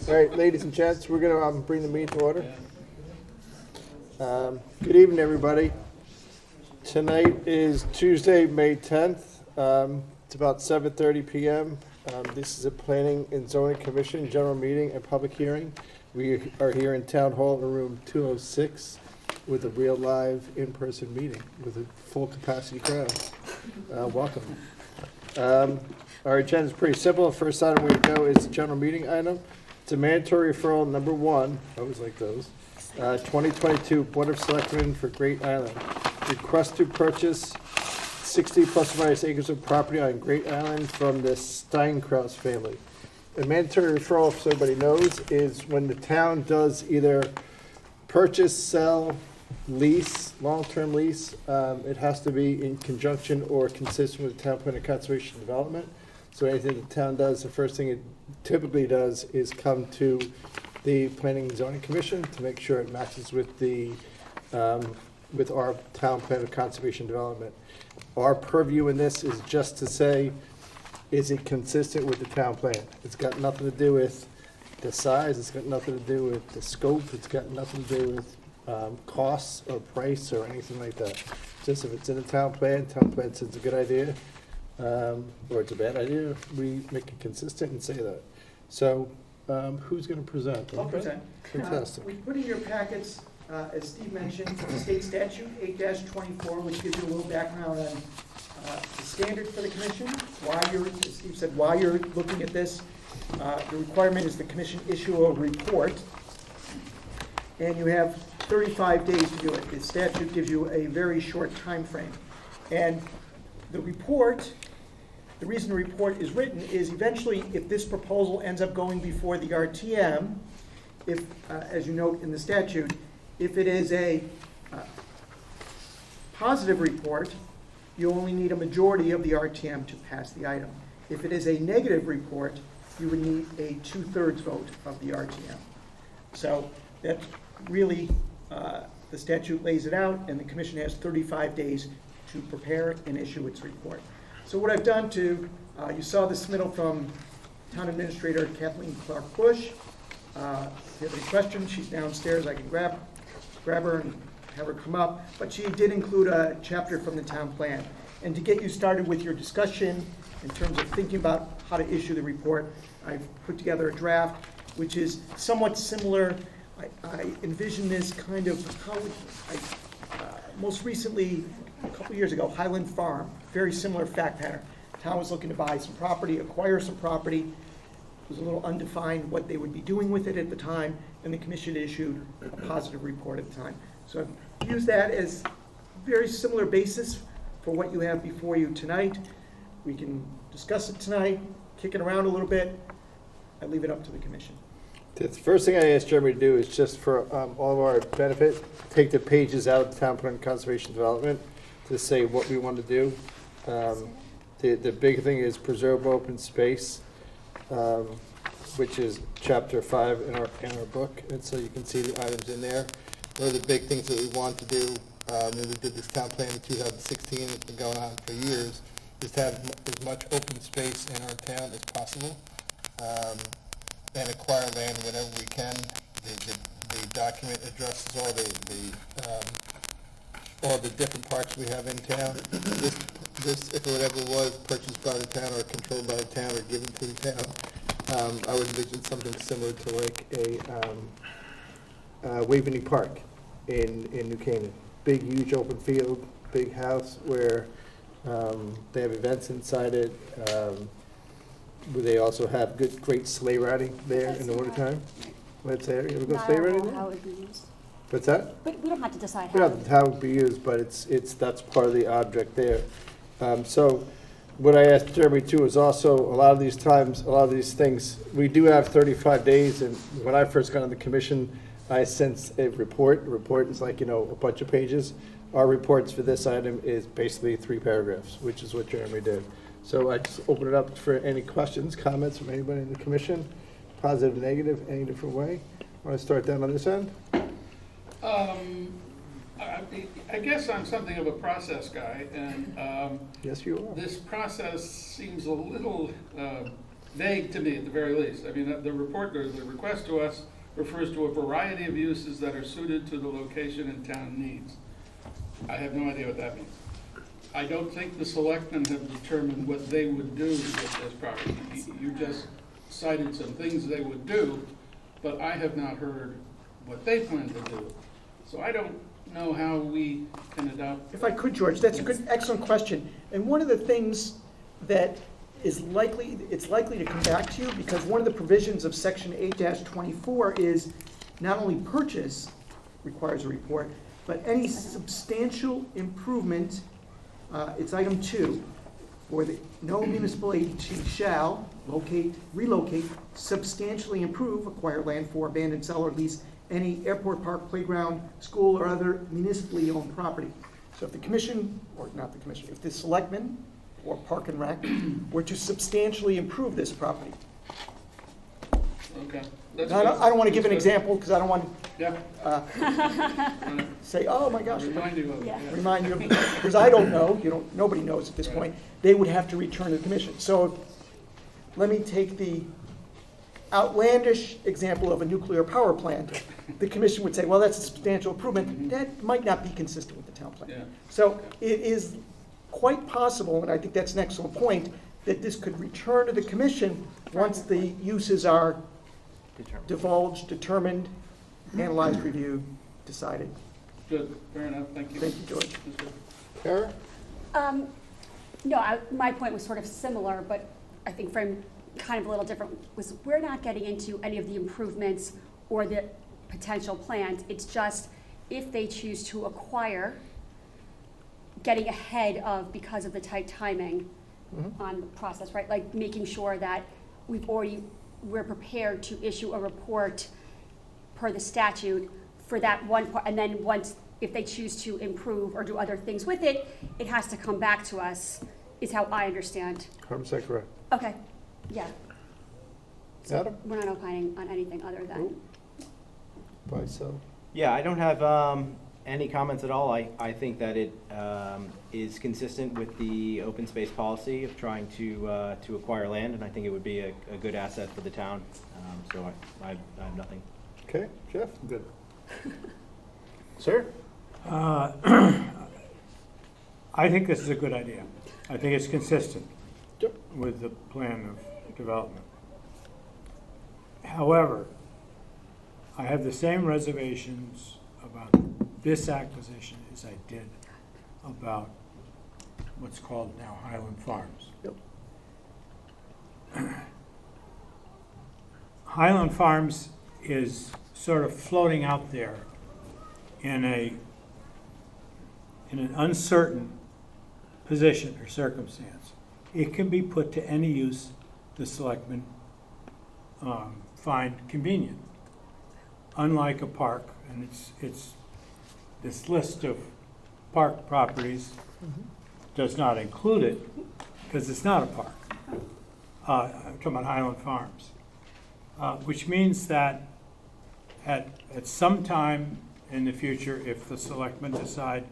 All right, ladies and gents, we're going to bring the meeting to order. Good evening, everybody. Tonight is Tuesday, May 10th. It's about 7:30 p.m. This is a Planning and Zoning Commission general meeting and public hearing. We are here in Town Hall in room 206 with a real live in-person meeting with a full capacity crowd. Welcome. Our agenda is pretty simple. The first item we go is the general meeting item. It's a mandatory referral number 1. I always like those. 2022 Board of Selectmen for Great Island. Request to purchase 60 plus or minus acres of property on Great Island from the Steinkraus family. A mandatory referral, so everybody knows, is when the town does either purchase, sell, lease, long-term lease. It has to be in conjunction or consistent with the town plan of conservation and development. So anything the town does, the first thing it typically does is come to the Planning and Zoning Commission to make sure it matches with the with our town plan of conservation and development. Our purview in this is just to say, is it consistent with the town plan? It's got nothing to do with the size, it's got nothing to do with the scope, it's got nothing to do with costs or price or anything like that. Just if it's in the town plan says it's a good idea, or it's a bad idea, we make it consistent and say that. So, who's going to present? I'll present. Fantastic. We put in your packets, as Steve mentioned, the state statute 8-24, which gives you a little background on the standard for the commission. Why you're, as Steve said, why you're looking at this. The requirement is the commission issue a report, and you have 35 days to do it. The statute gives you a very short time frame, and the report. The reason the report is written is eventually, if this proposal ends up going before the RTM, if, as you note in the statute, if it is a positive report, you only need a majority of the RTM to pass the item. If it is a negative report, you would need a 2/3 vote of the RTM. So that really, the statute lays it out, and the commission has 35 days to prepare and issue its report. So what I've done to, you saw the submittal from Town Administrator Kathleen Clark-Bush. If you have any questions, she's downstairs. I can grab her and have her come up. But she did include a chapter from the town plan. And to get you started with your discussion in terms of thinking about how to issue the report, I've put together a draft which is somewhat similar. I envision this kind of how most recently, a couple years ago, Highland Farm, very similar fact pattern. Town was looking to buy some property, acquire some property. It was a little undefined what they would be doing with it at the time, and the commission issued a positive report at the time. So I've used that as a very similar basis for what you have before you tonight. We can discuss it tonight, kick it around a little bit. I leave it up to the commission. The first thing I asked Jeremy to do is just for all of our benefit, take the pages out of the town plan and conservation development to say what we want to do. The big thing is preserve open space, which is chapter 5 in our book, and so you can see the items in there. One of the big things that we want to do, and we did this town plan in 2016, it's been going on for years, is to have as much open space in our town as possible, and acquire land whenever we can. The document addresses all the different parks we have in town. This, if whatever was purchased by the town or controlled by the town or given to the town, I would envision something similar to like a Waveney Park in New Canaan. Big, huge open field, big house where they have events inside it. Where they also have great sleigh riding there in the wintertime. Let's say, you ever go sleigh riding there? How it would be used. What's that? But we don't have to decide Yeah, how. how it would be used, but that's part of the object there. So what I asked Jeremy too is also a lot of these things, we do have 35 days, and when I first got on the commission, I sent a report. The report is like, a bunch of pages. Our reports for this item is basically 3 paragraphs, which is what Jeremy did. So I just open it up for any questions, comments from anybody in the commission, positive, negative, any different way. Want to start down on this end? I guess I'm something of a process guy, and yes, you are. this process seems a little vague to me at the very least. I mean, the report, or the request to us refers to a variety of uses that are suited to the location and town needs. I have no idea what that means. I don't think the selectmen have determined what they would do with this property. You just cited some things they would do, but I have not heard what they plan to do. So I don't know how we can adopt. If I could, George, that's a good, excellent question. And one of the things that is likely, it's likely to come back to you, because one of the provisions of section 8-24 is not only purchase requires a report, but any substantial improvement, it's item 2, for the, no municipal agency shall relocate, substantially improve, acquire land for, abandon, sell, or lease any airport, park, playground, school, or other municipally owned property. So if the commission, or not the commission, if the selectmen or Park and Rec were to substantially improve this property. Okay. Now, I don't want to give an example, because I don't want Yeah. to say, oh my gosh. Remind you of it. Yeah. Yeah. Remind you, because I don't know, nobody knows at this point. They would have to return to the commission. So let me take the outlandish example of a nuclear power plant. The commission would say, well, that's a substantial improvement. That might not be consistent with the town plan. Yeah. So it is quite possible, and I think that's an excellent point, that this could return to the commission once the uses are divulged, determined, analyzed, reviewed, decided. Good, fair enough, thank you. Thank you, George. That's good. Kara? No, my point was sort of similar, but I think framed kind of a little different, was we're not getting into any of the improvements or the potential plans. It's just if they choose to acquire, getting ahead of, because of the tight timing on the process, right? Like making sure that we're prepared to issue a report per the statute for that one part, and then once, if they choose to improve or do other things with it, it has to come back to us, is how I understand. 100% correct. Okay, yeah. So Adam? we're not opining on anything other than, By so. Yeah, I don't have any comments at all. I think that it is consistent with the open space policy of trying to acquire land, and I think it would be a good asset for the town. So I have nothing. Okay, Jeff? Good. Sir? I think this is a good idea. I think it's consistent Yep. with the plan of development. However, I have the same reservations about this acquisition as I did about what's called now Highland Farms. Yep. Highland Farms is sort of floating out there in an uncertain position or circumstance. It can be put to any use the selectmen find convenient. Unlike a park, and it's this list of park properties does not include it because it's not a park. I'm talking about Highland Farms, which means that at some time in the future, if the selectmen decide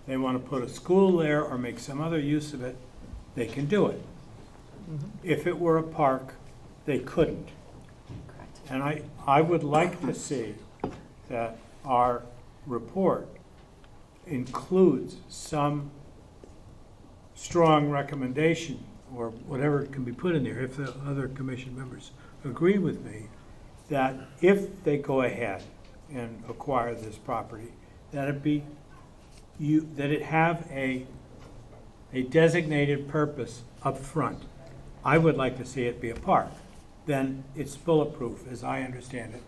they want to put a school there or make some other use of it, they can do it. If it were a park, they couldn't. correct. And I would like to see that our report includes some strong recommendation or whatever can be put in there, if the other commission members agree with me, that if they go ahead and acquire this property, that it have a designated purpose up front. I would like to see it be a park. Then it's bulletproof, as I understand it.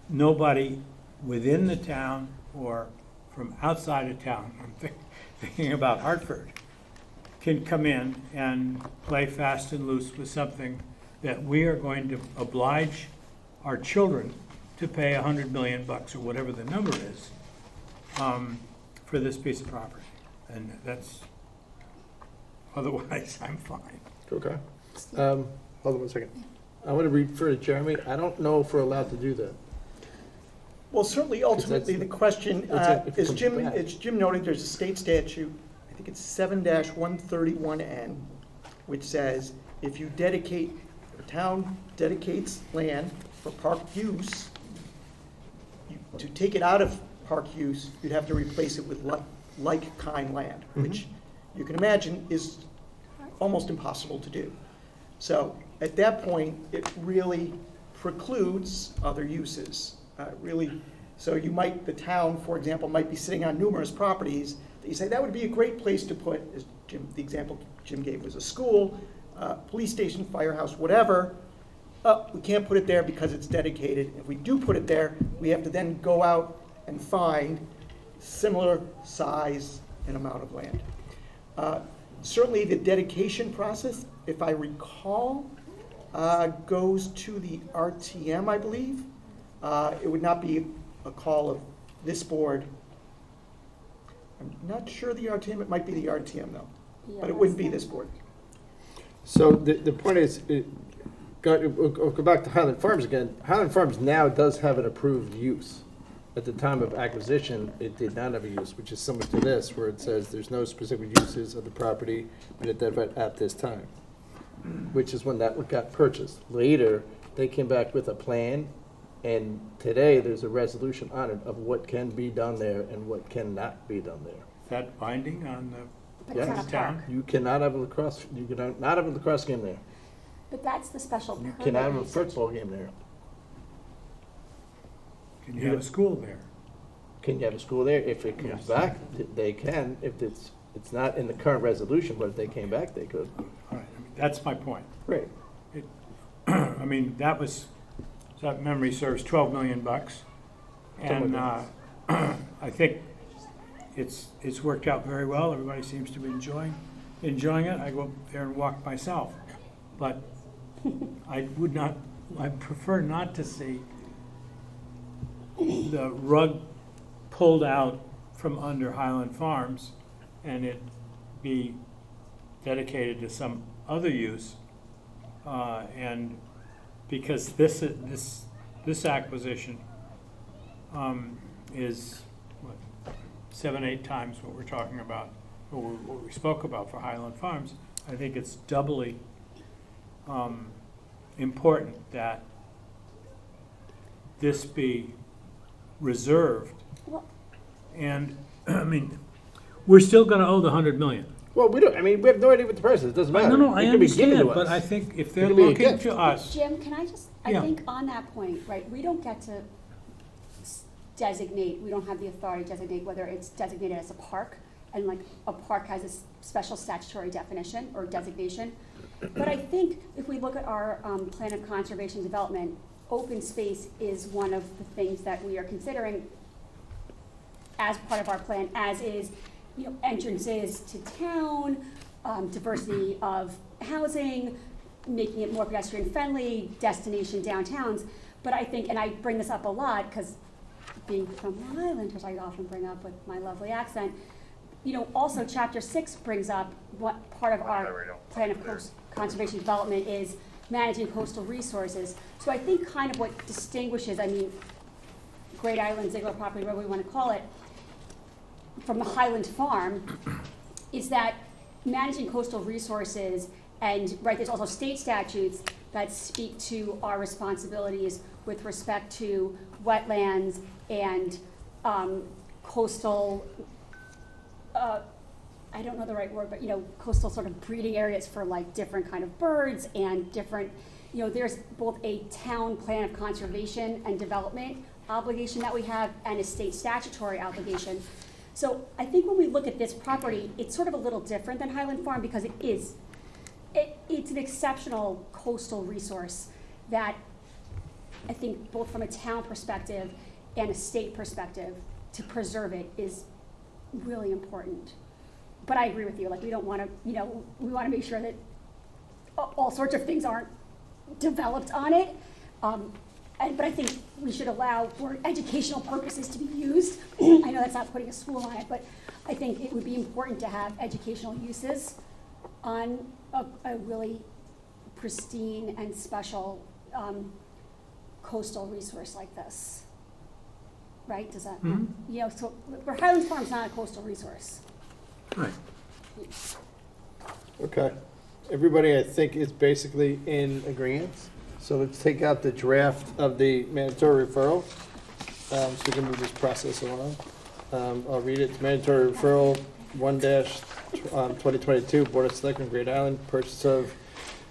Nobody within the town or from outside of town, I'm thinking about Hartford, can come in and play fast and loose with something that we are going to oblige our children to pay $100 million or whatever the number is for this piece of property. And that's, otherwise I'm fine. Okay. Hold on one second. I want to refer to Jeremy. I don't know if we're allowed to do that. Well, certainly, ultimately, the question, if it is comes Jim, back. as Jim noted, there's a state statute, I think it's 7-131N, which says if you dedicate, the town dedicates land for park use, to take it out of park use, you'd have to replace it with like-kind land, which you can imagine is almost impossible to do. So at that point, it really precludes other uses. So you might, the town, for example, might be sitting on numerous properties that you say, that would be a great place to put, as Jim, the example Jim gave was a school, police station, firehouse, whatever. We can't put it there because it's dedicated. If we do put it there, we have to then go out and find similar size and amount of land. Certainly the dedication process, if I recall, goes to the RTM, I believe. It would not be a call of this board. I'm not sure the RTM, it might be the RTM though, but it wouldn't be this board. So the point is, we'll go back to Highland Farms again. Highland Farms now does have an approved use. At the time of acquisition, it did not have a use, which is similar to this, where it says there's no specific uses of the property identified at this time, which is when that got purchased. Later, they came back with a plan, and today there's a resolution on it of what can be done there and what cannot be done there. Is that binding on But it's Yes. not a town? park. You cannot have a lacrosse, you cannot not have a lacrosse game there. But that's the special You permit. cannot have a usage. football game there. Can you have a school there? Can you have a school there? If it comes Yes. back, they can. If it's not in the current resolution, but if they came back, they could. All right, I mean, that's my point. Great. I mean, that was, if that memory serves, $12 million. And I think it's worked out very well. Everybody seems to be enjoying it. I go up there and walk myself. But I prefer not to see the rug pulled out from under Highland Farms and it be dedicated to some other use. And because this acquisition is what, 7-8 times what we're talking about, or what we spoke about for Highland Farms, I think it's doubly important that this be reserved. Well- And, I mean, we're still gonna owe the 100 million. Well, we don't. I mean, we have no idea what the price is. It doesn't matter. No, I It could be given understand, to but us. I think if they're It could be a looking gift. to us, Jim, can I just, I Yeah. think on that point, right, we don't get to designate, we don't have the authority to designate whether it's designated as a park, and like a park has a special statutory definition or designation. But I think if we look at our plan of conservation development, open space is one of the things that we are considering as part of our plan, as is, you know, entrances to town, diversity of housing, making it more pedestrian friendly, destination downtowns. But I think, and I bring this up a lot, because being from Long Island, which I often bring up with my lovely accent, you know, also chapter 6 brings up what part of our plan of conservation development is managing coastal resources. So I think kind of what distinguishes, I mean, Great Island, Ziegler property, whatever we want to call it, from the Highland Farm, is that managing coastal resources, and right, there's also state statutes that speak to our responsibilities with respect to wetlands and coastal, I don't know the right word, but, you know, coastal sort of breeding areas for like different kind of birds and different, you know, there's both a town plan of conservation and development obligation that we have and a state statutory obligation. So I think when we look at this property, it's sort of a little different than Highland Farm because it's an exceptional coastal resource that I think both from a town perspective and a state perspective, to preserve it is really important. But I agree with you, like we don't want to, you know, we want to make sure that all sorts of things aren't developed on it. But I think we should allow for educational purposes to be used. I know that's not putting a school on it, but I think it would be important to have educational uses on a really pristine and special coastal resource like this. Right, does that, Mhm. you know, so, where Highland Farm's not a coastal resource. right. Okay. everybody, I think, is basically in agreement. So let's take out the draft of the mandatory referral, so we can move this process along. I'll read it. It's mandatory referral 1-2022, Board of Selectmen, Great Island, purchase of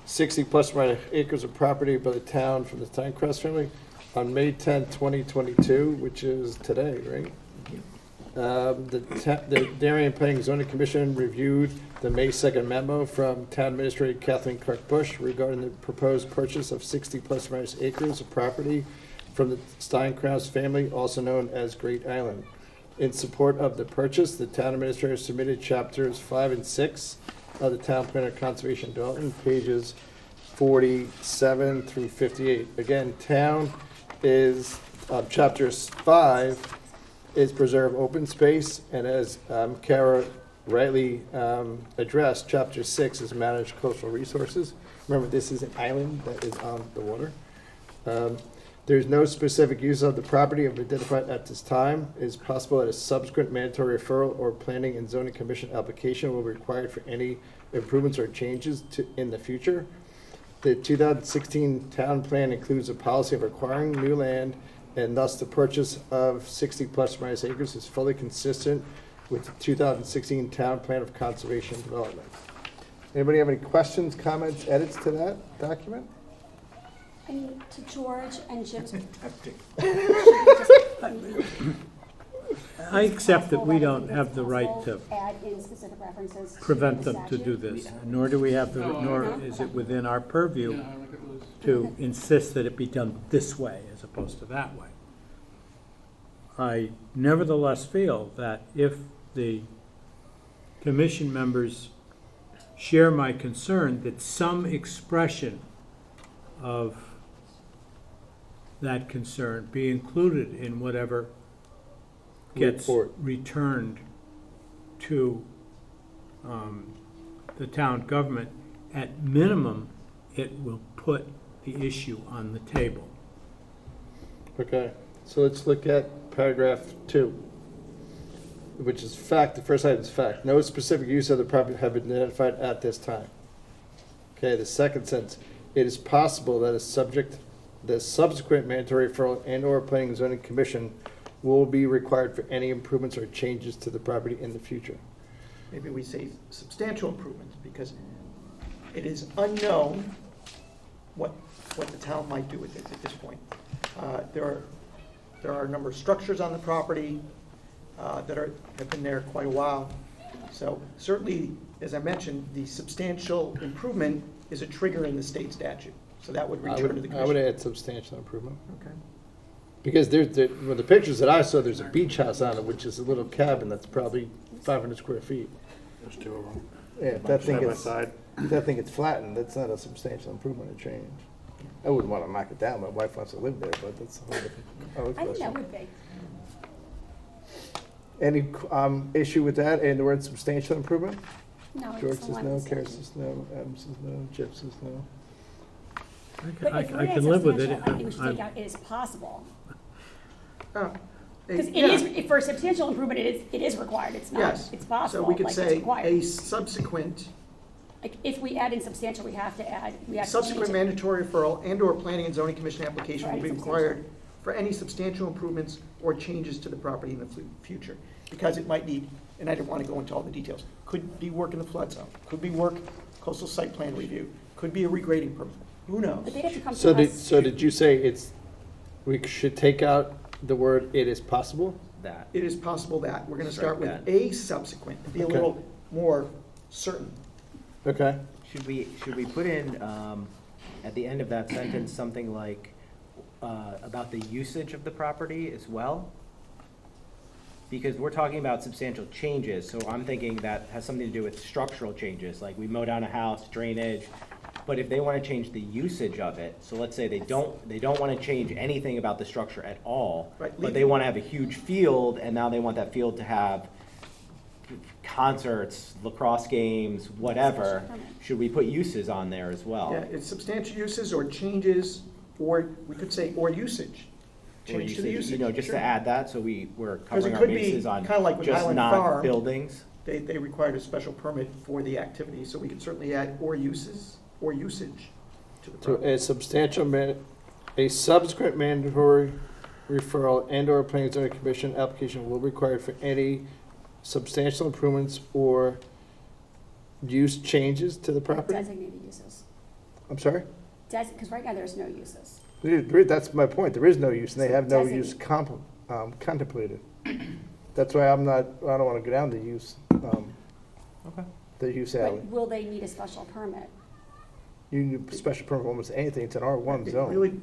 60 plus minus acres of property by the town from the Steinkraus family on May 10, 2022, which is today, right? The Darien Planning and Zoning Commission reviewed the May 2nd memo from Town Administrator Kathleen Clark-Bush regarding the proposed purchase of 60 plus minus acres of property from the Steinkraus family, also known as Great Island. In support of the purchase, the Town Administrator submitted chapters 5 and 6 of the Town Plan of Conservation Development, pages 47 through 58. Again, town is, chapters 5 is preserve open space, and as Kara rightly addressed, chapter 6 is manage coastal resources. Remember, this is an island that is on the water. There's no specific use of the property identified at this time. It is possible that a subsequent mandatory referral or planning and zoning commission application will be required for any improvements or changes in the future. The 2016 town plan includes a policy of acquiring new land, and thus the purchase of 60 plus minus acres is fully consistent with the 2016 town plan of conservation development. Anybody have any questions, comments, edits to that document? I mean, to George and Jim's. I accept that we don't have the right to Add in specific references. prevent the them to do statute. this, nor do we have the, No, nor is it within our purview Yeah, I think it was. to insist that it be done this way as opposed to that way. I nevertheless feel that if the commission members share my concern that some expression of that concern be included in whatever gets Report. returned to the town government, at minimum, it will put the issue on the table. Okay, so let's look at paragraph 2, which is fact. The first item is fact. No specific use of the property have been identified at this time. Okay, the second sentence, it is possible that the subsequent mandatory referral and/or planning and zoning commission will be required for any improvements or changes to the property in the future. Maybe we say substantial improvements, because it is unknown what the town might do with it at this point. There are a number of structures on the property that have been there quite a while. So certainly, as I mentioned, the substantial improvement is a trigger in the state statute. So that would return to the I would commission. add substantial improvement. Okay. Because well, the pictures that I saw, there's a beach house on it, which is a little cabin that's probably 500 square feet. There's two of them. Yeah, if that thing Side by gets, side. if that thing gets flattened, that's not a substantial improvement or change. I wouldn't want to knock it down. My wife wants to live there, but that's a whole different I think that question. would be. Any issue with that and the word substantial improvement? No, George it's the says one. no, that's Kara statute. says no, Adam says no, Jeff says no. But I if we're can at live with it. substantial, I think we should I'm- take out, it is possible. Because Because it is, for substantial improvement, it is required, it's not, Yes. it's possible, So we could like, it's say required. a subsequent Like, if we add in substantial, we have to change subsequent it. mandatory referral and/or planning and zoning commission application will Right, be substantial. required for any substantial improvements or changes to the property in the future. Because it might need, and I didn't want to go into all the details, could be work in the flood zone, could be work coastal site plan review, could be a regrading permit, who knows? But they'd have to come So to us. did you say we should take out the word "it is possible"? That. It is possible that, we're gonna start with Strike a subsequent, to be a Okay. little more certain. Okay. Should we put in, at the end of that sentence, something like, about the usage of the property as well? Because we're talking about substantial changes, so I'm thinking that has something to do with structural changes, like we mow down a house, drainage. But if they want to change the usage of it, so let's say they don't want to change anything about the structure at all, Right, but they want to have a huge field, and now they want that field to have concerts, lacrosse games, whatever, should we put uses on there as well? Yeah, it's substantial uses or changes, or we could say, or usage. Or Change to the usage. You know, just sure. to add that, so we're 'Cause it covering our could be bases on kinda like with just Highland not Farm. buildings. they required a special permit for the activity, so we could certainly add or uses, or usage to the To property. a subsequent mandatory referral and/or planning and zoning commission application will be required for any substantial improvements or use changes to the property? Designated uses. I'm sorry? Because right now there's no uses. That's my point. There is no use, and they have no use contemplated. That's why I don't want to go down the use, Okay. the use alley. But will they need a special permit? You need a special permit for almost anything. It's an R1 zone. Really,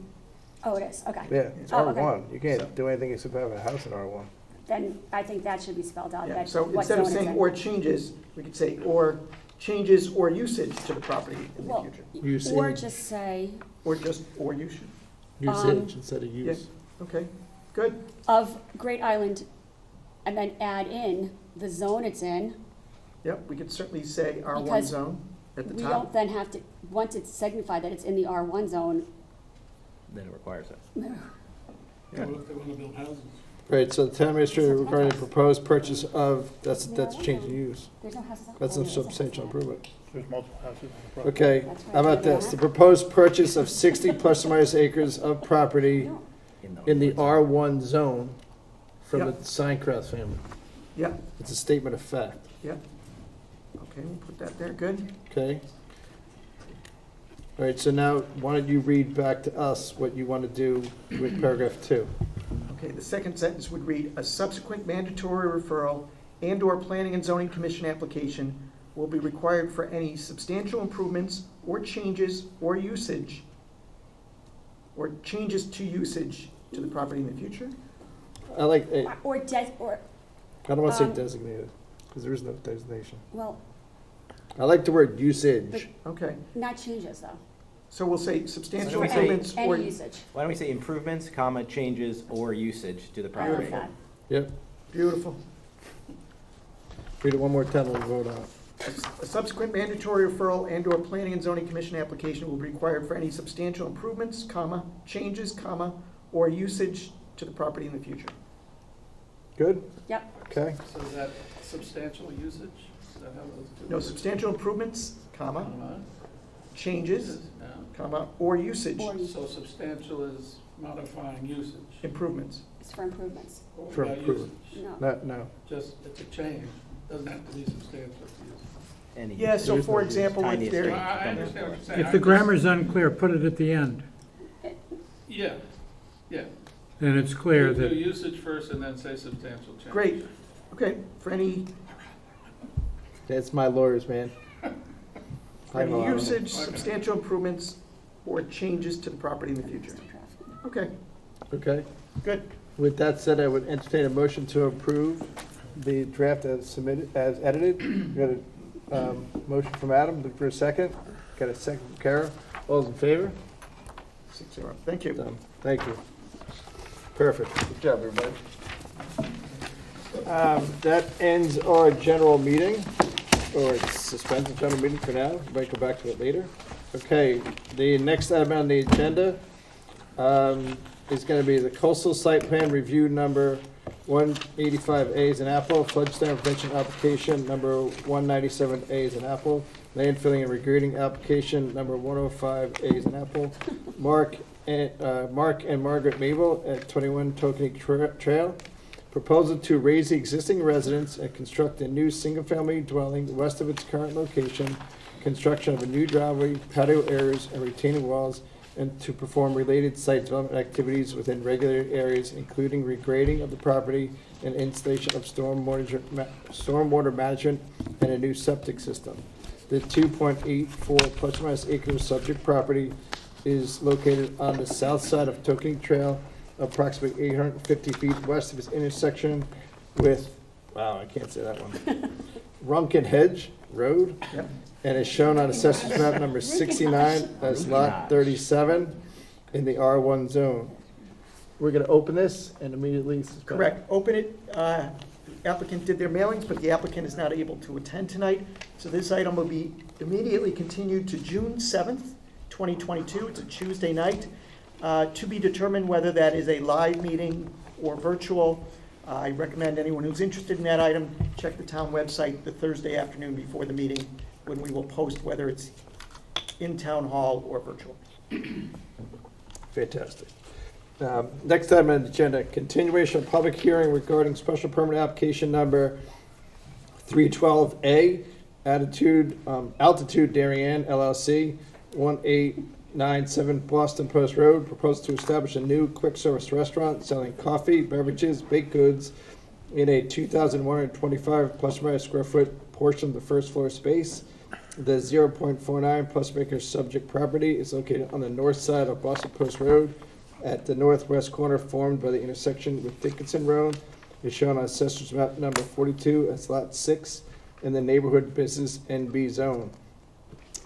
Oh, it is, okay. Yeah, it's Oh, okay. R1. You can't do anything except have a house in R1. Then I think that should be spelled out. yeah, that so what instead of zone it's saying in. or changes, we could say or changes or usage to the property in the Well, future. Usage. Or just say, Or just, or usage. Usage instead of use. Okay, good. of Great Island, and then add in the zone it's in. Yep, we could certainly say R1 Because zone at the We top. don't then have to, once it's signified that it's in the R1 zone, Then it requires it. What if they want to build houses? Right, so the town administrator It's a regarding the penthouse. proposed purchase of, that's Yeah, change in use. there's no houses on it. That's Oh, a there is a house substantial on it. improvement. There's multiple houses. Okay, That's right. how about this? The proposed purchase of 60 plus or minus acres of property No. in the R1 zone from the Yep. Steinkraus family. Yep, It's a statement of fact, yep. Okay, we'll put that there, good. okay? All right, so now, why don't you read back to us what you want to do with paragraph 2? Okay, the second sentence would read, a subsequent mandatory referral and/or planning and zoning commission application will be required for any substantial improvements or changes or usage, or changes to usage to the property in the future. I like, I Or don't want to say Um, designated, because there is no designation. well, I like the word usage. Okay, not changes though. so we'll say substantial Why don't we say- improvements or. Any usage. Why don't we say improvements, comma, changes, or usage to the I property? like that. Yep, Beautiful. read it one more time, we'll vote on it. A subsequent mandatory referral and/or planning and zoning commission application will be required for any substantial improvements, comma, changes, comma, or usage to the property in the future. Good? Yep. Okay. So is that substantial usage? Is that how those two? No, substantial improvements, comma, changes, No. comma, or usage, Or So substantial is modifying usage. improvements. It's for improvements. What For about improvement. usage? No. No, Just, it's a change, doesn't have to be substantial to use. Any Yeah, usage. so There is for no use. example, if Tiniest there, change. I understand what you're saying. If I'm the just- grammar's unclear, put it at the end, Yeah, yeah. then it's clear Do that usage first and then say substantial change. great, okay, for any that's my lawyers, man. For any usage, substantial improvements, or changes to the property in the future. Okay, Okay. good. With that said, I would entertain a motion to approve the draft as submitted, as edited. We got a motion from Adam, look for a second. Got a second from Kara. All those in favor? 6-0. Thank you. Done. Thank you. Perfect. Good job, everybody. That ends our general meeting, or it's suspended general meeting for now. We might go back to it later. Okay, the next item on the agenda is going to be the coastal site plan review number 185A is an apple, floodstone prevention application number 197A is an apple, land filling and regrading application number 105A is an apple, Mark and Margaret Maybell at 21 Tokeneke Trail. Proposal to raise the existing residence and construct a new single-family dwelling west of its current location, construction of a new driveway, patio areas, and retaining walls, and to perform related site development activities within regulated areas, including regrading of the property and installation of stormwater management and a new septic system. The 2.84 plus or minus acres subject property is located on the south side of Tokeneke Trail, approximately 850 feet west of its intersection with, wow, I can't say that one, Runkenhage Road, Yep. and is shown on Assessor's map number 69 as lot 37 in the R1 zone. We're going to open this and immediately suspend. Correct. Open it. The applicant did their mailings, but the applicant is not able to attend tonight. So this item will be immediately continued to June 7th, 2022. It's a Tuesday night. To be determined whether that is a live meeting or virtual. I recommend anyone who's interested in that item, check the town website the Thursday afternoon before the meeting, when we will post whether it's in town hall or virtual. Fantastic. Next item on the agenda, continuation of public hearing regarding special permit application number 312A, Altitude Darien LLC, 1897 Boston Post Road, proposed to establish a new quick service restaurant selling coffee, beverages, baked goods in a 2,125 plus or minus square foot portion of the first floor space. The 0.49 plus acre subject property is located on the north side of Boston Post Road at the northwest corner formed by the intersection with Dickinson Road. Is shown on Assessor's map number 42 as lot 6 in the neighborhood business NB zone.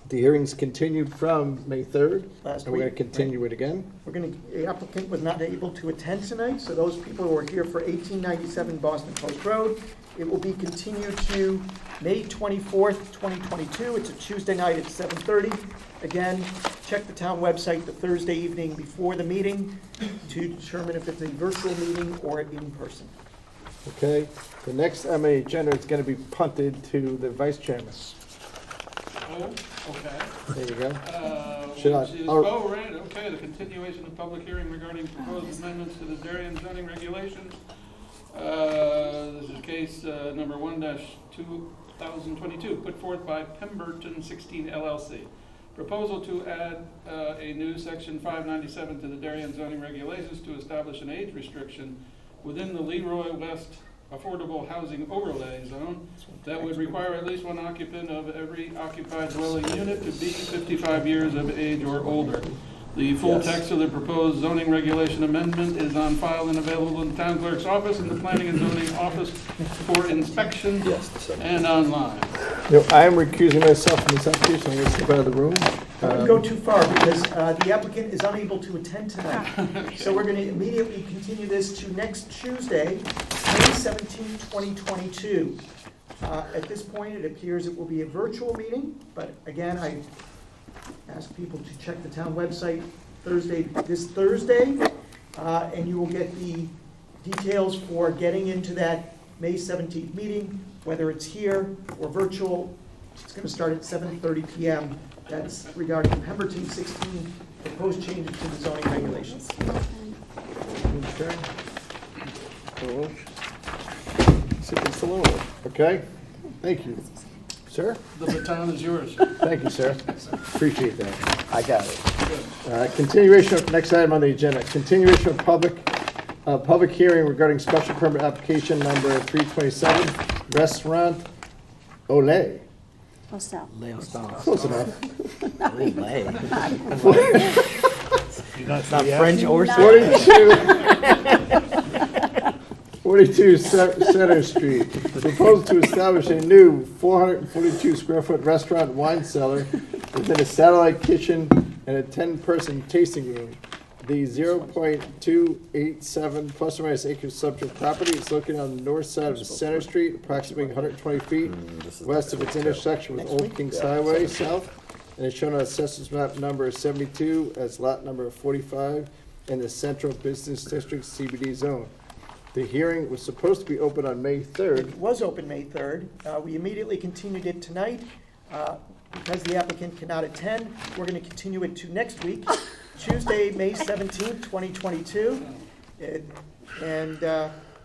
The hearings continued from May 3rd, Last and we're going week, to continue it again. The applicant was not able to attend tonight, so those people who are here for 1897 Boston Post Road, it will be continued to May 24th, 2022. It's a Tuesday night at 7:30. Again, check the town website the Thursday evening before the meeting to determine if it's a virtual meeting or in person. Okay, the next on the agenda is going to be punted to the vice chairman. Oh, okay. There you go. Which I- is, oh. oh, right, okay, the continuation of public hearing regarding proposed amendments to the Darien zoning regulations. This is case number 1-2022, put forth by Pemberton 16 LLC. Proposal to add a new section 597 to the Darien zoning regulations to establish an age restriction within the Leroy West Affordable Housing Overlay Zone that would require at least one occupant of every occupied dwelling unit to be 55 years of age or older. The full text of the proposed zoning regulation amendment is on file and available in the town clerk's office and the planning and zoning office for inspection and online. I am recusing myself from this application. I'm going to step out of the room. I wouldn't go too far because the applicant is unable to attend tonight. So we're going to immediately continue this to next Tuesday, May 17, 2022. At this point, it appears it will be a virtual meeting, but again, I ask people to check the town website this Thursday, and you will get the details for getting into that May 17th meeting, whether it's here or virtual. It's going to start at 7:30 p.m. That's regarding Pemberton 16 proposed changes to the zoning regulations. Okay. Okay, thank you. Sir? The baton is yours. Thank you, sir. Appreciate that. I got it. Continuation of, next item on the agenda, continuation of public hearing regarding special permit application number 327, Restaurant Olay. Hostel. Close enough. It's not French or Not- 42 Center Street. Proposed to establish a new 442 square foot restaurant wine cellar within a satellite kitchen and a 10-person tasting room. The 0.287 plus or minus acre subject property is located on the north side of Center Street, approximately 120 feet west of its intersection with Old Kings Highway South, and is shown on Assessor's map number 72 as lot number 45 in the Central Business District CBD zone. The hearing was supposed to be open on May 3rd. It was open May 3rd. We immediately continued it tonight. Because the applicant cannot attend, we're going to continue it to next week, Tuesday, May 17th, 2022. And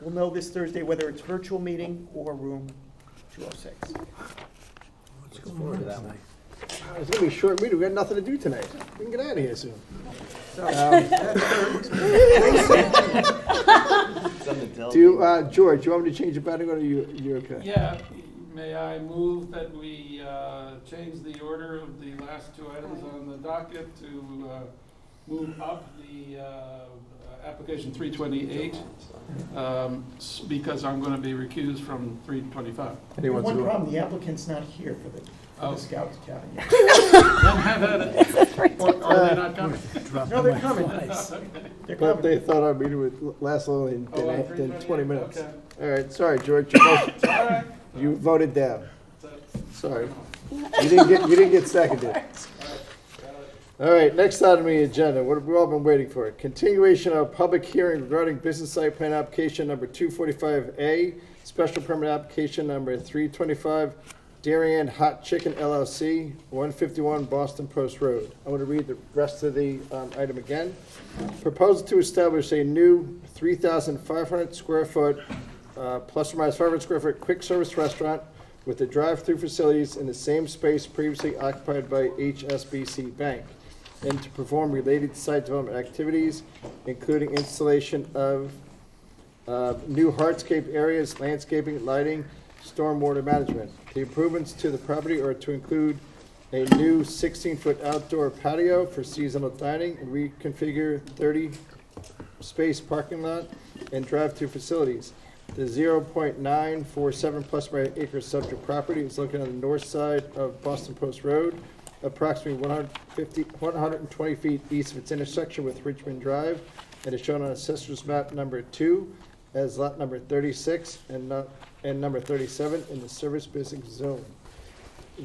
we'll know this Thursday whether it's virtual meeting or room 206. Let's go forward to that one. It's going to be a short meeting. We got nothing to do tonight. We can get out of here soon. So, George, you want me to change the batting order? You're okay? Yeah, may I move that we change the order of the last two items on the docket to move up the application 328, because I'm going to be recused from 325. Anyone one to- problem, the applicant's not here for the Oh. Scout cabin yet. Then have at it. Or are they not coming? No, they're coming. They're But coming. they thought our meeting would last longer than, Oh, on than 20 minutes. Okay. All right, sorry, George. All right. You voted down. So- Sorry. You didn't get seconded. All right, next item on the agenda, what have we all been waiting for? Continuation of public hearing regarding business site plan application number 245A, special permit application number 325, Darien Hot Chicken LLC, 151 Boston Post Road. I want to read the rest of the item again. Proposal to establish a new 3,500 square foot, plus or minus 500 square foot quick service restaurant with the drive-through facilities in the same space previously occupied by HSBC Bank, and to perform related site development activities, including installation of new hardscape areas, landscaping, lighting, stormwater management. The improvements to the property are to include a new 16-foot outdoor patio for seasonal dining and reconfigure 30-space parking lot and drive-through facilities. The 0.947 plus by acre subject property is located on the north side of Boston Post Road, approximately 120 feet east of its intersection with Richmond Drive, and is shown on Assessor's map number 2 as lot number 36 and number 37 in the service business zone.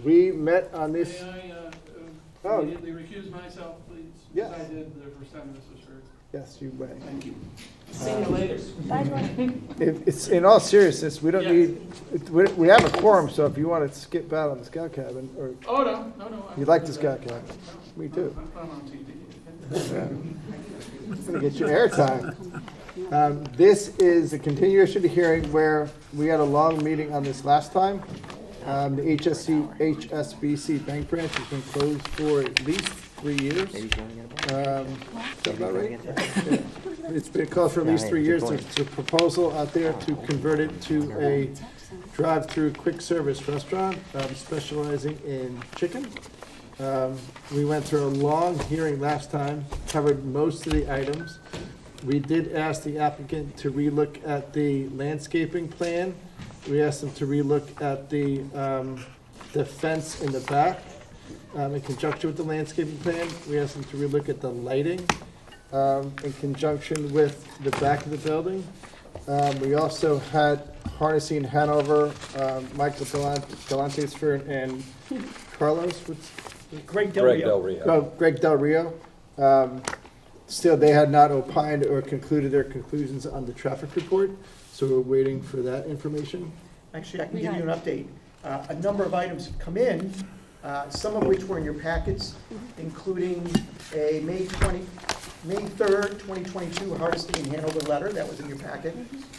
We met on this. May I Oh. immediately recuse myself, please? Yes. As I did the first time this was heard. Yes, you may. Thank you. See you later. It's, in all seriousness, we don't Yes. need, we have a quorum, so if you want to skip out on the scout cabin, or Oh, no. you like the scout cabin. Me too. I'm on TV. It's gonna get you airtime. This is a continuation of the hearing where we had a long meeting on this last time. The HSBC Bank branch has been closed for at least 3 years. Is that about right? It's been closed for at least 3 years. There's a proposal out there to convert it to a drive-through quick service restaurant specializing in chicken. We went through a long hearing last time, covered most of the items. We did ask the applicant to relook at the landscaping plan. We asked them to relook at the fence in the back in conjunction with the landscaping plan. We asked them to relook at the lighting in conjunction with the back of the building. We also had Harnessing Hanover, Michael Galante's firm, and Carlos, Greg Del Rio. Greg Del Rio. Still, they had not opined or concluded their conclusions on the traffic report, so we're waiting for that information. Actually, I can give you an update. A number of items have come in, some of which were in your packets, including a May 3rd, 2022 Hardesty and Hanover letter that was in your packet.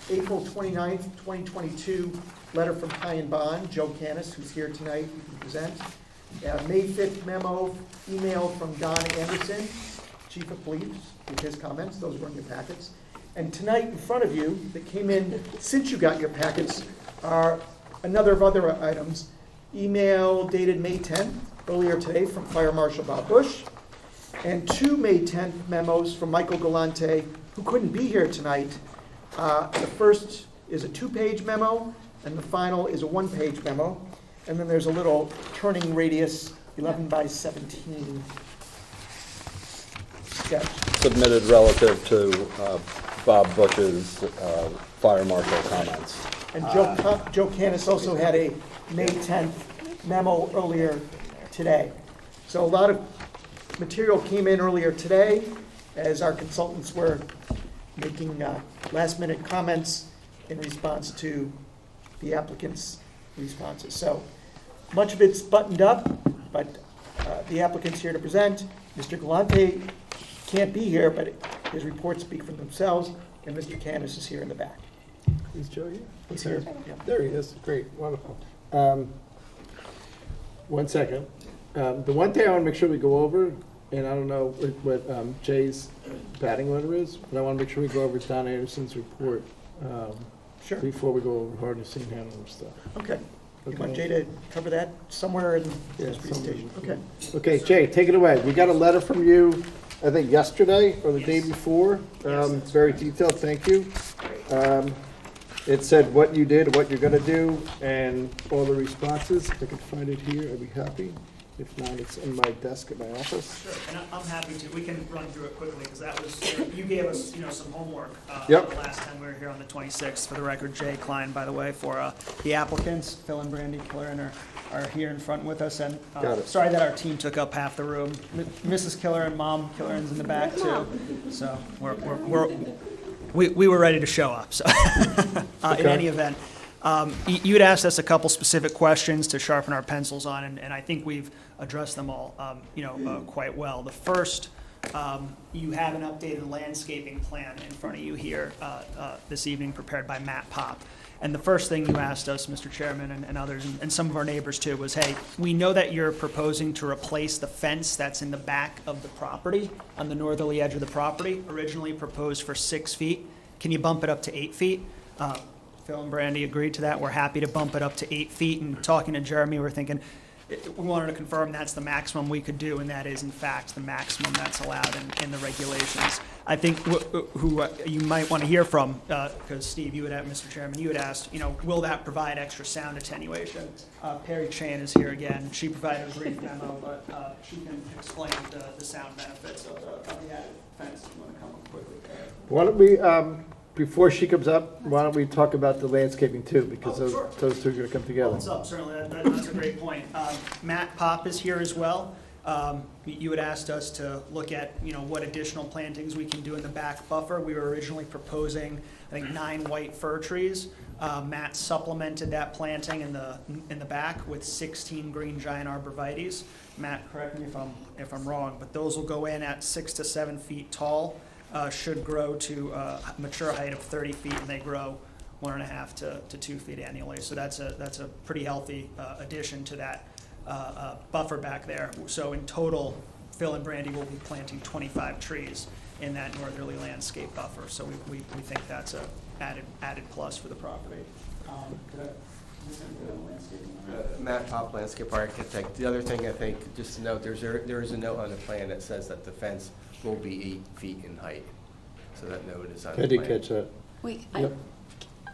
April 29th, 2022 letter from High and Bond, Joe Canis, who's here tonight, who can present. May 5th memo, email from Don Anderson, Chief of Police, with his comments. Those were in your packets. And tonight, in front of you, that came in since you got your packets, are another of other items. Email dated May 10th, earlier today, from Fire Marshal Bob Bush, and 2 May 10th memos from Michael Galante, who couldn't be here tonight. The first is a 2-page memo, and the final is a 1-page memo. And then there's a little turning radius, 11 by 17 sketch. Submitted relative to Bob Bush's fire marshal comments. And Joe Canis also had a May 10th memo earlier today. So a lot of material came in earlier today as our consultants were making last-minute comments in response to the applicant's responses. So much of it's buttoned up, but the applicant's here to present. Mr. Galante can't be here, but his reports speak for themselves, and Mr. Canis is here in the back. Is Joe here? He's here. Yeah. There he is. Great, wonderful. 1 second. The one thing I want to make sure we go over, and I don't know what Jay's batting order is, but I want to make sure we go over Don Anderson's report Sure. before we go over Hardesty and Hanover stuff. Okay. You want Okay. Jay to cover that somewhere in Yeah, his presentation? Okay. Okay, Jay, take it away. We got a letter from you, I think yesterday or the day before. It's very detailed, thank you. It said what you did, what you're gonna do, and all the responses. If I could find it here, I'd be happy. If not, it's in my desk at my office. Sure, and I'm happy to. We can run through it quickly, because that was, you gave us, some homework Yep. the last time we were here on the 26th. For the record, Jay Klein, by the way, for the applicants, Phil and Brandy Killeran are here in front with us. And Got it. sorry that our team took up half the room. Mrs. Killeran, Mom Killeran's in the back too. So we were ready to show up, so. In any event. You had asked us a couple specific questions to sharpen our pencils on, and I think we've addressed them all, quite well. The first, you have an updated landscaping plan in front of you here this evening, prepared by Matt Popp. And the first thing you asked us, Mr. Chairman, and others, and some of our neighbors too, was, hey, we know that you're proposing to replace the fence that's in the back of the property, on the northerly edge of the property, originally proposed for 6 feet. Can you bump it up to 8 feet? Phil and Brandy agreed to that. We're happy to bump it up to 8 feet. And talking to Jeremy, we're thinking, we wanted to confirm that's the maximum we could do, and that is in fact the maximum that's allowed in the regulations. I think who you might want to hear from, because Steve, Mr. Chairman, you had asked, will that provide extra sound attenuation? Perry Chan is here again. She provided a brief memo, but she can explain the sound benefits of the added fence. You want to come up quickly, Perry? Why don't we, before she comes up, why don't we talk about the landscaping too, because Sure. those two are gonna come together. What's up? Certainly, that's a great point. Matt Popp is here as well. You had asked us to look at, what additional plantings we can do in the back buffer. We were originally proposing, I think, 9 white fir trees. Matt supplemented that planting in the back with 16 green giant arborvitaes. Matt, correct me if I'm wrong, but those will go in at 6 to 7 feet tall. Should grow to a mature height of 30 feet, and they grow 1.5 to 2 feet annually. So that's a pretty healthy addition to that buffer back there. So in total, Phil and Brandy will be planting 25 trees in that northerly landscape buffer. So we think that's a added plus for the property. Matt Popp, landscape architect. The other thing I think, just to note, there is a note on the plan that says that the fence will be 8 feet in height. So that note is on the I plan. did catch that. Wait, Yep.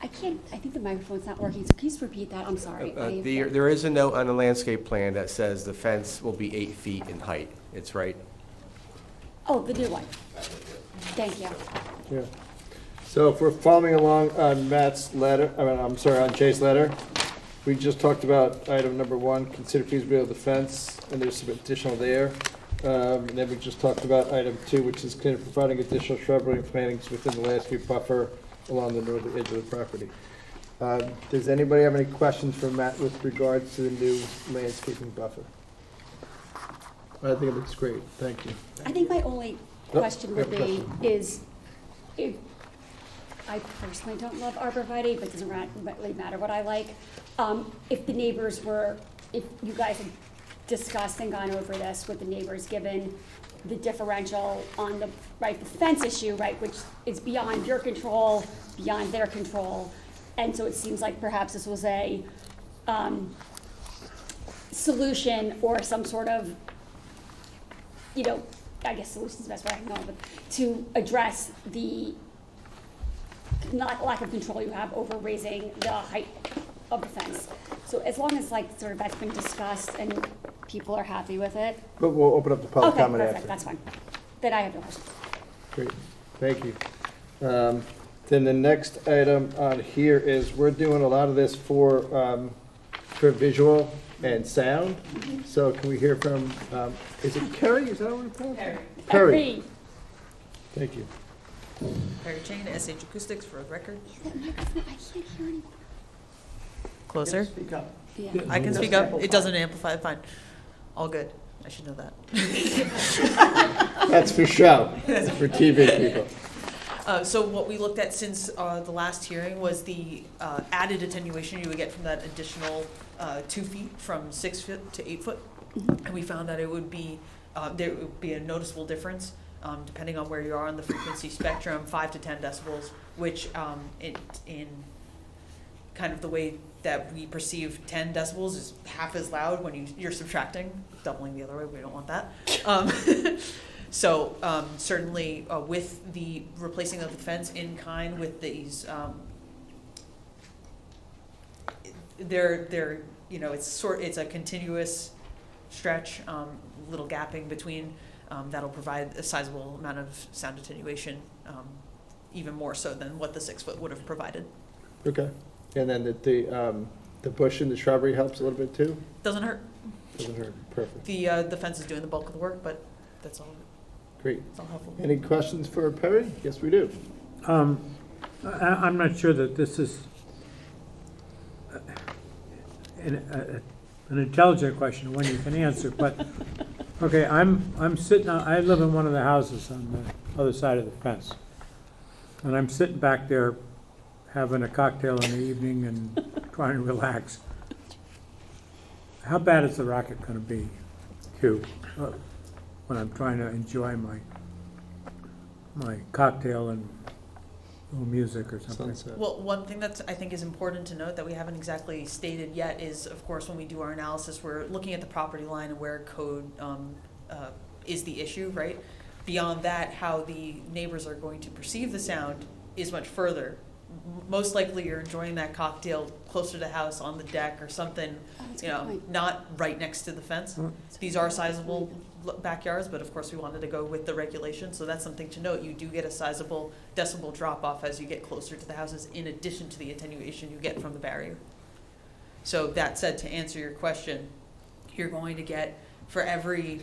I can't, I think the microphone's not working, so can you just repeat that? I'm sorry. There is a note on the landscape plan that says the fence will be 8 feet in height. It's right. Oh, the new one. Thank you. Yeah. So if we're following along on Matt's letter, on Jay's letter, we just talked about item number 1, consider feasibility of the fence, and there's some additional there. And then we just talked about item 2, which is kind of providing additional shrubbery and plantings within the landscape buffer along the northern edge of the property. Does anybody have any questions for Matt with regards to the new landscaping buffer? I think it looks great. Thank you. I think my only Oh, question would I have a be, question. is, if, I personally don't love arborvitae, but it doesn't really matter what I like. If the neighbors if you guys had discussed and gone over this with the neighbors, given the differential on the fence issue, which is beyond your control, beyond their control. And so it seems like perhaps this was a solution or some sort of, I guess solution is the best way I can go, but to address the lack of control you have over raising the height of the fence. So as long as sort of that's been discussed and people are happy with it. But we'll open up the public Okay, comment perfect, after. that's fine. Then I have no questions. Great, thank you. Then the next item on here is, we're doing a lot of this for visual and sound. So can we hear from, is it Kerry? Is that what we're calling? Perry. Thank you. Perry Chain, SH Acoustics for the record. That microphone, I can't hear anyone. Closer? Speak up. Yeah. I can speak up. It doesn't amplify, fine. All good. I should know that. That's for show, for TV people. So what we looked at since the last hearing was the added attenuation you would get from that additional 2 feet from 6 foot to 8 foot. And we found that it would be, there would be a noticeable difference depending on where you are on the frequency spectrum, 5 to 10 decibels, which in kind of the way that we perceive 10 decibels is half as loud when you're subtracting, doubling the other way. We don't want that. So certainly with the replacing of the fence in kind with these, it's a continuous stretch, little gapping between, that'll provide a sizable amount of sound attenuation, even more so than what the 6 foot would have provided. Okay. And then the bush and the shrubbery helps a little bit too? Doesn't hurt. Doesn't hurt, perfect. The fence is doing the bulk of the work, but that's all, Great. it's all helpful. Any questions for Perry? Yes, we do. I'm not sure that this is an intelligent question, one you can answer, but, okay, I'm sitting, I live in one of the houses on the other side of the fence. And I'm sitting back there having a cocktail in the evening and trying to relax. How bad is the racket gonna be, too, when I'm trying to enjoy my cocktail and a little music or something? Sunset. Well, one thing that's, I think, is important to note that we haven't exactly stated yet is, of course, when we do our analysis, we're looking at the property line and where code is the issue, right? Beyond that, how the neighbors are going to perceive the sound is much further. Most likely you're enjoying that cocktail closer to the house, on the deck or something, that's a you good know, point. not right next to the fence. These are sizable backyards, but of course we wanted to go with the regulation, so that's something to note. You do get a sizable decibel drop off as you get closer to the houses, in addition to the attenuation you get from the barrier. So that said, to answer your question, you're going to get, for every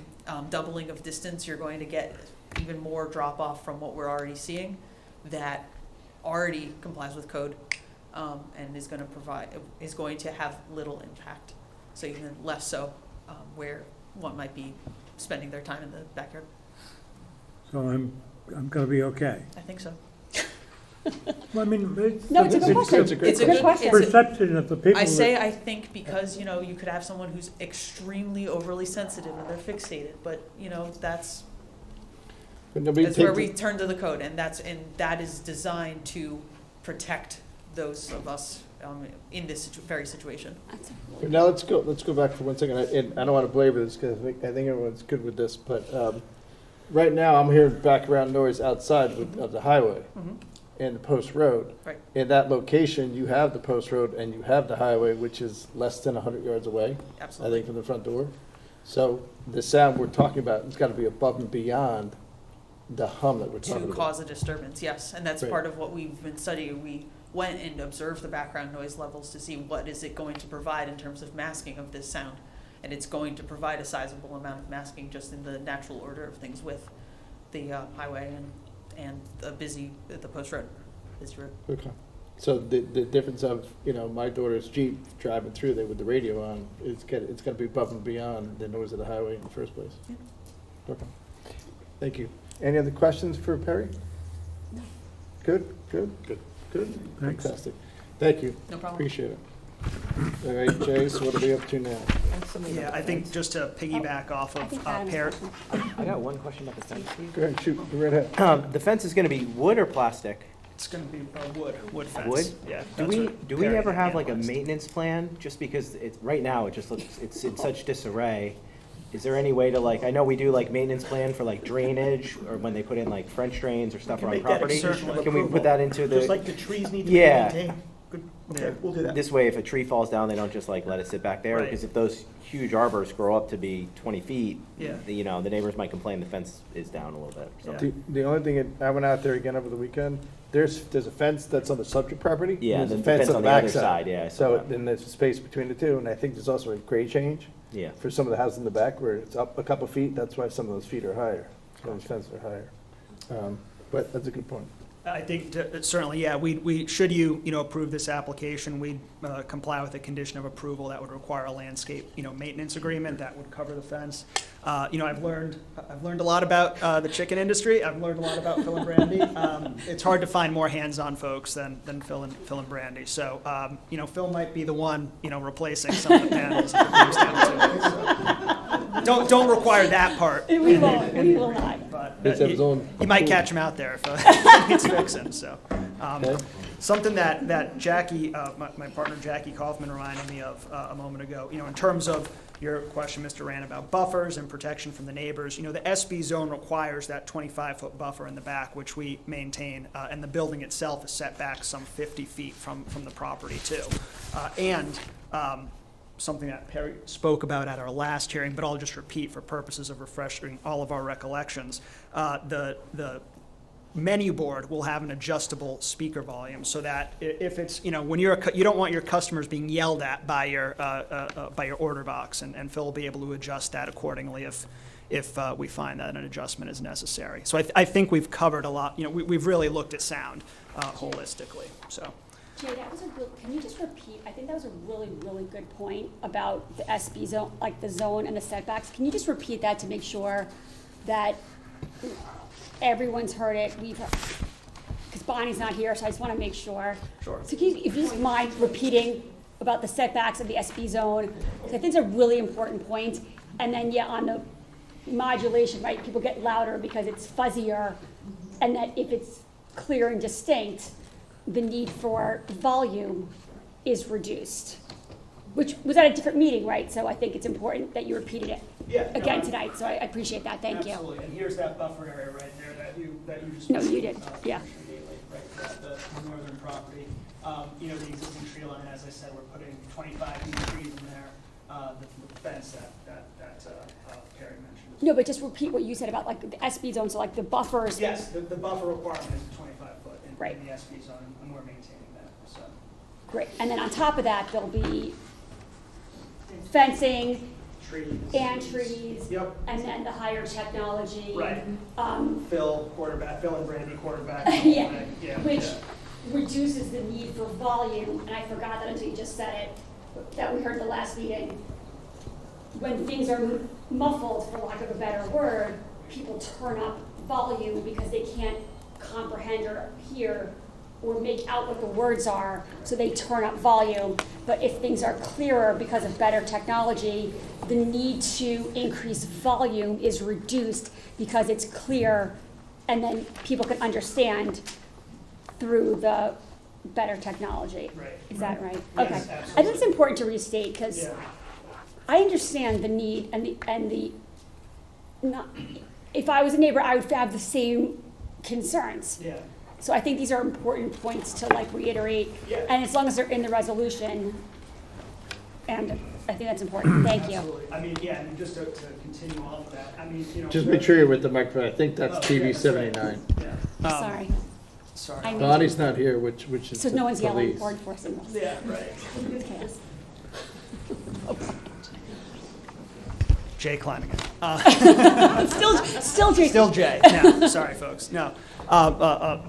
doubling of distance, you're going to get even more drop off from what we're already seeing that already complies with code, and is going to have little impact. So even less so, where one might be spending their time in the backyard. So I'm gonna be okay. I think so. Well, I mean, No, it's a good question. It's a great It's a good question. perception of the people. I say I think because, you know, you could have someone who's extremely overly sensitive and they're fixated, but, you know, that's where we turn to the code, and that is designed to protect those of us in this very situation. Now let's go back for 1 second. I don't want to belabor this because I think everyone's good with this, but right now I'm hearing background noise outside of the highway and the post road. Right. In that location, you have the post road and you have the highway, which is less than 100 yards away, Absolutely. I think, from the front door. So the sound we're talking about has got to be above and beyond the hum that we're talking To about. cause a disturbance, yes, and that's Right. part of what we've been studying. We went and observed the background noise levels to see what is it going to provide in terms of masking of this sound. And it's going to provide a sizable amount of masking just in the natural order of things with the highway and the post road, busy road. Okay. So the difference of, you know, my daughter's Jeep driving through there with the radio on, it's going to be above and beyond the noise of the highway in the first place. Yeah. Okay. Thank you. Any other questions for Perry? No. Good. Thanks. Fantastic. Thank you. No problem. Appreciate it. All right, Jay, so what are we up to now? Yeah, I think just to piggyback off I of think Adam has a Perry, question. I got one question about the fence. Go ahead, shoot, go right ahead. The fence is gonna be wood or plastic? it's gonna be a wood fence. Wood? Yeah. Do that's we, what do we Perry ever have like a analyzed. maintenance plan? Just because it's, right now, it just looks, it's in such disarray. Is there any way to like, I know we do like maintenance plan for like drainage, or when they put in like French drains or stuff can around make that a property? condition of Can we approval. put that into Just the, like the trees need to be Yeah. maintained. Good, Yeah. okay, we'll do that. this way, if a tree falls down, they don't just like let it sit back there? Right. Because if those huge arbors grow up to be 20 feet, Yeah. you know, the neighbors might complain the fence is down a little bit. So. Yeah. The only thing, I went out there again over the weekend, there's a fence that's on the subject property. Yeah, and the there's a fence on the other side, yeah, I saw So that. then there's a space between the two, and I think there's also a grade change Yeah. for some of the houses in the back where it's up a couple feet, that's why some of those feet are higher, some of those fences are higher. But that's a good point. I think certainly, yeah, we, should you approve this application, we'd comply with a condition of approval that would require a landscape, maintenance agreement that would cover the fence. I've learned a lot about the chicken industry. I've learned a lot about Phil and Brandy. It's hard to find more hands-on folks than Phil and Brandy. So, Phil might be the one, replacing some of the panels if it comes down to it. So, don't require that part. We will not. But Does have his own you might pool. catch him out there if he's fixing. So, Okay. something that Jackie, my partner Jackie Kaufman, reminded me of a moment ago. In terms of your question, Mr. Rand, about buffers and protection from the neighbors. The SB zone requires that 25-foot buffer in the back, which we maintain, and the building itself is set back some 50 feet from the property too. something that Perry spoke about at our last hearing, but I'll just repeat for purposes of refreshing all of our recollections. The menu board will have an adjustable speaker volume, so that if it's, you know, when you don't want your customers being yelled at by your order box, and Phil will be able to adjust that accordingly if we find that an adjustment is necessary. So I think we've covered a lot. You know, we've really looked at sound holistically. So. Jay, that was can you just repeat? I think that was a really, really good point about the SB zone, like the zone and the setbacks. Can you just repeat that to make sure that everyone's heard it? Because Bonnie's not here, so I just want to make sure. Sure. So if you just mind repeating about the setbacks of the SB zone, because I think it's a really important point. And then, yeah, on the modulation, right, people get louder because it's fuzzier, and that if it's clear and distinct, the need for volume is reduced, which was at a different meeting, right? So I think it's important that you repeated it again tonight, so I appreciate that, thank you. Absolutely, and here's that buffer area right there that you just. No, you did, yeah. Right, the northern property. You know, the existing tree line, as I said, we're putting 25 new trees in there, the fence that Perry mentioned. No, but just repeat what you said about like the SB zone, so like the buffers. Yes, the buffer requirement is 25 foot Right. in the SB zone, and we're maintaining that, so. Great, and then on top of that, there'll be fencing Trees. and trees. Yep. And then the higher technology. Right. Phil and Brandy quarterback. Yeah, Yeah. which yeah. reduces the need for volume, and I forgot that until you just said it, that we heard the last meeting. When things are muffled, for lack of a better word, people turn up volume because they can't comprehend or hear or make out what the words are, so they turn up volume. But if things are clearer because of better technology, the need to increase volume is reduced because it's clear, and then people can understand through the better technology. Right. Is that right? Yes, Okay. absolutely. I think it's important to restate, because Yeah. I understand the need and the not, if I was a neighbor, I would have the same concerns. Yeah. So I think these are important points to like reiterate, Yeah. and as long as they're in the resolution, and I think that's important. Thank you. Absolutely. I mean, yeah, and just to continue off of that, I mean, you know. Just make sure you're with the microphone. I think that's Oh, TV yeah, that's right. 79. Yeah. Sorry. Sorry. I know. Bonnie's not here, which is So the no one's yelling police. or enforcing this. Yeah, right. Who cares? Jay Klanigan. Still Jason. Still Jay. No, sorry, folks. No.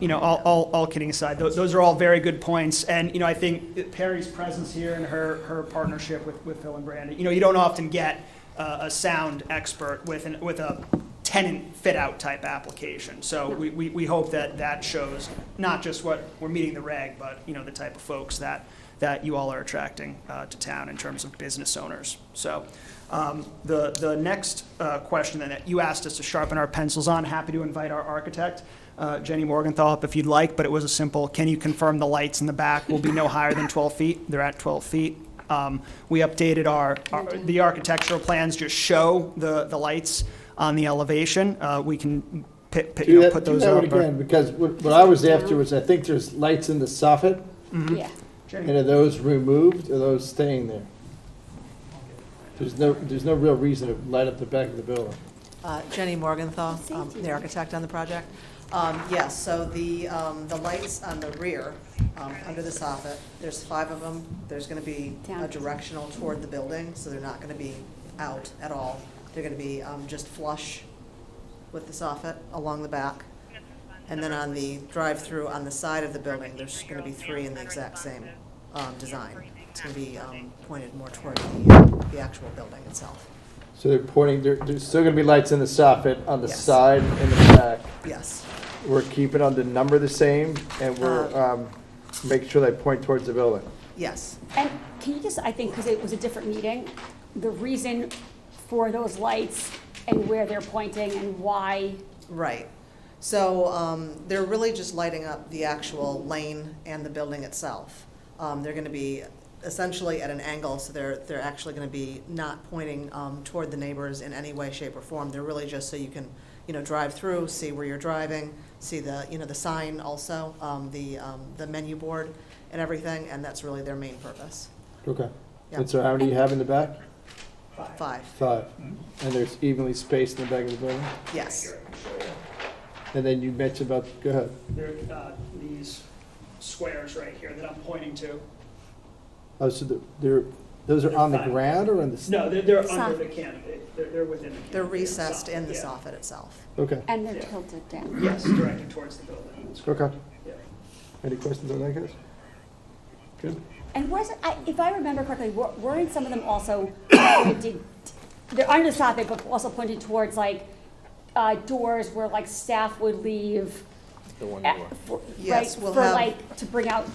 You know, all kidding aside, those are all very good points. And, you know, I think Perry's presence here and her partnership with Phil and Brandy, you know, you don't often get a sound expert with a tenant fit-out type application. So we hope that shows not just what we're meeting the reg, but, you know, the type of folks that you all are attracting to town in terms of business owners. So the next question that you asked us to sharpen our pencils on, happy to invite our architect, Jenny Morgenthau, up if you'd like, but it was a simple, can you confirm the lights in the back will be no higher than 12 feet? They're at 12 feet. We updated the architectural plans just show the lights on the elevation. We can put those Do up. that again, because what I was after was, I think there's lights in the soffit, Yeah. and are those removed, or are those staying there? There's no real reason to light up the back of the building. Jenny Morgenthau, the architect on the project. Yes, so the lights on the rear, under the soffit, there's 5 of them. There's going to be a Down. directional toward the building, so they're not going to be out at all. They're going to be just flush with the soffit along the back. And then on the drive-through on the side of the building, there's going to be 3 in the exact same design. It's going to be pointed more toward the actual building itself. So they're pointing, there's still gonna be lights in the soffit on the Yes. side and the back. Yes. We're keeping on the number the same, and we're making sure they point towards the building. Yes. And can you just, I think, because it was a different meeting, the reason for those lights and where they're pointing and why? Right. So they're really just lighting up the actual lane and the building itself. They're going to be essentially at an angle, so they're actually going to be not pointing toward the neighbors in any way, shape, or form. They're really just so you can, you know, drive through, see where you're driving, see the, you know, the sign also, the menu board and everything, and that's really their main purpose. Okay. Yeah. And so how many do you have in the back? 5, 5. And there's evenly spaced in the back of the building? yes. And then you mentioned about, go ahead. There, these squares right here that I'm pointing to. Oh, so those are on the ground or on the? No, they're under Soffit. the canopy. They're within the canopy. They're recessed in the Yeah. soffit itself. Okay, And they're tilted down. Yes, directed towards the building. okay. Yeah. Any questions on that, guys? Good. And if I remember correctly, weren't some of them also, they're under the soffit, but also pointed towards like doors where like staff would leave? The one door. Yes, Right, we'll for have- like, to bring out,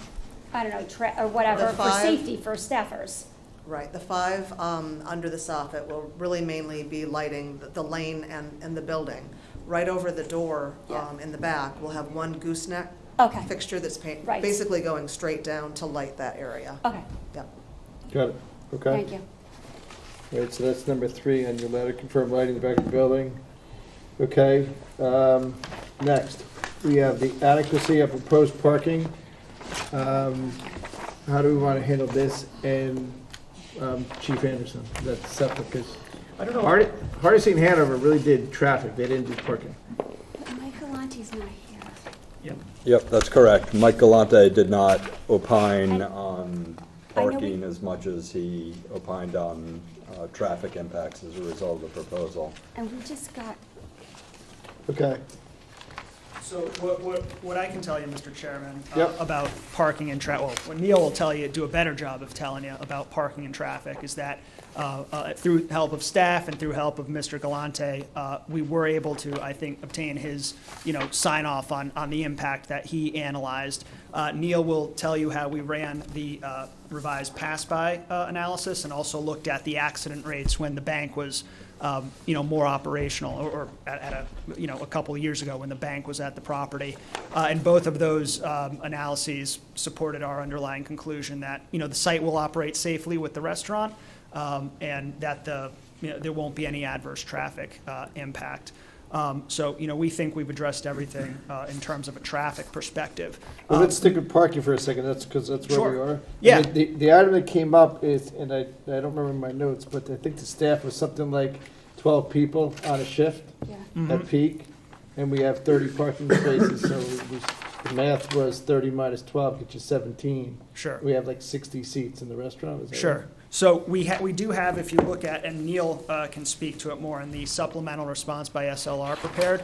I don't know, or whatever, The for 5 safety for staffers. Right, the 5 under the soffit will really mainly be lighting the lane and the building. Right over the door in the back, we'll have one gooseneck Okay, fixture that's Right. basically going straight down to light that area. okay, Yep. Got it, okay. thank you. All right, so that's number 3 on your letter, confirm lighting in the back of the building. Okay, next, we have the adequacy of proposed parking. How do we want to handle this? And Chief Anderson, that's septic, because I don't know. Hardesty and Hanover really did traffic, they didn't do parking. But Mike Galante's not here. Yep, that's correct. Mike Galante did not opine on I know parking as much as he opined on traffic impacts as a result of the proposal. And we just got, Okay, So what I can tell you, Mr. Chairman, Yep. about parking and what Neil will tell you, do a better job of telling you about parking and traffic, is that through help of staff and through help of Mr. Galante, we were able to, I think, obtain his, sign off on the impact that he analyzed. Neil will tell you how we ran the revised pass-by analysis and also looked at the accident rates when the bank was more operational, or at a couple of years ago when the bank was at the property. And both of those analyses supported our underlying conclusion that, the site will operate safely with the restaurant, and that there won't be any adverse traffic impact. So, we think we've addressed everything in terms of a traffic perspective. well, let's stick with parking for a second, because that's where we Sure. are. Yeah. And the item that came up is, and I don't remember my notes, but I think the staff was something like 12 people on a shift yeah. at peak, and we have 30 parking spaces, so the math was 30 minus 12 gets you 17. Sure. We have like 60 seats in the restaurant, is that Sure. right? So we do have, if you look at, and Neil can speak to it more, in the supplemental response by SLR prepared,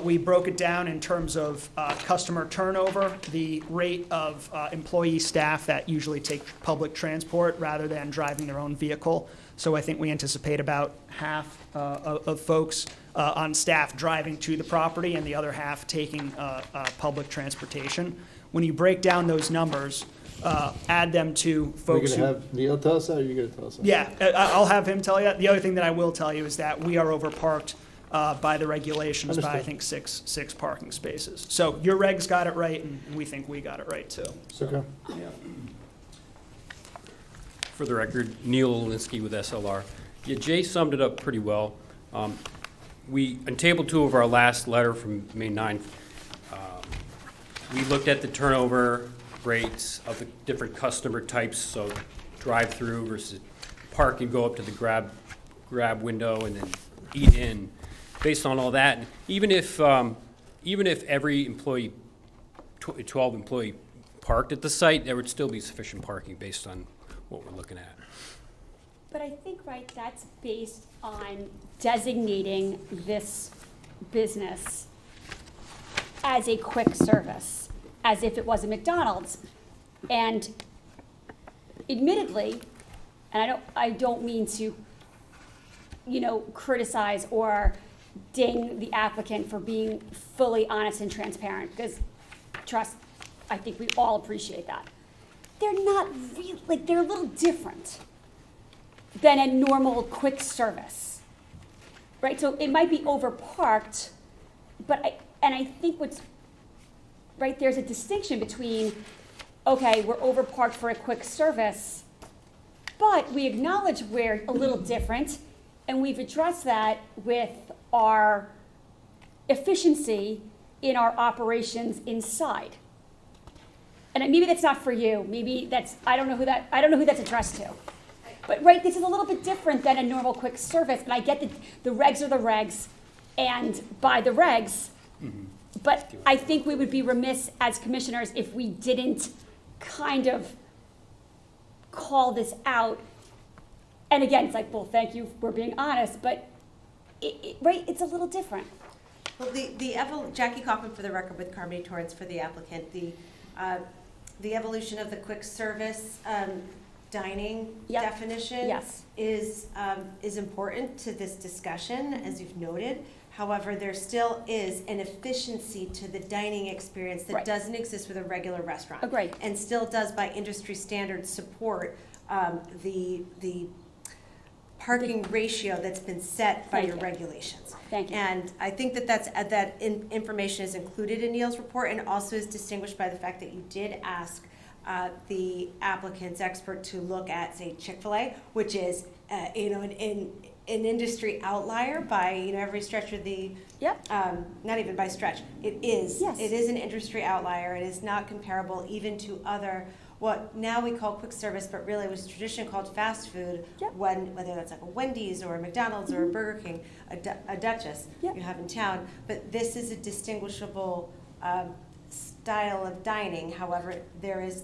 we broke it down in terms of customer turnover, the rate of employee staff that usually take public transport rather than driving their own vehicle. So I think we anticipate about half of folks on staff driving to the property and the other half taking public transportation. When you break down those numbers, add them to We're folks going to have Neil tell us that, or are you going to tell us that? Yeah, I'll have him tell you. The other thing that I will tell you is that we are overparked by the regulations by, I Understood. think, six parking spaces. So your regs got it right, and we think we got it right, too. Okay. For the record, Neil Olinsky with SLR. Yeah, Jay summed it up pretty well. On table 2 of our last letter from May 9th, we looked at the turnover rates of the different customer types, so drive-through versus park and go up to the grab window and then eat in. Based on all that, and even if every employee, 12 employee parked at the site, there would still be sufficient parking based on what we're looking at. But I think, right, that's based on designating this business as a quick service, as if it was a McDonald's. And admittedly, and I don't mean to, criticize or ding the applicant for being fully honest and transparent, because I think we all appreciate that. They're not really, they're a little different than a normal quick service, right? So it might be overparked, but I think there's a distinction between, okay, we're overparked for a quick service, but we acknowledge we're a little different, and we've addressed that with our efficiency in our operations inside. And maybe that's not for you. Maybe I don't know who that's addressed to. but right, this is a little bit different than a normal quick service, but I get that the regs are the regs, and by the regs, but I think we would be remiss as commissioners if we didn't kind of call this out. And again, it's like, well, thank you for being honest, but right, it's a little different. Well, Jackie Kaufman for the record with Carmody Torrance for the applicant. The evolution of the quick service dining definition is important to this discussion, as you've noted. However, there still is an efficiency to the dining experience that doesn't exist with a regular restaurant. Agreed. And still does, by industry standards, support the parking ratio that's been set by your regulations. Thank you. And I think that information is included in Neil's report, and also is distinguished by the fact that you did ask the applicant's expert to look at, say, Chick-fil-A, which is an industry outlier by every stretch of the not even by stretch. It is an industry outlier. It is not comparable even to other what now we call quick service, but really was traditionally called fast food, whether that's like a Wendy's or a McDonald's or a Burger King, a Duchess you have in town. But this is a distinguishable style of dining. However, there is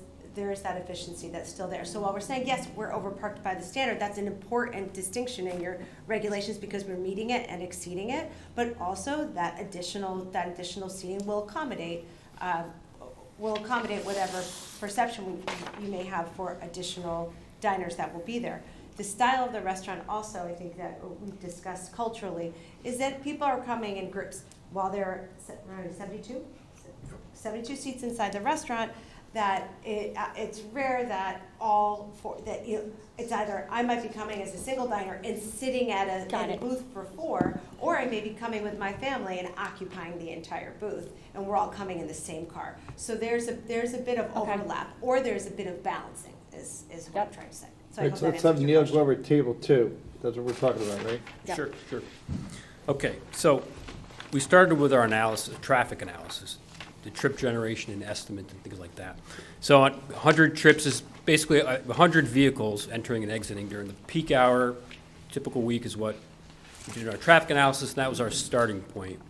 that efficiency that's still there. So while we're saying, yes, we're overparked by the standard, that's an important distinction in your regulations because we're meeting it and exceeding it, but also that additional seating will accommodate whatever perception you may have for additional diners that will be there. The style of the restaurant also, I think that we've discussed culturally, is that people are coming in groups. While there are 72 seats inside the restaurant, that it's rare that it's either I might be coming as a single diner and sitting at a booth for 4, or I may be coming with my family and occupying the entire booth, and we're all coming in the same car. So there's a bit of overlap, or there's a bit of balancing, is what I'm trying to say. So I hope that let's have answers your Neil question. go over table 2. That's what we're talking about, right? Sure. Okay, so we started with our analysis, traffic analysis, the trip generation and estimate and things like that. So 100 trips is basically 100 vehicles entering and exiting during the peak hour. Typical week is what we did our traffic analysis, and that was our starting point.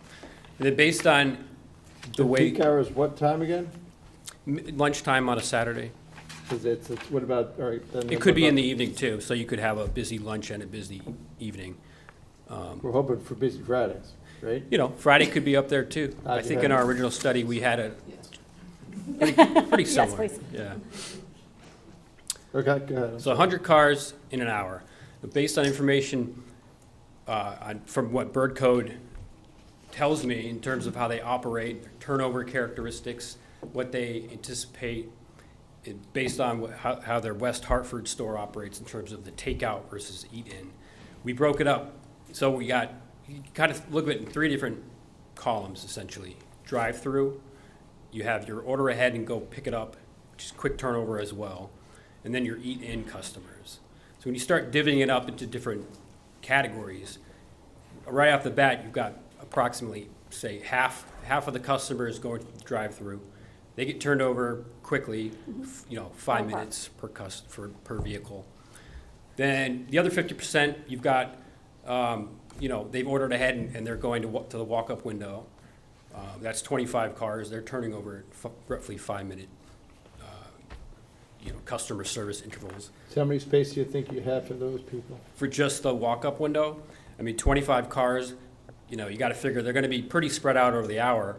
And then based on the way... Peak hour is what time again? Lunchtime on a Saturday. What about, all right. Then It could be in the evening too, so you could have a busy lunch and a busy evening. We're hoping for busy Fridays, right? Friday could be up there too. I think in our original study, we had a pretty similar. Yes, please. Yeah. Okay, go ahead. So 100 cars in an hour. But based on information from what Bird Code tells me in terms of how they operate, their turnover characteristics, what they anticipate, based on how their West Hartford store operates in terms of the takeout versus eat-in, we broke it up. So you kind of look at it in 3 different columns, essentially. Drive-thru, you have your order ahead and go pick it up, which is quick turnover as well, and then your eat-in customers. So when you start divvying it up into different categories, right off the bat, you've got approximately, say, half of the customers going to the drive-thru. They get turned over quickly, 5 minutes per vehicle. Then the other 50%, you've got, they've ordered ahead and they're going to the walk-up window. That's 25 cars. They're turning over at roughly 5-minute, customer service intervals. So how many space do you think you have for those people? For just the walk-up window, 25 cars, you got to figure they're going to be pretty spread out over the hour.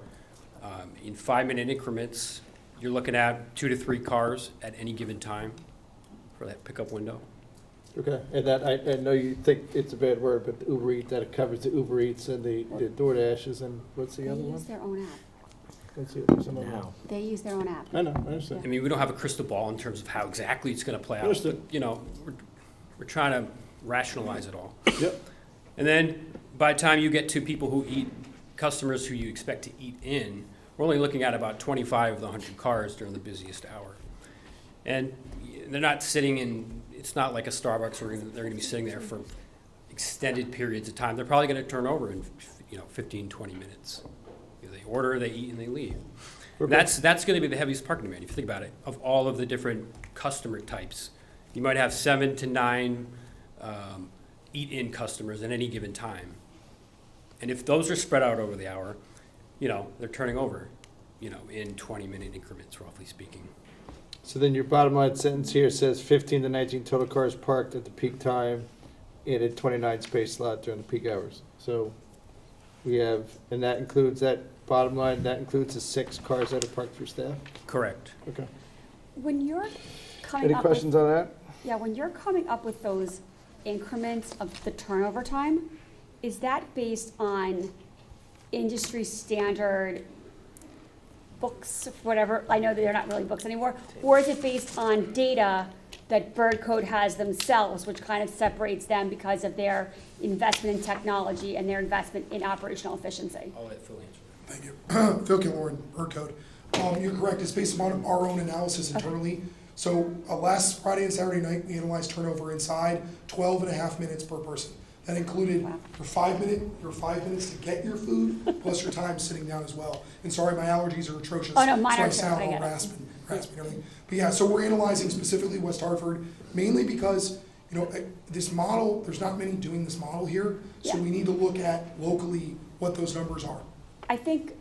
In 5-minute increments, you're looking at 2 to 3 cars at any given time for that pickup window. Okay, and that, I know you think it's a bad word, but the Uber Eats, that covers the Uber Eats and the DoorDashes, and what's the other They one? use their own app. Let's see, there's another one. They use their own app. I know, I understand. We don't have a crystal ball in terms of how exactly it's going to play out. Understood. But, we're trying to rationalize it all. Yep. And then by the time you get to people who eat, customers who you expect to eat in, we're only looking at about 25 of the 100 cars during the busiest hour. And they're not sitting in, it's not like a Starbucks where they're going to be sitting there for extended periods of time. They're probably going to turn over in 15, 20 minutes. They order, they eat, and they leave. That's going to be the heaviest parking demand, if you think about it. Of all of the different customer types, you might have 7 to 9 eat-in customers at any given time. And if those are spread out over the hour, they're turning over, in 20-minute increments, roughly speaking. So then your bottom line sentence here says 15 to 19 total cars parked at the peak time in a 29 space slot during the peak hours. So we have, and that includes that bottom line, that includes the 6 cars that are parked for staff? Correct. Okay. When you're coming Any up questions with, on that? yeah, when you're coming up with those increments of the turnover time, is that based on industry standard books, whatever? I know that they're not really books anymore. Or is it based on data that Bird Code has themselves, which kind of separates them because of their investment in technology and their investment in operational efficiency? I'll let Phil answer. Thank you. Phil Killoran, Bird Code. You're correct, it's based upon our own analysis internally. So last Friday and Saturday night, we analyzed turnover inside, 12 and a half minutes per person. That included your 5 minutes to get your food, plus your time sitting down as well. And sorry, my allergies are atrocious. Oh, no, mine are too. So I sound I all get it. rasping and everything. But yeah, so we're analyzing specifically West Hartford, mainly because, this model, there's not many doing this model here. So Yeah. we need to look at locally what those numbers are. I think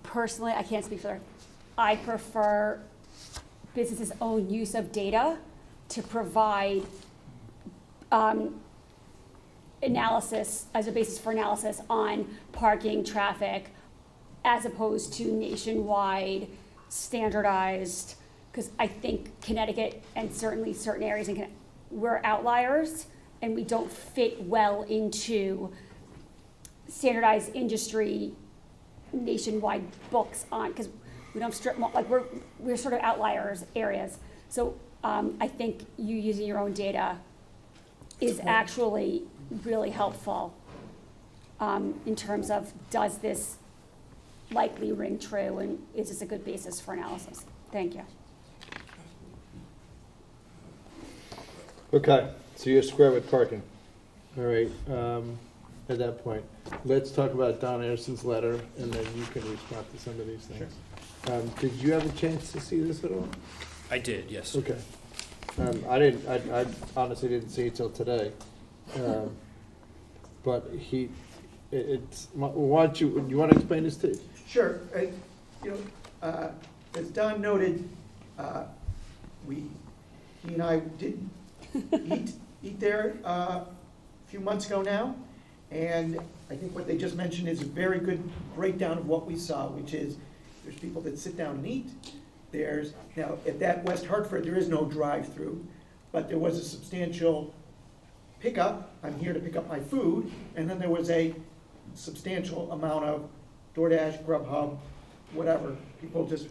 personally, I can't speak for, I prefer businesses' own use of data to provide analysis, as a basis for analysis on parking, traffic, as opposed to nationwide, standardized, because I think Connecticut and certainly certain areas in Connecticut, we're outliers and we don't fit well into standardized industry nationwide books on, because we don't strip, like we're sort of outliers areas. So I think you using your own data is actually really helpful in terms of, does this likely ring true, and is this a good basis for analysis? Thank you. Okay, so you're square with parking. All right, at that point, let's talk about Don Anderson's letter, and then you can respond to some of these things. Did you have a chance to see this at all? I did, yes. Okay. I honestly didn't see it till today. But why don't you want to explain this to? Sure. As Don noted, he and I did eat there a few months ago now, and I think what they just mentioned is a very good breakdown of what we saw, which is there's people that sit down and eat. Now, at that West Hartford, there is no drive-through, but there was a substantial pickup. I'm here to pick up my food, and then there was a substantial amount of DoorDash, Grubhub, whatever, people just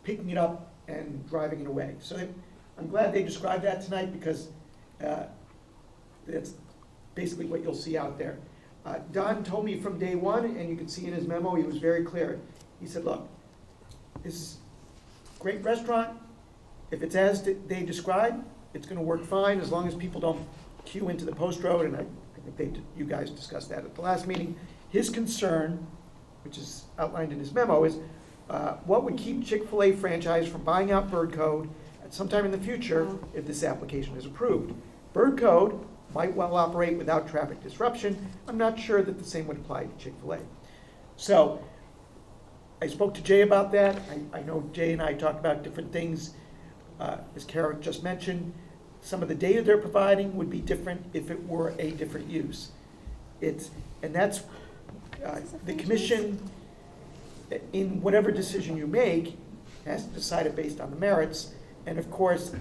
picking it up and driving it away. So I'm glad they described that tonight, because that's basically what you'll see out there. Don told me from day one, and you can see in his memo, he was very clear. He said, look, this is a great restaurant. If it's as they describe, it's going to work fine as long as people don't queue into the post road, and I think you guys discussed that at the last meeting. His concern, which is outlined in his memo, is what would keep Chick-fil-A franchise from buying out Bird Code at some time in the future if this application is approved. Bird Code might well operate without traffic disruption. I'm not sure that the same would apply to Chick-fil-A. So I spoke to Jay about that. I know Jay and I talked about different things. As Karen just mentioned, some of the data they're providing would be different if it were a different use. The commission, in whatever decision you make, has to decide it based on the merits. And of course,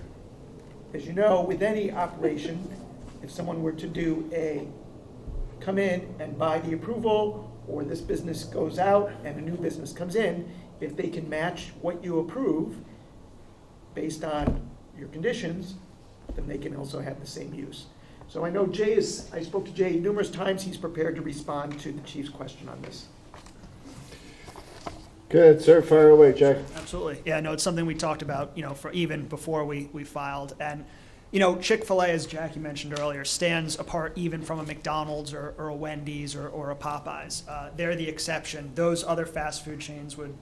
as you know, with any operation, if someone were to come in and buy the approval, or this business goes out and a new business comes in, if they can match what you approve based on your conditions, then they can also have the same use. So I know I spoke to Jay numerous times. He's prepared to respond to the chief's question on this. Good, sir, fire away, Jack. Absolutely. Yeah, no, it's something we talked about, for even before we filed. And, you know, Chick-fil-A, as Jackie mentioned earlier, stands apart even from a McDonald's or a Wendy's or a Popeyes. They're the exception. Those other fast food chains would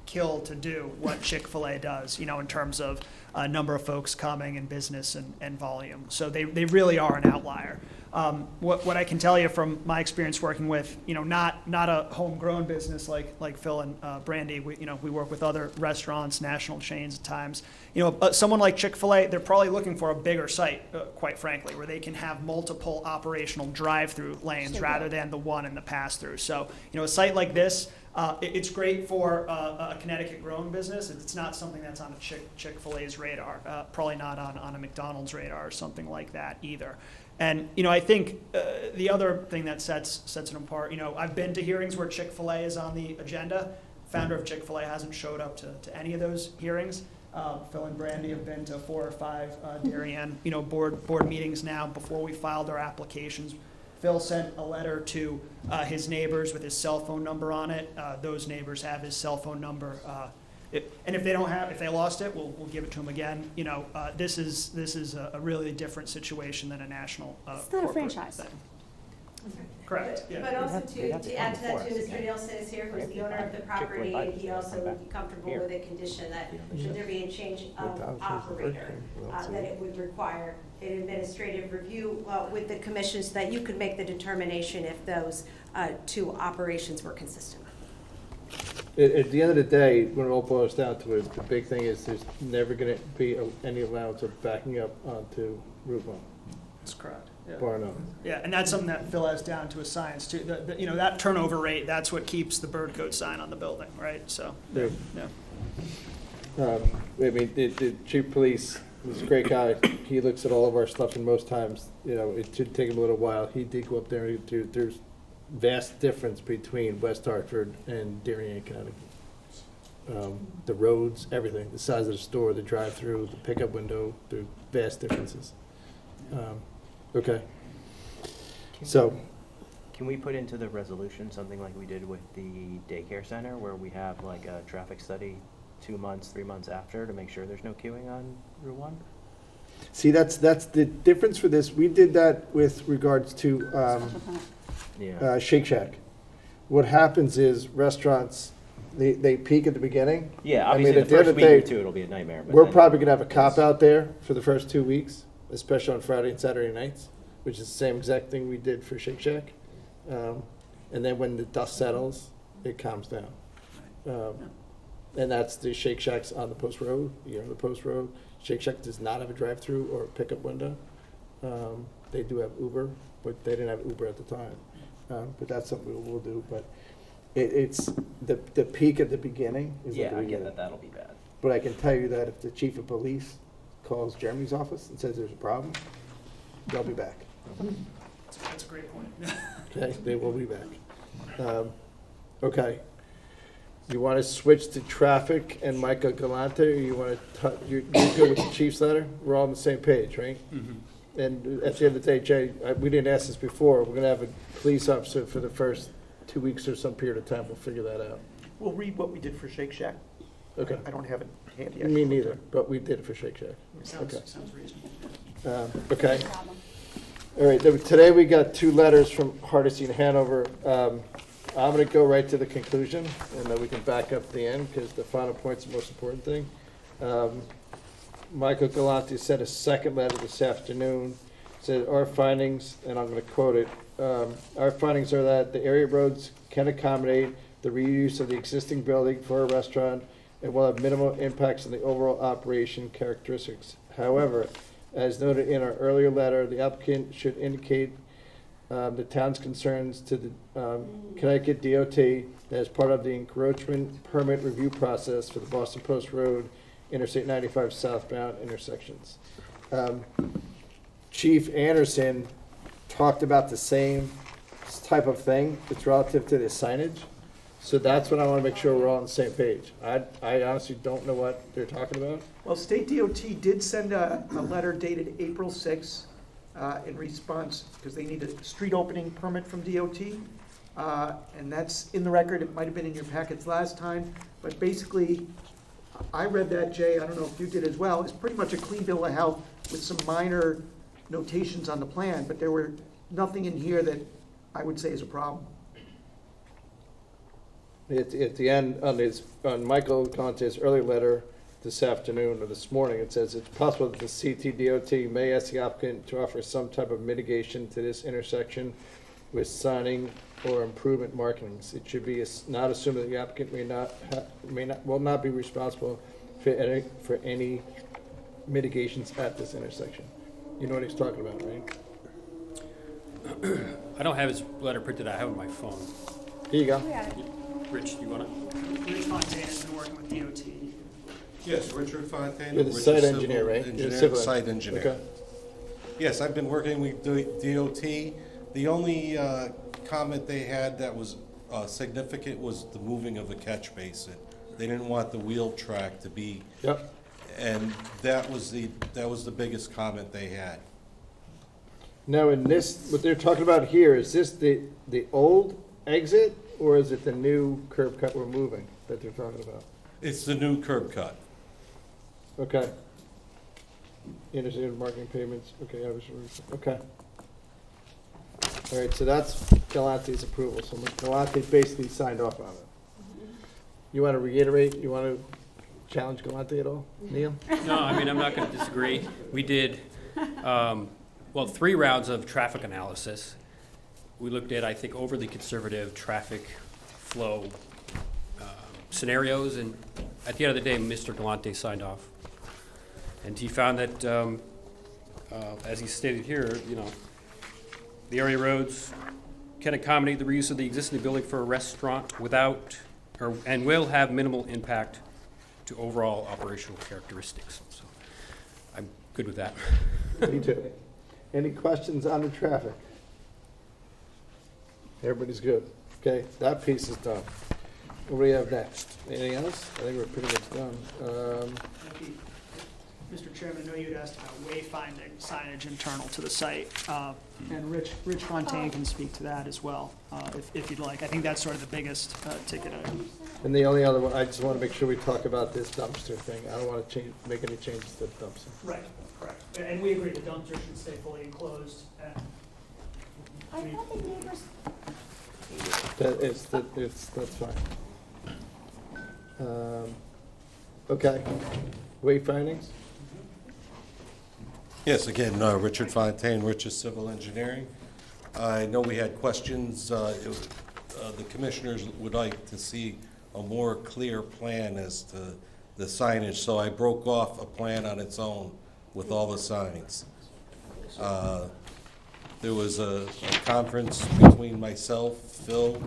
kill to do what Chick-fil-A does, you know, in terms of number of folks coming and business and volume. So they really are an outlier. What I can tell you from my experience working with, you know, not a homegrown business like Phil and Brandy, we work with other restaurants, national chains at times. You know, someone like Chick-fil-A, they're probably looking for a bigger site, quite frankly, where they can have multiple operational drive-through lanes rather than the one in the pass-through. So, you know, a site like this, it's great for a Connecticut-grown business. It's not something that's on a Chick-fil-A's radar, probably not on a McDonald's radar or something like that either. And, you know, I think the other thing that sets it apart, you know, I've been to hearings where Chick-fil-A is on the agenda. Founder of Chick-fil-A hasn't showed up to any of those hearings. Phil and Brandy have been to 4 or 5 Darien, you know, board meetings now. Before we filed our applications, Phil sent a letter to his neighbors with his cell phone number on it. Those neighbors have his cell phone number. And if they lost it, we'll give it to them again. You know, this is a really different situation than a national It's not a corporate franchise. thing. Correct, yeah. But also to add to that, too, Mr. Nielsen is here, who's the owner of the property, and he also would be comfortable with a condition that should there be a change of operator, that it would require an administrative review with the commission so that you could make the determination if those 2 operations were consistent. At the end of the day, when it all boils down to it, the big thing is there's never going to be any allowance of backing up onto Route 1. That's correct. Bar none. Yeah, and that's something that Phil has down to a science too. You know, that turnover rate, that's what keeps the bird code sign on the building, right? So, Yeah. yeah. I mean, the chief of police is a great guy. He looks at all of our stuff, and most times, you know, it should take him a little while. He did go up there and do. There's vast difference between West Hartford and Darien County. The roads, everything, the size of the store, the drive-through, the pickup window, there are vast differences. Okay. So, Can we put into the resolution something like we did with the daycare center, where we have like a traffic study 2 months, 3 months after to make sure there's no queuing on Route 1? see, that's the difference for this. We did that with regards to Yeah. Shake Shack. What happens is restaurants, they peak at the beginning. Yeah, I mean, obviously at the the end first of the week or day, two, it'll be a nightmare. But We're then- probably gonna have a cop out there for the first 2 weeks, especially on Friday and Saturday nights, which is the same exact thing we did for Shake Shack. And then when the dust settles, it calms down. And that's the Shake Shacks on the Post Road, the Post Road. Shake Shack does not have a drive-through or a pickup window. They do have Uber, but they didn't have Uber at the time. But that's something we'll do, but it's the peak at the beginning is at Yeah, the I get beginning. that, that'll be bad. But I can tell you that if the chief of police calls Jeremy's office and says there's a problem, they'll be back. That's a great point. Okay, they will be back. Okay. You want to switch to traffic and Micah Galante, or you want to, you're good with the chief's letter? We're all on the same page, right? And at the end of the day, Jay, we didn't ask this before, we're going to have a police officer for the first 2 weeks or some period of time, we'll figure that out. We'll read what we did for Shake Shack. Okay. I don't have it handy. Me neither, but we did it for Shake Shack. Sounds reasonable. Okay. No problem. All right, today we got 2 letters from Hardesty and Hanover. I'm going to go right to the conclusion, and then we can back up at the end, because the final point's the most important thing. Michael Galante sent a second letter this afternoon, said, our findings, and I'm going to quote it, our findings are that the area roads can accommodate the reuse of the existing building for a restaurant and will have minimal impacts on the overall operation characteristics. However, as noted in our earlier letter, the applicant should indicate the town's concerns to the Connecticut DOT as part of the encroachment permit review process for the Boston Post Road Interstate 95 southbound intersections. Chief Anderson talked about the same type of thing. It's relative to the signage. So that's what I want to make sure we're all on the same page. I honestly don't know what they're talking about. Well, State DOT did send a letter dated April 6th in response, because they need a street opening permit from DOT. And that's in the record. It might have been in your packets last time. But basically, I read that, Jay, I don't know if you did as well, it's pretty much a clean bill of health with some minor notations on the plan, but there were nothing in here that I would say is a problem. At the end, on Michael Conte's early letter this afternoon or this morning, it says it's possible that the CTDOT may ask the applicant to offer some type of mitigation to this intersection with signing or improvement markings. It should be not assumed that the applicant will not be responsible for any mitigations at this intersection. You know what he's talking about, right? I don't have his letter printed, I have it on my phone. Here you go. Rich, do you wanna? Rich Fontaine has been working with DOT. Yes, Richard Fontaine. You're the Richard site Civil engineer, right? You're the Engineer, civil site engineer. engineer. Okay. Yes, I've been working with DOT. The only comment they had that was significant was the moving of the catch basin. They didn't want the wheel track to be. Yep. And that was the biggest comment they had. Now, in this, what they're talking about here, is this the old exit, or is it the new curb cut we're moving that they're talking about? It's the new curb cut. Okay. Interstate marking payments, okay, okay. All right, so that's Galante's approval, so Galante basically signed off on it. You want to reiterate, you want to challenge Galante at all, Neil? No, I mean, I'm not gonna disagree. We did, 3 rounds of traffic analysis. We looked at, I think, overly conservative traffic flow scenarios, and at the end of the day, Mr. Galante signed off. And he found that, as he stated here, the area roads can accommodate the reuse of the existing building for a restaurant and will have minimal impact to overall operational characteristics. So I'm good with that. Me too. Any questions on the traffic? Everybody's good. Okay, that piece is done. What do we have next? Anything else? I think we're pretty much done. Mr. Chairman, I know you had asked about wayfinding signage internal to the site, and Rich Fontaine can speak to that as well, if you'd like. I think that's sort of the biggest ticket item. And the only other one, I just want to make sure we talk about this dumpster thing. I don't want to make any changes to the dumpster. Right, correct. And we agree the dumpster should stay fully enclosed. I thought the neighbors, That's fine. Okay, wayfindings? Yes, again, Richard Fontaine, Richard Civil Engineering. I know we had questions. The commissioners would like to see a more clear plan as to the signage, so I broke off a plan on its own with all the signs. There was a conference between myself, Phil,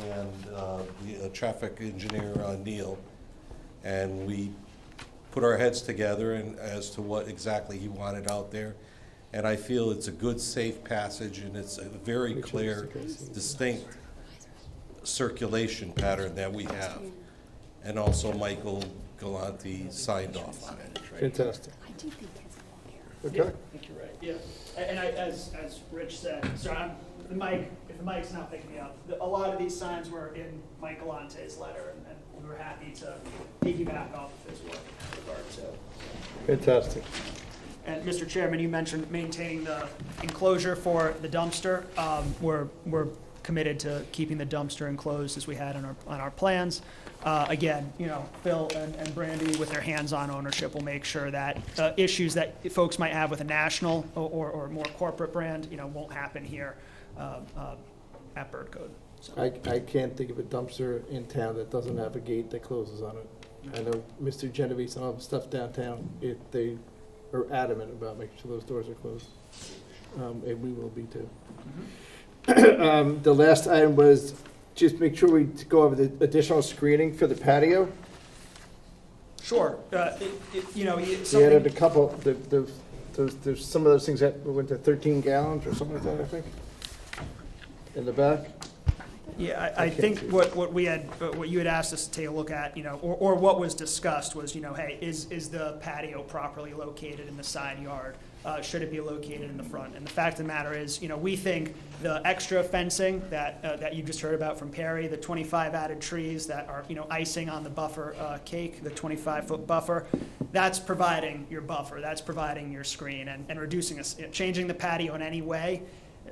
and the traffic engineer, Neil, and we put our heads together as to what exactly he wanted out there. And I feel it's a good, safe passage, and it's a very clear, distinct circulation pattern that we have. And also Michael Galante signed off on it. Fantastic. I do think kids will walk here. Okay. I think you're right, yeah. And as Rich said, so if the mic's not picking me up, a lot of these signs were in Mike Galante's letter, and we were happy to piggyback off of his work in that regard, too. Fantastic. And Mr. Chairman, you mentioned maintaining the enclosure for the dumpster. We're committed to keeping the dumpster enclosed as we had on our plans. Again, Phil and Brandy, with their hands-on ownership, will make sure that issues that folks might have with a national or more corporate brand, won't happen here at Bird Code. So. I can't think of a dumpster in town that doesn't have a gate that closes on it. I know Mr. Genovese and all the stuff downtown, they are adamant about making sure those doors are closed. And we will be too. Mm-hmm. The last item was just make sure we go over the additional screening for the patio. Sure. We added a couple, there's some of those things that went to 13 gallons or something like that, I think, in the back. Yeah, I think what we had, what you had asked us to take a look at, or what was discussed was, hey, is the patio properly located in the side yard? Should it be located in the front? And the fact of the matter is, we think the extra fencing that you just heard about from Perry, the 25 added trees that are, icing on the buffer cake, the 25-foot buffer, that's providing your buffer, that's providing your screen, and reducing, changing the patio in any way,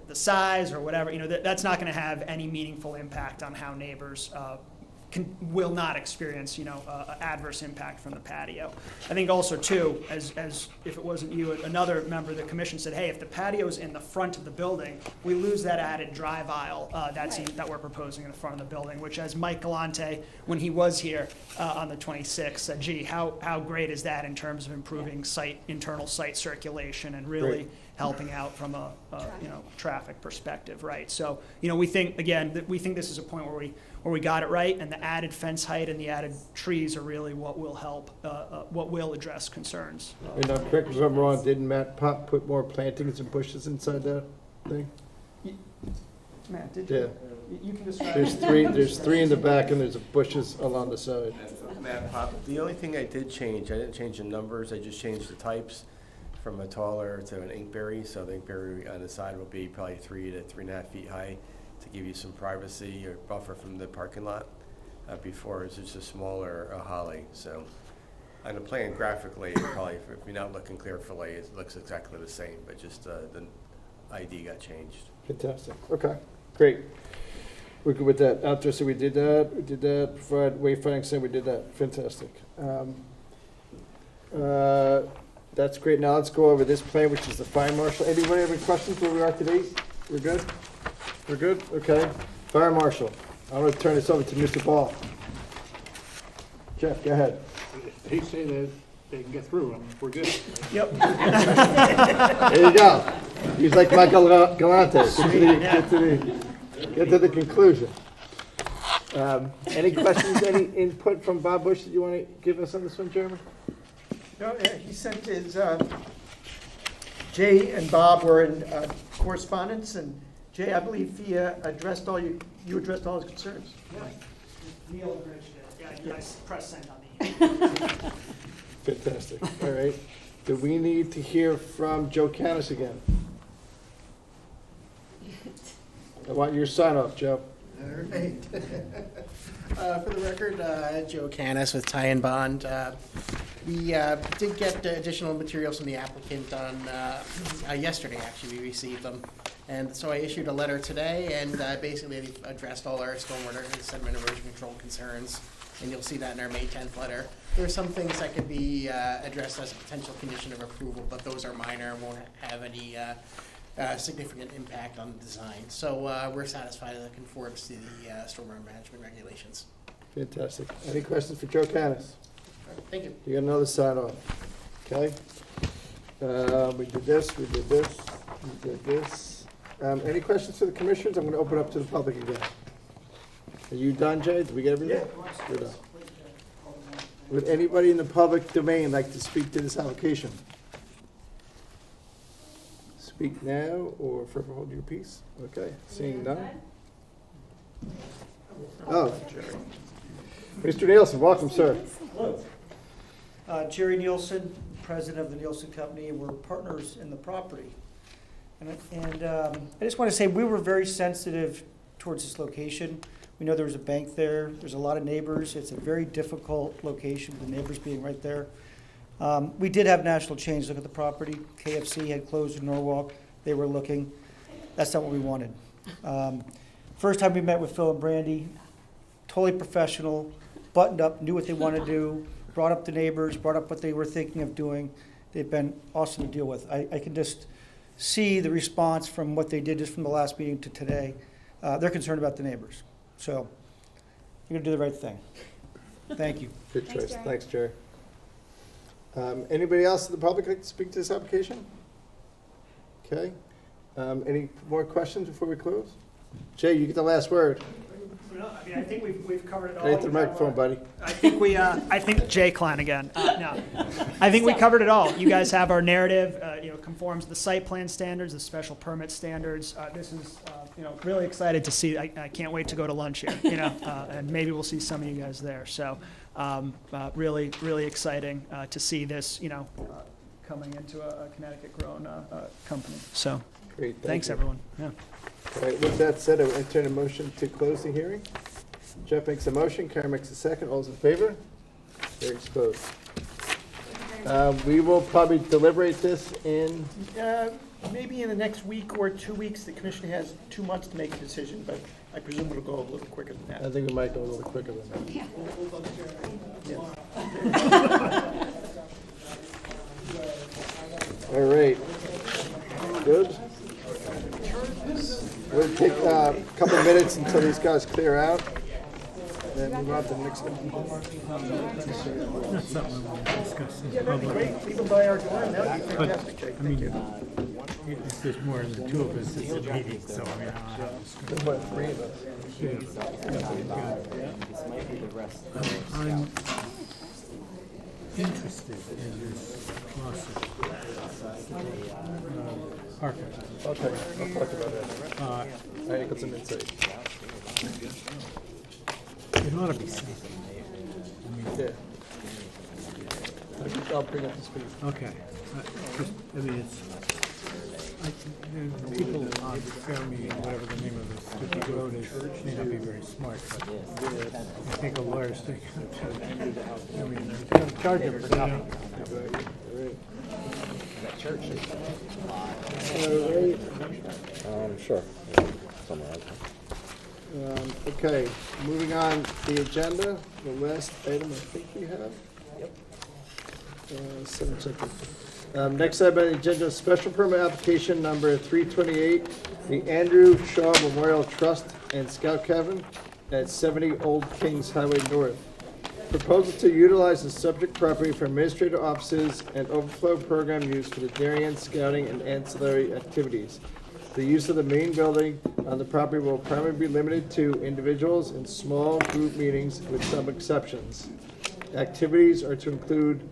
the size or whatever, that's not going to have any meaningful impact on how neighbors will not experience, adverse impact from the patio. I think also too, as if it wasn't you, another member of the commission said, hey, if the patio's in the front of the building, we lose that added drive aisle that we're proposing in the front of the building, which, as Mike Galante, when he was here on the 26th, said, gee, how great is that in terms of improving internal site circulation and really helping out from a traffic perspective, right? So, we think, again, that we think this is a point where we got it right, and the added fence height and the added trees are really what will help, what will address concerns. And correct me if I'm wrong, didn't Matt Pop put more plantings and bushes inside that thing? Matt, did Yeah. you can describe There's three in the back and there's bushes along the side. Matt Pop, the only thing I did change, I didn't change the numbers, I just changed the types from a taller to an inkberry. So the inkberry on the side will be probably 3 to 3.5 feet high to give you some privacy or buffer from the parking lot. Before it was just a smaller holly. So on the plan graphically, probably if you're not looking carefully, it looks exactly the same, but just the ID got changed. Fantastic. Okay, great. We're good with that. Outdoor, so we did that. Provide wayfinding, so we did that. Fantastic. That's great. Now let's go over this plan, which is the fire marshal. Anybody have any questions where we are today? We're good? We're good? Okay. Fire marshal. I'm going to turn this over to Mr. Ball. Jeff, go ahead. They say that they can get through, and we're good. Yep. There you go. He's like Michael Galante. Get to the conclusion. Any questions, any input from Bob Bush that you want to give us on this one, Jeremy? No, he sent his, Jay and Bob were in correspondence, and Jay, I believe he addressed all you addressed all his concerns. Yeah. Neil and Rich did. Yeah, you guys press send on the Fantastic. All right. Do we need to hear from Joe Canis again? I want your sign off, Joe. All right. For the record, Joe Canis with Tie and Bond. We did get additional materials from the applicant on yesterday. Actually, we received them, and so I issued a letter today, and basically addressed all our stormwater and sediment erosion control concerns. And you'll see that in our May 10th letter. There are some things that could be addressed as a potential condition of approval, but those are minor and won't have any significant impact on the design. So we're satisfied that it conforms to the stormwater management regulations. Fantastic. Any questions for Joe Canis? Thank you. You got another sign off. Okay. We did this, we did this, we did this. Any questions for the commissioners? I'm going to open up to the public again. Are you done, Jay? Did we get everything? Yeah. We're done. Would anybody in the public domain like to speak to this application? Speak now or forever hold your peace? Okay, seeing none. Oh, Mr. Nielsen, welcome, sir. Hello. Jerry Nielsen, president of the Nielsen Company, and we're partners in the property. And I just want to say we were very sensitive towards this location. We know there was a bank there. There's a lot of neighbors. It's a very difficult location, the neighbors being right there. We did have National Change look at the property. KFC had closed in Norwalk. They were looking. That's not what we wanted. First time we met with Phil and Brandy, totally professional, buttoned up, knew what they wanted to do, brought up the neighbors, brought up what they were thinking of doing. They've been awesome to deal with. I can just see the response from what they did just from the last meeting to today. They're concerned about the neighbors. So you're going to do the right thing. Thank you. Good choice. Thanks, Jerry. Anybody else in the public like to speak to this application? Okay. Any more questions before we close? Jay, you get the last word. No, I mean, I think we've covered it all. Take the microphone, buddy. I think Jay Klein again. No, I think we covered it all. You guys have our narrative. Conforms to the site plan standards, the special permit standards. This is really excited to see, I can't wait to go to lunch here, and maybe we'll see some of you guys there. So really, really exciting to see this, coming into a Connecticut-grown company. So Great, thank thanks, you. everyone. Yeah. All right, with that said, I will entertain a motion to close the hearing. Jeff makes a motion, Karen makes a second, all's in favor? Hearing's closed. We will probably deliberate this in, Maybe in the next week or 2 weeks, the commission has 2 months to make a decision, but I presume it'll go a little quicker than that. I think we might go a little quicker than that. All right. Good. We'll take a couple minutes until these guys clear out. And then move on to the next one. That's something we want to discuss in Yeah, that'd be public. great. Leave them by our door, and that'd be But, fantastic, Jake. I mean, if there's more than the two of us, it's a meeting, so I mean, I don't have to discuss. There's about 3 of us. I'm interested in this lawsuit. Parker. Okay, I'll talk about that. I got some insight. It ought to be something. Yeah. I'll bring up the speed. Okay. People on Fairmead, whatever the name of the stupid road is, may not be very smart, but I think a lawyer's thinking, I mean, you don't charge them for nothing. Sure. Somewhere else. Okay, moving on the agenda, the last item I think we have. Yep. 7 seconds. Next item on the agenda, special permit application number 328, the Andrew Shaw Memorial Trust and Scout Cabin at 70 Old Kings Highway North. Proposal to utilize the subject property for administrative offices and overflow program use for the Darien Scouting and ancillary activities. The use of the main building on the property will primarily be limited to individuals and small group meetings with some exceptions. Activities are to include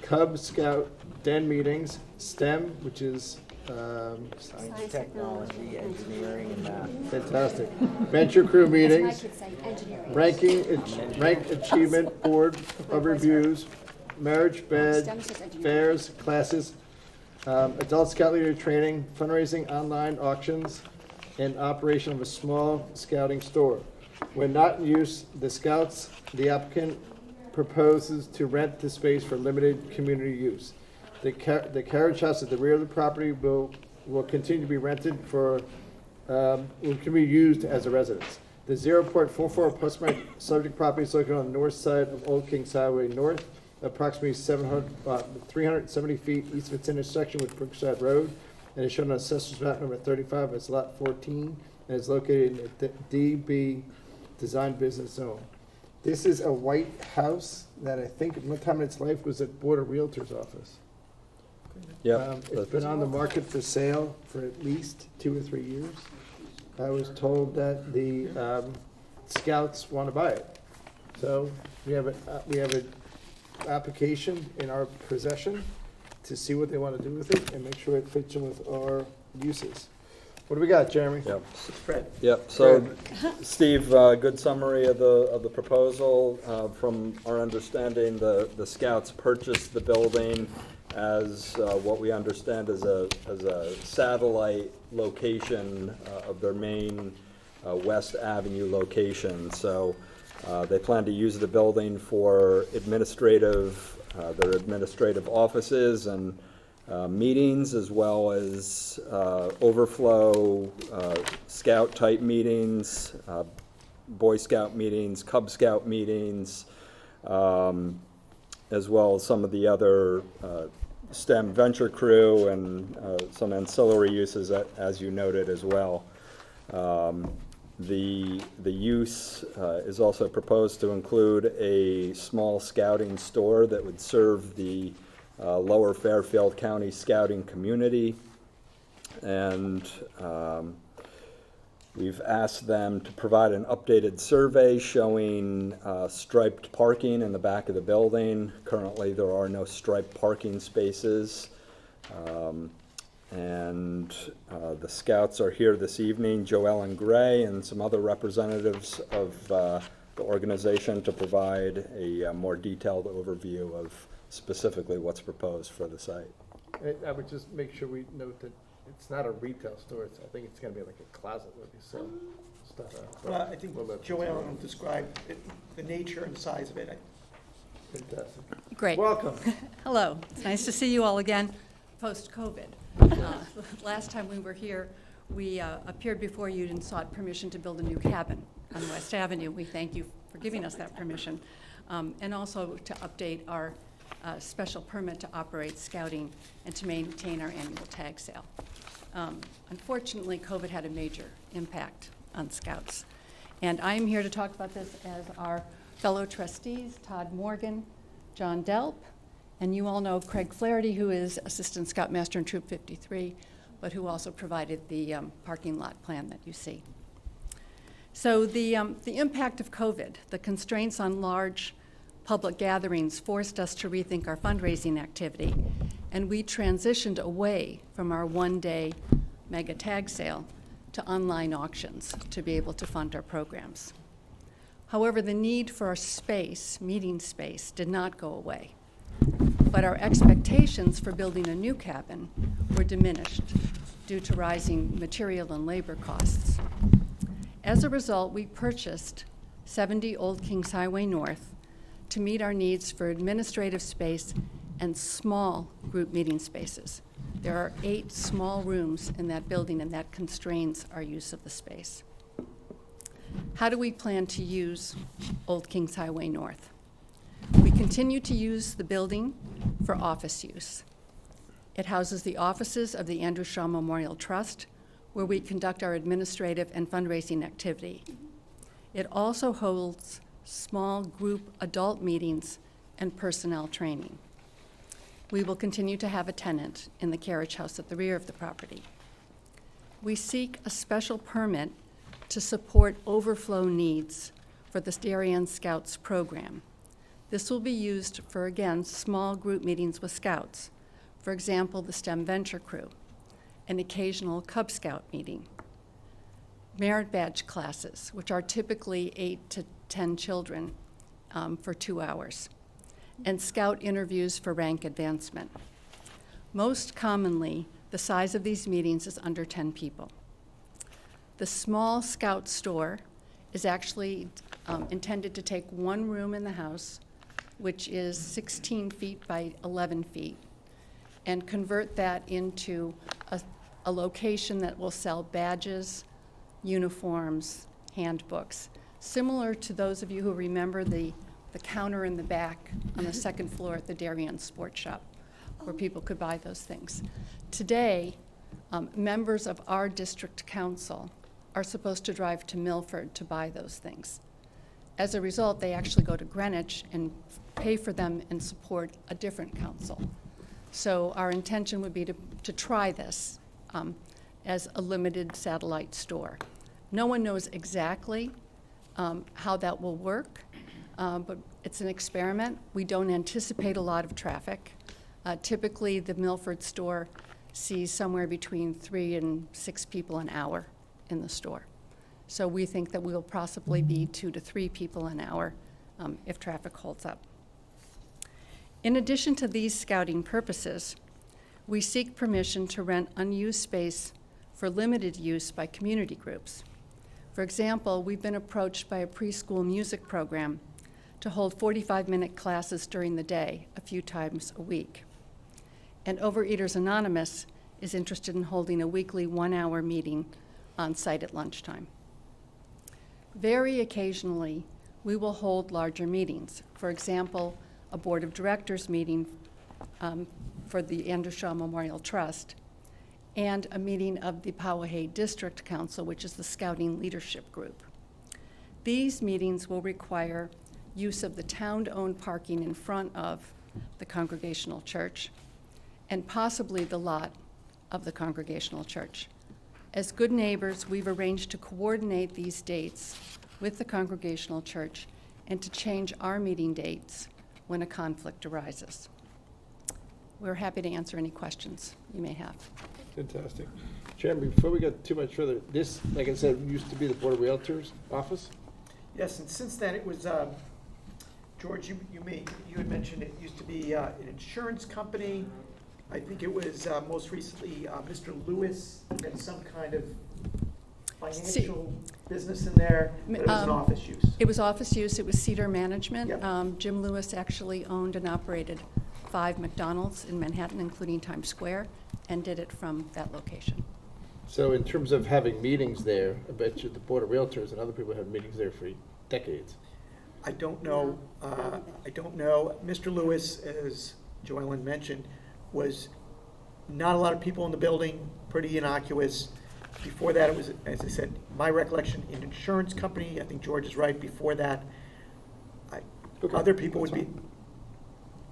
Cub Scout den meetings, STEM, which is Science, technology, engineering, and math. fantastic, venture crew As my meetings, kids say, engineering. rank achievement board of reviews, marriage bed, STEM says engineering. fairs, classes, adult scout leader training, fundraising, online auctions, and operation of a small scouting store. When not in use, the applicant proposes to rent the space for limited community use. The carriage house at the rear of the property will continue to be rented can be used as a residence. The 0.44 plus my subject property is located on the north side of Old Kings Highway North, approximately 370 feet east of its intersection with Brookside Road, and is shown on Assessor's map number 35 as lot 14, and is located in the DB Design Business Zone. This is a white house that I think at one time in its life was at Board of Realtors office. Yeah. It's been on the market for sale for at least 2 or 3 years. I was told that the scouts want to buy it. So we have an application in our possession to see what they want to do with it and make sure it fits in with our uses. What do we got, Jeremy? Yep. Fred. Yep, so, Steve, good summary of the proposal. From our understanding, the Scouts purchased the building as what we understand as a satellite location of their main West Avenue location. So they plan to use the building for their administrative offices and meetings, as well as overflow Scout-type meetings, Boy Scout meetings, Cub Scout meetings, as well as some of the other STEM venture crew and some ancillary uses, as you noted as well. The use is also proposed to include a small scouting store that would serve the Lower Fairfield County scouting community, and we've asked them to provide an updated survey showing striped parking in the back of the building. Currently, there are no striped parking spaces. And the Scouts are here this evening, Joellen Gray and some other representatives of the organization, to provide a more detailed overview of specifically what's proposed for the site. I would just make sure we note that it's not a retail store. I think it's gonna be like a closet where we sell stuff out. Well, I think Joanne described the nature and size of it. Fantastic. Great. Welcome. Hello. It's nice to see you all again, post-COVID. Last time we were here, we appeared before you and sought permission to build a new cabin on West Avenue. We thank you for giving us that permission. And also to update our special permit to operate scouting and to maintain our annual tag sale. Unfortunately, COVID had a major impact on Scouts. And I'm here to talk about this as our fellow trustees, Todd Morgan, John Delp, and you all know Craig Flaherty, who is Assistant Scoutmaster in Troop 53, but who also provided the parking lot plan that you see. So the impact of COVID, the constraints on large public gatherings forced us to rethink our fundraising activity, and we transitioned away from our one-day mega tag sale to online auctions to be able to fund our programs. However, the need for our space, meeting space, did not go away, but our expectations for building a new cabin were diminished due to rising material and labor costs. As a result, we purchased 70 Old Kings Highway North to meet our needs for administrative space and small group meeting spaces. There are 8 small rooms in that building, and that constrains our use of the space. How do we plan to use Old Kings Highway North? We continue to use the building for office use. It houses the offices of the Andrew Shaw Memorial Trust, where we conduct our administrative and fundraising activity. It also holds small group adult meetings and personnel training. We will continue to have a tenant in the carriage house at the rear of the property. We seek a special permit to support overflow needs for the Darien Scouts program. This will be used for, again, small group meetings with Scouts. For example, the STEM Venture Crew, an occasional Cub Scout meeting, merit badge classes, which are typically 8 to 10 children for 2 hours, and Scout interviews for rank advancement. Most commonly, the size of these meetings is under 10 people. The small Scout store is actually intended to take 1 room in the house, which is 16 feet by 11 feet, and convert that into a location that will sell badges, uniforms, handbooks, similar to those of you who remember the counter in the back on the 2nd floor at the Darien Sports Shop, where people could buy those things. Today, members of our district council are supposed to drive to Milford to buy those things. As a result, they actually go to Greenwich and pay for them and support a different council. So our intention would be to try this as a limited satellite store. No one knows exactly how that will work, but it's an experiment. We don't anticipate a lot of traffic. Typically, the Milford store sees somewhere between 3 and 6 people an hour in the store. So we think that we'll possibly be 2 to 3 people an hour if traffic holds up. In addition to these scouting purposes, we seek permission to rent unused space for limited use by community groups. For example, we've been approached by a preschool music program to hold 45-minute classes during the day a few times a week. And Overeaters Anonymous is interested in holding a weekly 1-hour meeting on site at lunchtime. Very occasionally, we will hold larger meetings. For example, a board of directors meeting for the Andrew Shaw Memorial Trust, and a meeting of the Powhatan District Council, which is the Scouting Leadership Group. These meetings will require use of the town-owned parking in front of the Congregational Church, and possibly the lot of the Congregational Church. As good neighbors, we've arranged to coordinate these dates with the Congregational Church and to change our meeting dates when a conflict arises. we're happy to answer any questions you may have. Fantastic. Chairman, before we get too much further, this, like I said, used to be the Board of Realtors office? Yes, and since then, it was, George, you had mentioned it used to be an insurance company. I think it was most recently Mr. Lewis had some kind of financial business in there, but it was an office use. It was office use. It was Cedar Management. Yep. Jim Lewis actually owned and operated 5 McDonald's in Manhattan, including Times Square, and did it from that location. So in terms of having meetings there, I bet you the Board of Realtors and other people have meetings there for decades. I don't know. Mr. Lewis, as Joellen mentioned, was not a lot of people in the building, pretty innocuous. Before that, it was, as I said, my recollection, an insurance company. I think George is right. Before that, other people would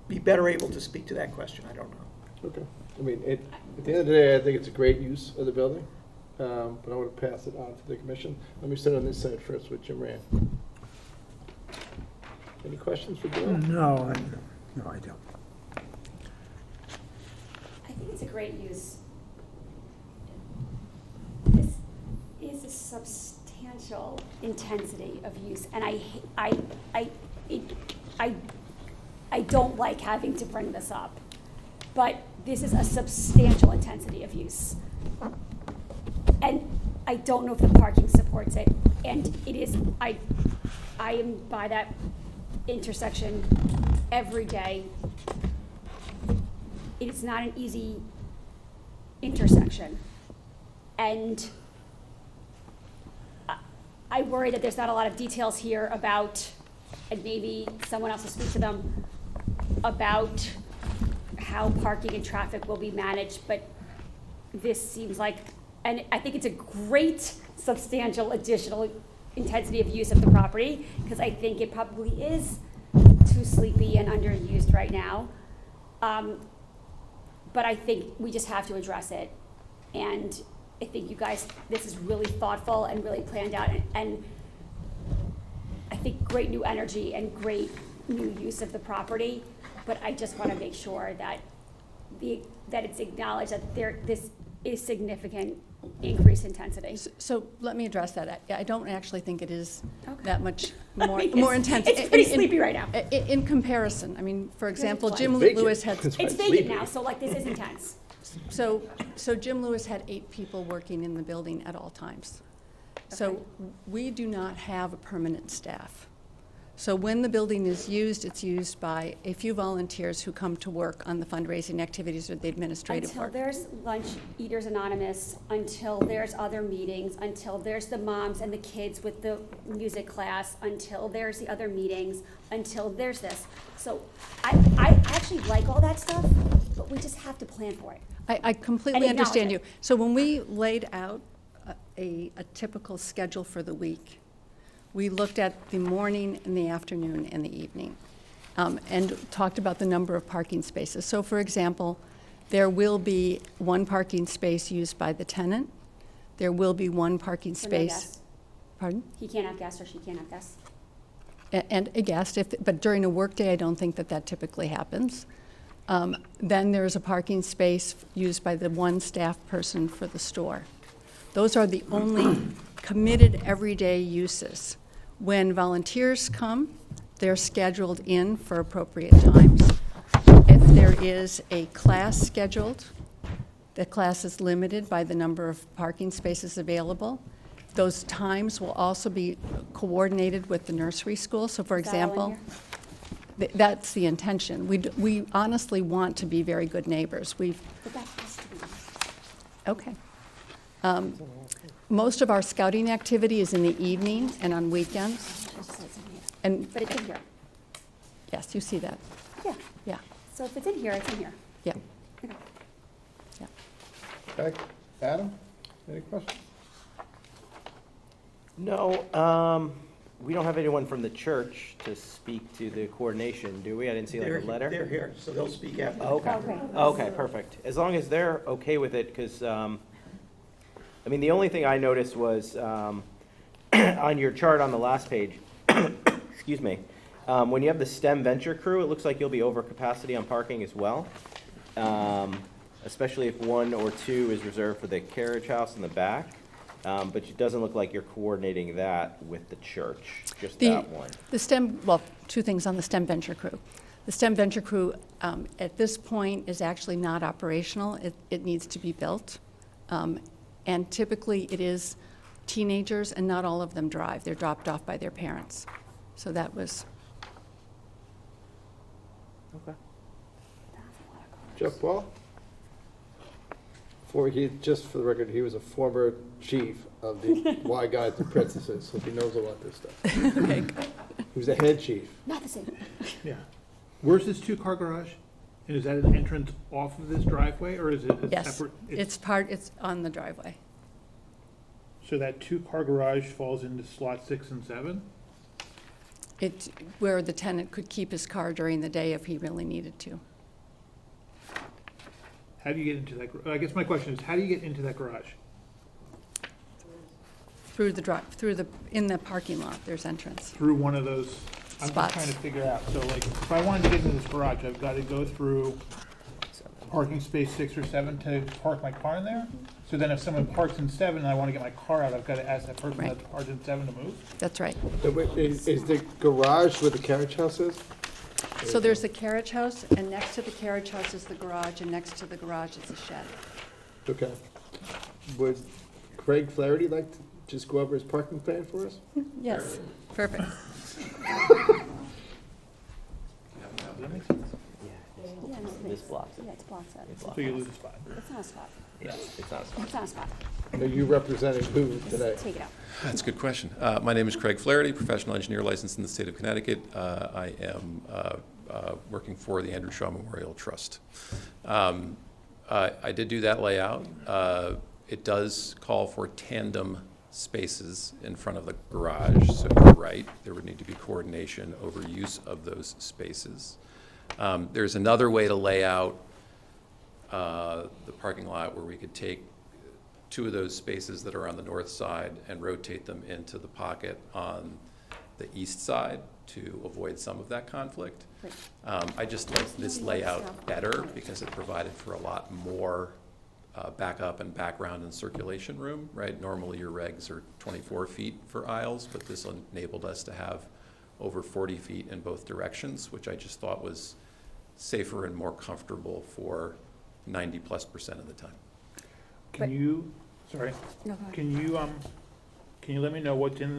be better able to speak to that question. I don't know. Okay. I mean, at the end of the day, I think it's a great use of the building, but I want to pass it on to the commission. Let me start on this side first with Jim Rand. Any questions for Joe? No, I don't. I think it's a great use. This is a substantial intensity of use, and I don't like having to bring this up, but this is a substantial intensity of use. And I don't know if the parking supports it, and it is, I am by that intersection every day. It is not an easy intersection. And I worry that there's not a lot of details here about, and maybe someone else will speak to them, about how parking and traffic will be managed, but this seems like, and I think it's a great substantial additional intensity of use of the property, because I think it probably is too sleepy and underused right now. But I think we just have to address it. And I think you guys, this is really thoughtful and really planned out, and I think great new energy and great new use of the property. But I just want to make sure that that it's acknowledged that this is significant increased intensity. So let me address that. I don't actually think it is Okay. that much I more, mean, more intense. It's pretty sleepy right now. In comparison, I mean, for example, It's Jim vacant. Lewis had. That's why It's it's vacant sleepy. now, so like this is intense. So Jim Lewis had 8 people working in the building at all times. So Okay. we do not have a permanent staff. So when the building is used, it's used by a few volunteers who come to work on the fundraising activities or the administrative Until work. there's Lunch Eaters Anonymous, until there's other meetings, until there's the moms and the kids with the music class, until there's the other meetings, until there's this. So I actually like all that stuff, but we just have to plan for it. I completely And acknowledge understand you. it. So when we laid out a typical schedule for the week, we looked at the morning and the afternoon and the evening, and talked about the number of parking spaces. So for example, there will be 1 parking space used by the tenant. There will be 1 parking So no space. guests. Pardon? He can't have guests or she can't have guests. And a guest, but during a workday, I don't think that typically happens. Then there's a parking space used by the 1 staff person for the store. Those are the only committed everyday uses. When volunteers come, they're scheduled in for appropriate times. If there is a class scheduled, the class is limited by the number of parking spaces available. Those times will also be coordinated with the nursery school. So for Is that all in example, here? that's the intention. We honestly want to be very good neighbors. But that has to be. Okay. Most of our scouting activity is in the evening and on weekends. And, But it's in here. yes, you see that. Yeah. Yeah, So if it's in here, it's in here. yeah. Okay. Okay. Adam, any questions? No, we don't have anyone from the church to speak to the coordination, do we? I didn't see like a letter. They're here, so they'll speak after. Okay, okay, perfect. As long as they're okay with it, because, I mean, the only thing I noticed was, on your chart on the last page, excuse me, when you have the STEM venture crew, it looks like you'll be over capacity on parking as well. especially if 1 or 2 is reserved for the carriage house in the back. But it doesn't look like you're coordinating that with the church, just that one. The STEM, well, 2 things on the STEM Venture Crew. The STEM Venture Crew, at this point, is actually not operational. It needs to be built. And typically, it is teenagers, and not all of them drive. They're dropped off by their parents. So that was... Okay. Jeff Ball? Just for the record, he was a former chief of the Y Guys and Princesses, so he knows about this stuff. Okay, good. He was the head chief. Not the same. Yeah. Where's this 2-car garage? And is that an entrance off of this driveway, or is it a Yes, separate? it's on the driveway. So that 2-car garage falls into slot 6 and 7? Where the tenant could keep his car during the day if he really needed to. How do you get into that? I guess my question is, how do you get into that garage? In the parking lot, there's entrance. Through one of those? I'm just Spots. trying to figure out. So like, if I wanted to get into this garage, I've got to go through parking space 6 or 7 to park my car in there? So then if someone parks in 7 and I want to get my car out, I've got to ask that person that's parked in 7 to move? That's right. Is the garage where the carriage house is? So there's the carriage house, and next to the carriage house is the garage, and next to the garage is the shed. Okay. Would Craig Flaherty like to just go over his parking plan for us? Yes, perfect. This blocks it. Yeah, it's blocked out. So you lose a spot. It's not a spot. Yeah, it's not a spot. It's not a spot. Are you representing who today? Take it out. That's a good question. My name is Craig Flaherty, professional engineer licensed in the state of Connecticut. I am working for the Andrew Shaw Memorial Trust. I did do that layout. It does call for tandem spaces in front of the garage, so you're right, there would need to be coordination over use of those spaces. There's another way to lay out the parking lot where we could take 2 of those spaces that are on the north side and rotate them into the pocket on the east side to avoid some of that conflict. I just like this layout better because it provided for a lot more backup and background and circulation room, right? Normally your regs are 24 feet for aisles, but this enabled us to have over 40 feet in both directions, which I just thought was safer and more comfortable for 90+% of the time. Can you let me know what's in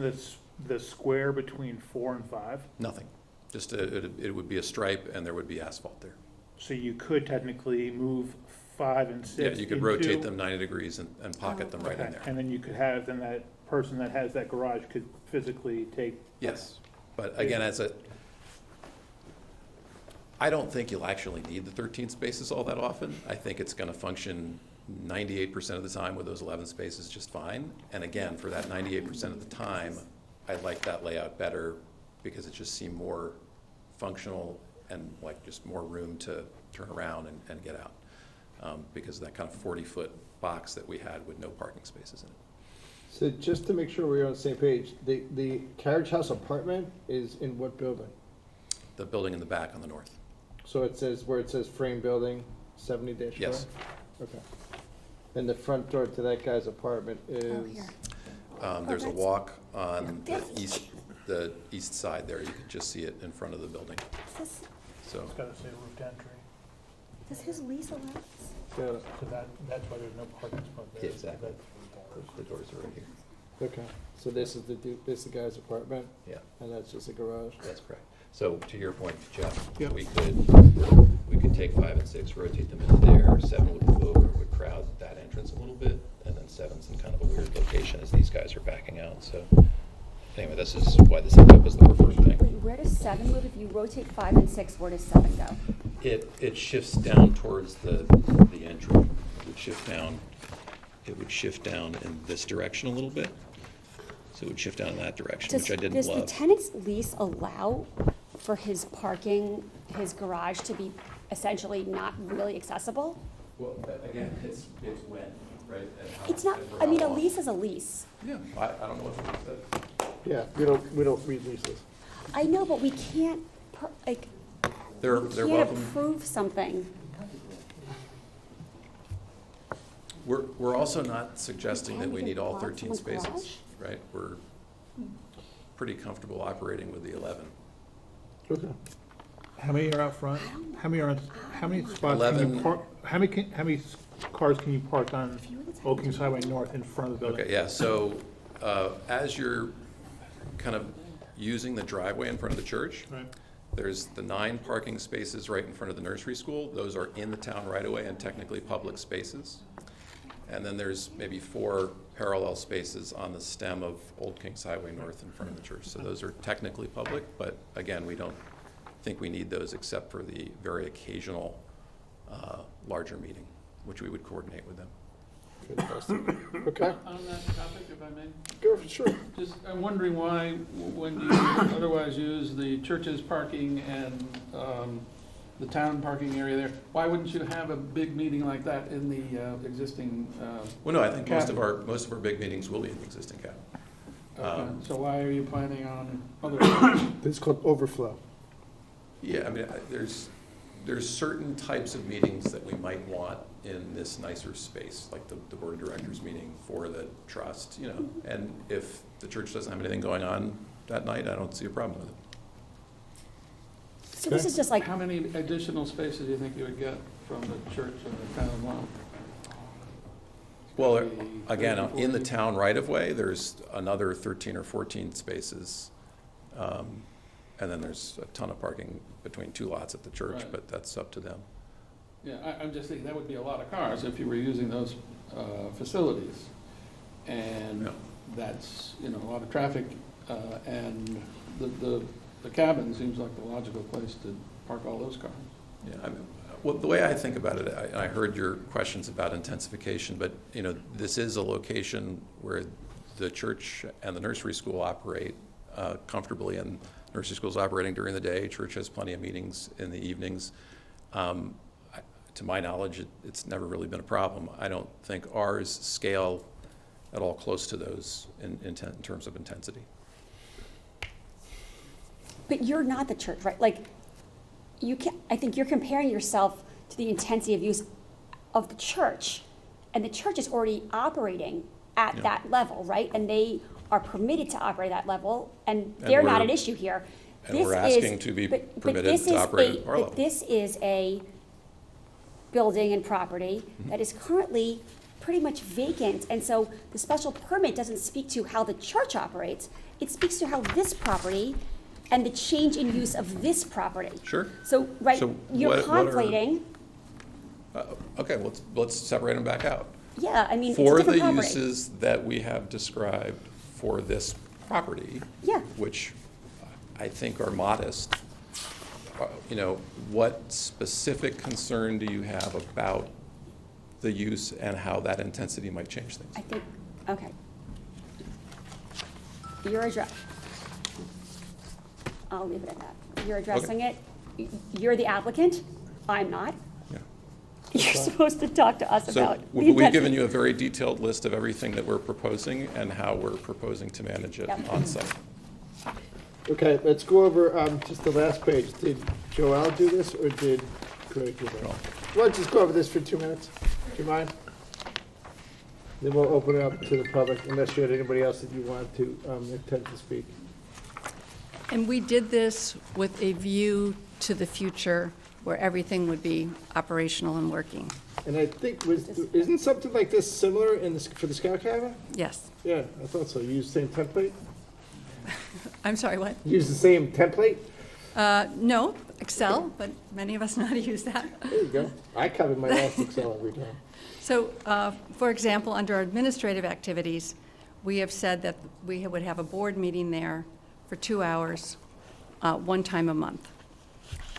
the square between 4 and 5? Nothing. Just it would be a stripe and there would be asphalt there. So you could technically move 5 and 6 Yeah, you could into, rotate them 90 degrees and pocket them right in there. And then you could have, then that person that has that garage could physically take. Yes, but again, I don't think you'll actually need the 13 spaces all that often. I think it's going to function 98% of the time with those 11 spaces just fine. And again, for that 98% of the time, I like that layout better because it just seemed more functional and like just more room to turn around and get out. Because of that kind of 40-foot box that we had with no parking spaces in it. So just to make sure we're on the same page, the carriage house apartment is in what building? The building in the back on the north. So it says, where it says frame building, 70-4? Yes. Okay. And the front door to that guy's apartment is? There's a walk on the east side there. You can just see it in front of the building. So It's got to say roofed entry. Does his lease allow this? Yeah. So that's why there's no parking spot there. Yeah, exactly. The doors are right here. Okay, so this is the guy's apartment? Yeah. And that's just a garage? That's correct. So to your point, Jeff, Yep. we could take 5 and 6, rotate them into there. 7 would move over, would crowd that entrance a little bit, and then 7's in kind of a weird location as these guys are backing out. So anyway, this is why this ended up as the reverse thing. Wait, where does 7 move? If you rotate 5 and 6, where does 7 go? It shifts down towards the entry. It would shift down. It would shift down in this direction a little bit. So it would shift down in that direction, which I didn't love. Does the tenant's lease allow for his parking, his garage to be essentially not really accessible? Well, again, it's when, right? And how, It's not, and for I mean, how a long. lease is a lease. Yeah, I don't know what the lease says. Yeah, we don't read leases. I know, but we can't, They're we can't welcome. approve something. We're also not suggesting that we need all 13 spaces, right? We're pretty comfortable operating with the 11. Okay. How many are out front? How many spots can 11. you park? How many cars can you park on Old Kings Highway North in front of the building? Okay, yeah, so as you're kind of using the driveway in front of the church, Right. there's the 9 parking spaces right in front of the nursery school. Those are in the town right away and technically public spaces. And then there's maybe 4 parallel spaces on the stem of Old Kings Highway North in front of the church. So those are technically public, but again, we don't think we need those except for the very occasional larger meeting, which we would coordinate with them. Fantastic. Okay. On that topic, if I may, Go, sure. just, I'm wondering why, when you otherwise use the church's parking and the town parking area there, why wouldn't you have a big meeting like that in the existing Well, no, I think most of cabin? our big meetings will be in the existing cabin. Okay, so why are you planning on other? This is called overflow. Yeah, I mean, there's certain types of meetings that we might want in this nicer space, like the board of directors meeting for the trust, you know. And if the church doesn't have anything going on that night, I don't see a problem with it. So this is just like, How many additional spaces do you think you would get from the church and the town lawn? Well, again, in the town right-of-way, there's another 13 or 14 spaces. And then there's a ton of parking between 2 lots at the church, Right. but that's up to them. Yeah, I'm just thinking that would be a lot of cars if you were using those facilities. And Yeah. that's, you know, a lot of traffic, and the cabin seems like the logical place to park all those cars. Yeah, I mean, well, the way I think about it, I heard your questions about intensification, but, you know, this is a location where the church and the nursery school operate comfortably, and nursery school's operating during the day, church has plenty of meetings in the evenings. To my knowledge, it's never really been a problem. I don't think ours scale at all close to those in terms of intensity. but you're not the church, right? Like, I think you're comparing yourself to the intensity of use of the church. And the church is already operating at that level, right? And they are permitted to operate at that level, and they're not an issue here. And we're asking to be permitted to operate at our level. But this is a building and property that is currently pretty much vacant. And so the special permit doesn't speak to how the church operates. It speaks to how this property and the change in use of this property. Sure. So, right, So you're what are- conflating. Okay, let's separate them back out. Yeah, I mean, it's a For different the property. uses that we have described for this property, Yeah. which I think are modest, you know, what specific concern do you have about the use and how that intensity might change things? I think, okay. I'll leave it at that. You're addressing it. You're the applicant. I'm not. Yeah. You're supposed to talk to us So about the we've given intensity. you a very detailed list of everything that we're proposing and how we're proposing to manage it Yep. on site. Okay, let's go over just the last page. Did Joel do this, or did Greg do that? Let's just go over this for 2 minutes. Do you mind? Then we'll open it up to the public, unless you had anybody else that you want to intend to speak. And we did this with a view to the future where everything would be operational and working. And I think, isn't something like this similar for the Scout cabin? Yes. Yeah, I thought so. You use the same template? I'm sorry, what? Use the same template? No, Excel, but many of us know how to use that. There you go. I cover my last Excel every time. So, for example, under our administrative activities, we have said that we would have a board meeting there for 2 hours, 1 time a month.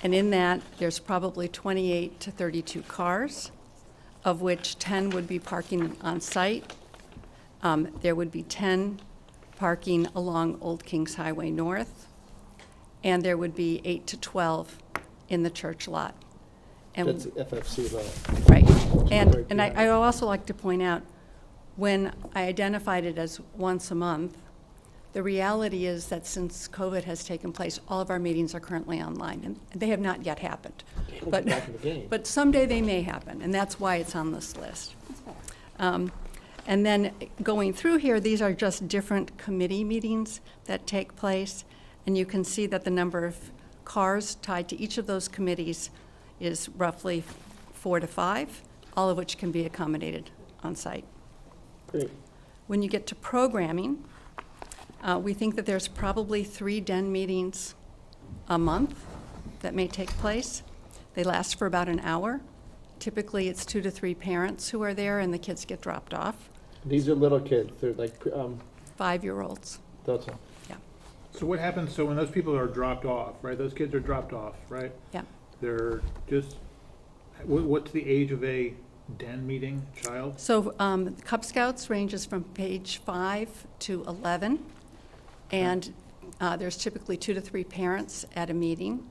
And in that, there's probably 28 to 32 cars, of which 10 would be parking on site. There would be 10 parking along Old Kings Highway North, and there would be 8 to 12 in the church lot. And That's FFC law. right. Right And I behind. also like to point out, when I identified it as once a month, the reality is that since COVID has taken place, all of our meetings are currently online, and they have not yet happened. Back in the game. But someday they may happen, and that's why it's on this list. And then going through here, these are just different committee meetings that take place. And you can see that the number of cars tied to each of those committees is roughly 4 to 5, all of which can be accommodated on site. Great. When you get to programming, we think that there's probably 3 den meetings a month that may take place. They last for about an hour. Typically, it's 2 to 3 parents who are there, and the kids get dropped off. These are little kids, they're like, 5-year-olds. that's all. Yeah. So what happens, so when those people are dropped off, right, those kids are dropped off, right? Yeah. They're just, what's the age of a den meeting child? So Cub Scouts ranges from age 5 to 11, and there's typically 2 to 3 parents at a meeting.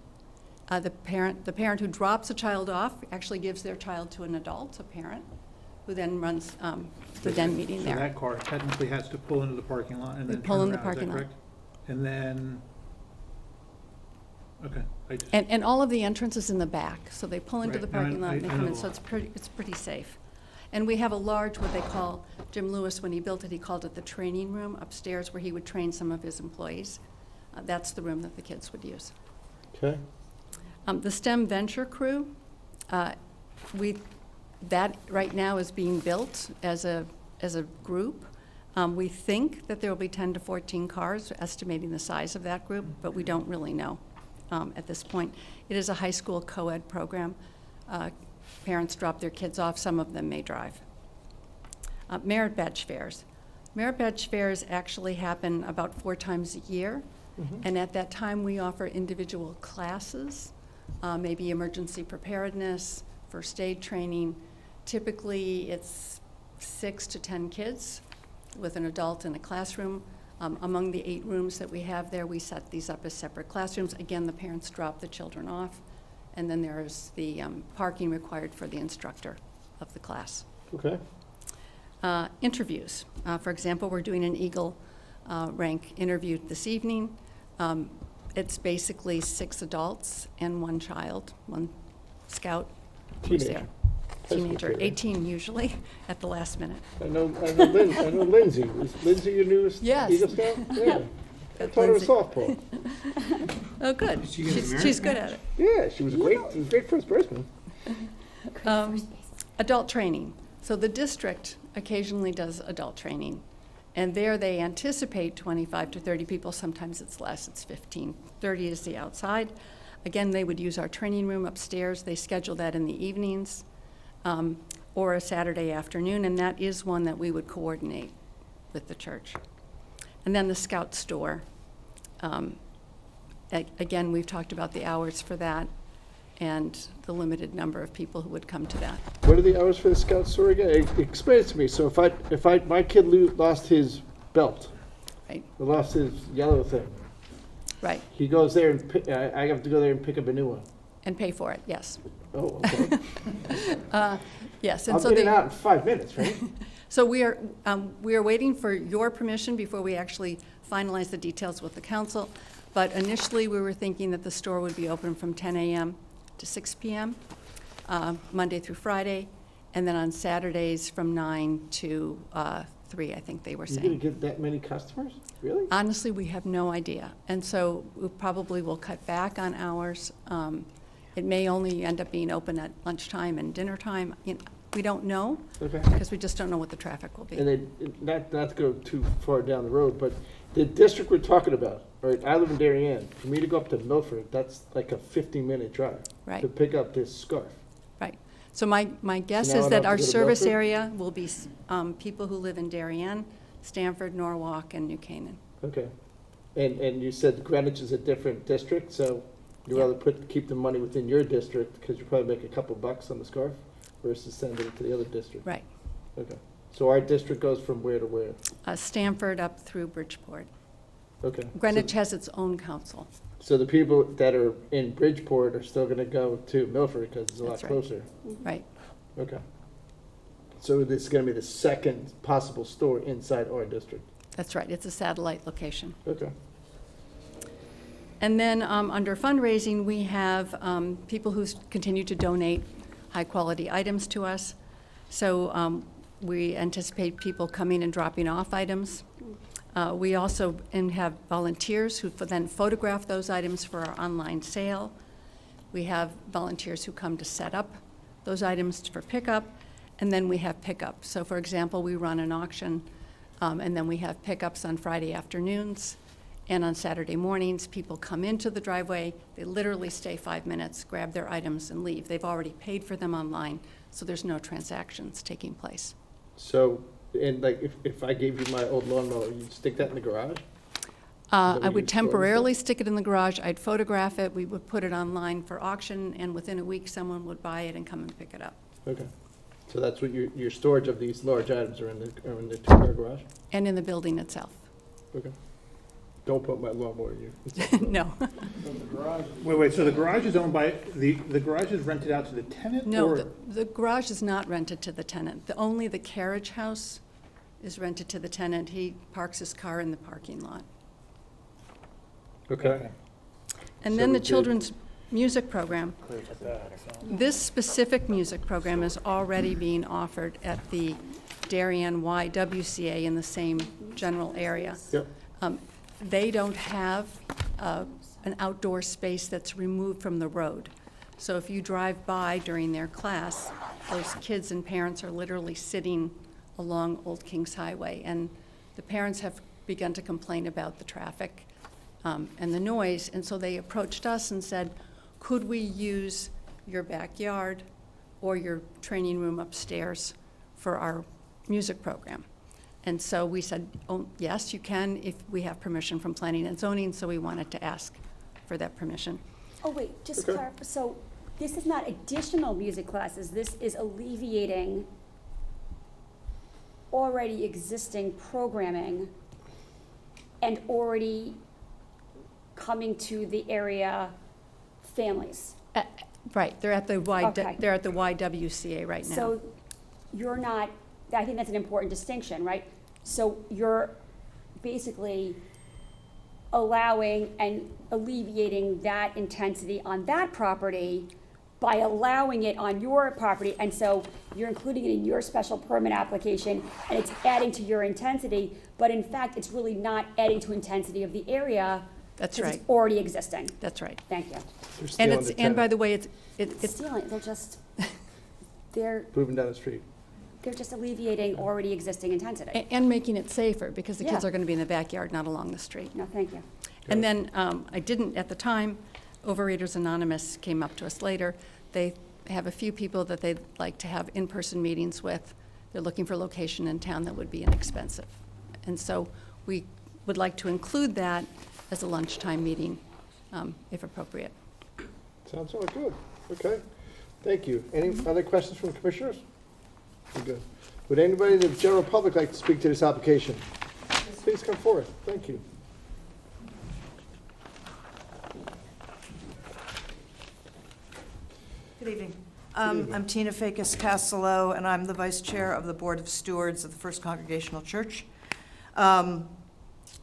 The parent who drops a child off actually gives their child to an adult, a parent, who then runs the den meeting So there. that car technically has to pull into the parking lot and They then pull turn in the around, is that parking lot. correct? And then, okay, I just, And all of the entrances in the back, so they pull into Right, the no, parking lot and they I come know in, the so law. it's pretty safe. And we have a large, what they call, Jim Lewis, when he built it, he called it the training room upstairs, where he would train some of his employees. That's the room that the kids would use. Okay. The STEM Venture Crew, that right now is being built as a group. We think that there will be 10 to 14 cars, estimating the size of that group, but we don't really know at this point. It is a high school co-ed program. Parents drop their kids off, some of them may drive. Merit badge fairs. Merit badge fairs actually happen about 4 times a year, and at that time we offer individual classes, maybe emergency preparedness, first aid training. Typically it's 6 to 10 kids with an adult in a classroom. Among the 8 rooms that we have there, we set these up as separate classrooms. Again, the parents drop the children off, and then there is the parking required for the instructor of the class. Okay. Interviews. For example, we're doing an Eagle rank interview this evening. It's basically 6 adults and 1 child, 1 scout who's there. Teenager, 18 usually, at the last minute. I know Lindsay. Is Lindsay your newest Yes. Eagle Scout? Yeah. I That's taught her Lindsay. softball. Oh, good. Is she gonna marry She's me? good at it. Yeah, she was great first baseman. Adult training. So the district occasionally does adult training, and there they anticipate 25 to 30 people. Sometimes it's less, it's 15. 30 is the outside. Again, they would use our training room upstairs. They schedule that in the evenings or a Saturday afternoon, and that is one that we would coordinate with the church. And then the Scout store. Again, we've talked about the hours for that and the limited number of people who would come to that. What are the hours for the Scout store again? Explain it to me. So if my kid lost his belt, Right. or lost his yellow thing, Right, he goes there and I have to go there and pick up a new one. and pay for it, yes. Oh, okay. Yes, and I'll so get it they, out in 5 minutes, right? so we are waiting for your permission before we actually finalize the details with the council. But initially, we were thinking that the store would be open from 10 a.m. to 6 p.m., Monday through Friday, and then on Saturdays from 9 to 3, I think they were You're gonna saying. get that many customers? Really? Honestly, we have no idea. And so we probably will cut back on hours. It may only end up being open at lunchtime and dinner time. You know, we don't know, Okay. because we just don't know what the traffic will be. And then, not to go too far down the road, but the district we're talking about, right, I live in Darien. For me to go up to Milford, that's like a 15-minute drive. Right. To pick up this scarf. Right. So my guess now is I'd that have our to go to service Milford? area will be people who live in Darien, Stamford, Norwalk, and New Canaan. Okay. And you said Greenwich is a different district, so you'd Yeah. rather keep the money within your district because you probably make a couple bucks on the scarf versus sending it to the other district. Right. Okay. So our district goes from where to where? Stamford up through Bridgeport. Okay. Greenwich has its own council. So the people that are in Bridgeport are still going to go to Milford because it's a lot That's right. closer. Right. Okay. So this is going to be the second possible store inside our district. That's right. It's a satellite location. Okay. And then under fundraising, we have people who continue to donate high-quality items to us. So We anticipate people coming and dropping off items. We also have volunteers who then photograph those items for our online sale. We have volunteers who come to set up those items for pickup, and then we have pickup. So for example, we run an auction, and then we have pickups on Friday afternoons, and on Saturday mornings, people come into the driveway, they literally stay 5 minutes, grab their items and leave. They've already paid for them online, so there's no transactions taking place. So, and like, if I gave you my old lawnmower, you'd stick that in the garage? I would temporarily stick it in the garage, I'd photograph it, we would put it online for auction, and within a week, someone would buy it and come and pick it up. Okay. So that's what your storage of these large items are in the two-car garage? And in the building itself. Okay. Don't put my lawnmower in you. No. Wait, so the garage is owned by, the garage is rented out to the tenant? No, or- the garage is not rented to the tenant. Only the carriage house is rented to the tenant. He parks his car in the parking lot. Okay. And So then we the did- children's music program. This specific music program is already being offered at the Darien YWCA in the same general area. Yep. They don't have an outdoor space that's removed from the road. So if you drive by during their class, those kids and parents are literally sitting along Old Kings Highway. And the parents have begun to complain about the traffic and the noise. And so they approached us and said, could we use your backyard or your training room upstairs for our music program? And so we said, oh, yes, you can if we have permission from planning and zoning, so we wanted to ask for that permission. Oh, wait, just Okay. clarify, so this is not additional music classes, this is alleviating already existing programming and already coming to the area families. Right, they're at the Okay. they're at the YWCA right now. So you're not, I think that's an important distinction, right? So you're basically allowing and alleviating that intensity on that property by allowing it on your property, and so you're including it in your special permit application, and it's adding to your intensity, but in fact, it's really not adding to intensity of the area. That's 'cause right. It's already existing. That's right. Thank you. They're And stealing it's, the and by tenant, the way, it's Stealing, they're just, they're moving down the street. just alleviating already existing intensity. and making it safer, because the kids Yeah. are gonna be in the backyard, not along the street. No, thank you. And then, I didn't, at the time, Overeaters Anonymous came up to us later. They have a few people that they'd like to have in-person meetings with. They're looking for a location in town that would be inexpensive. And so we would like to include that as a lunchtime meeting, if appropriate. Sounds all good. Okay. Thank you. Any other questions from commissioners? We're good. Would anybody in the general public like to speak to this application? Please come forward. Thank you. Good evening. I'm Tina Fakis Castello, and I'm the Vice Chair of the Board of Stewards of the First Congregational Church.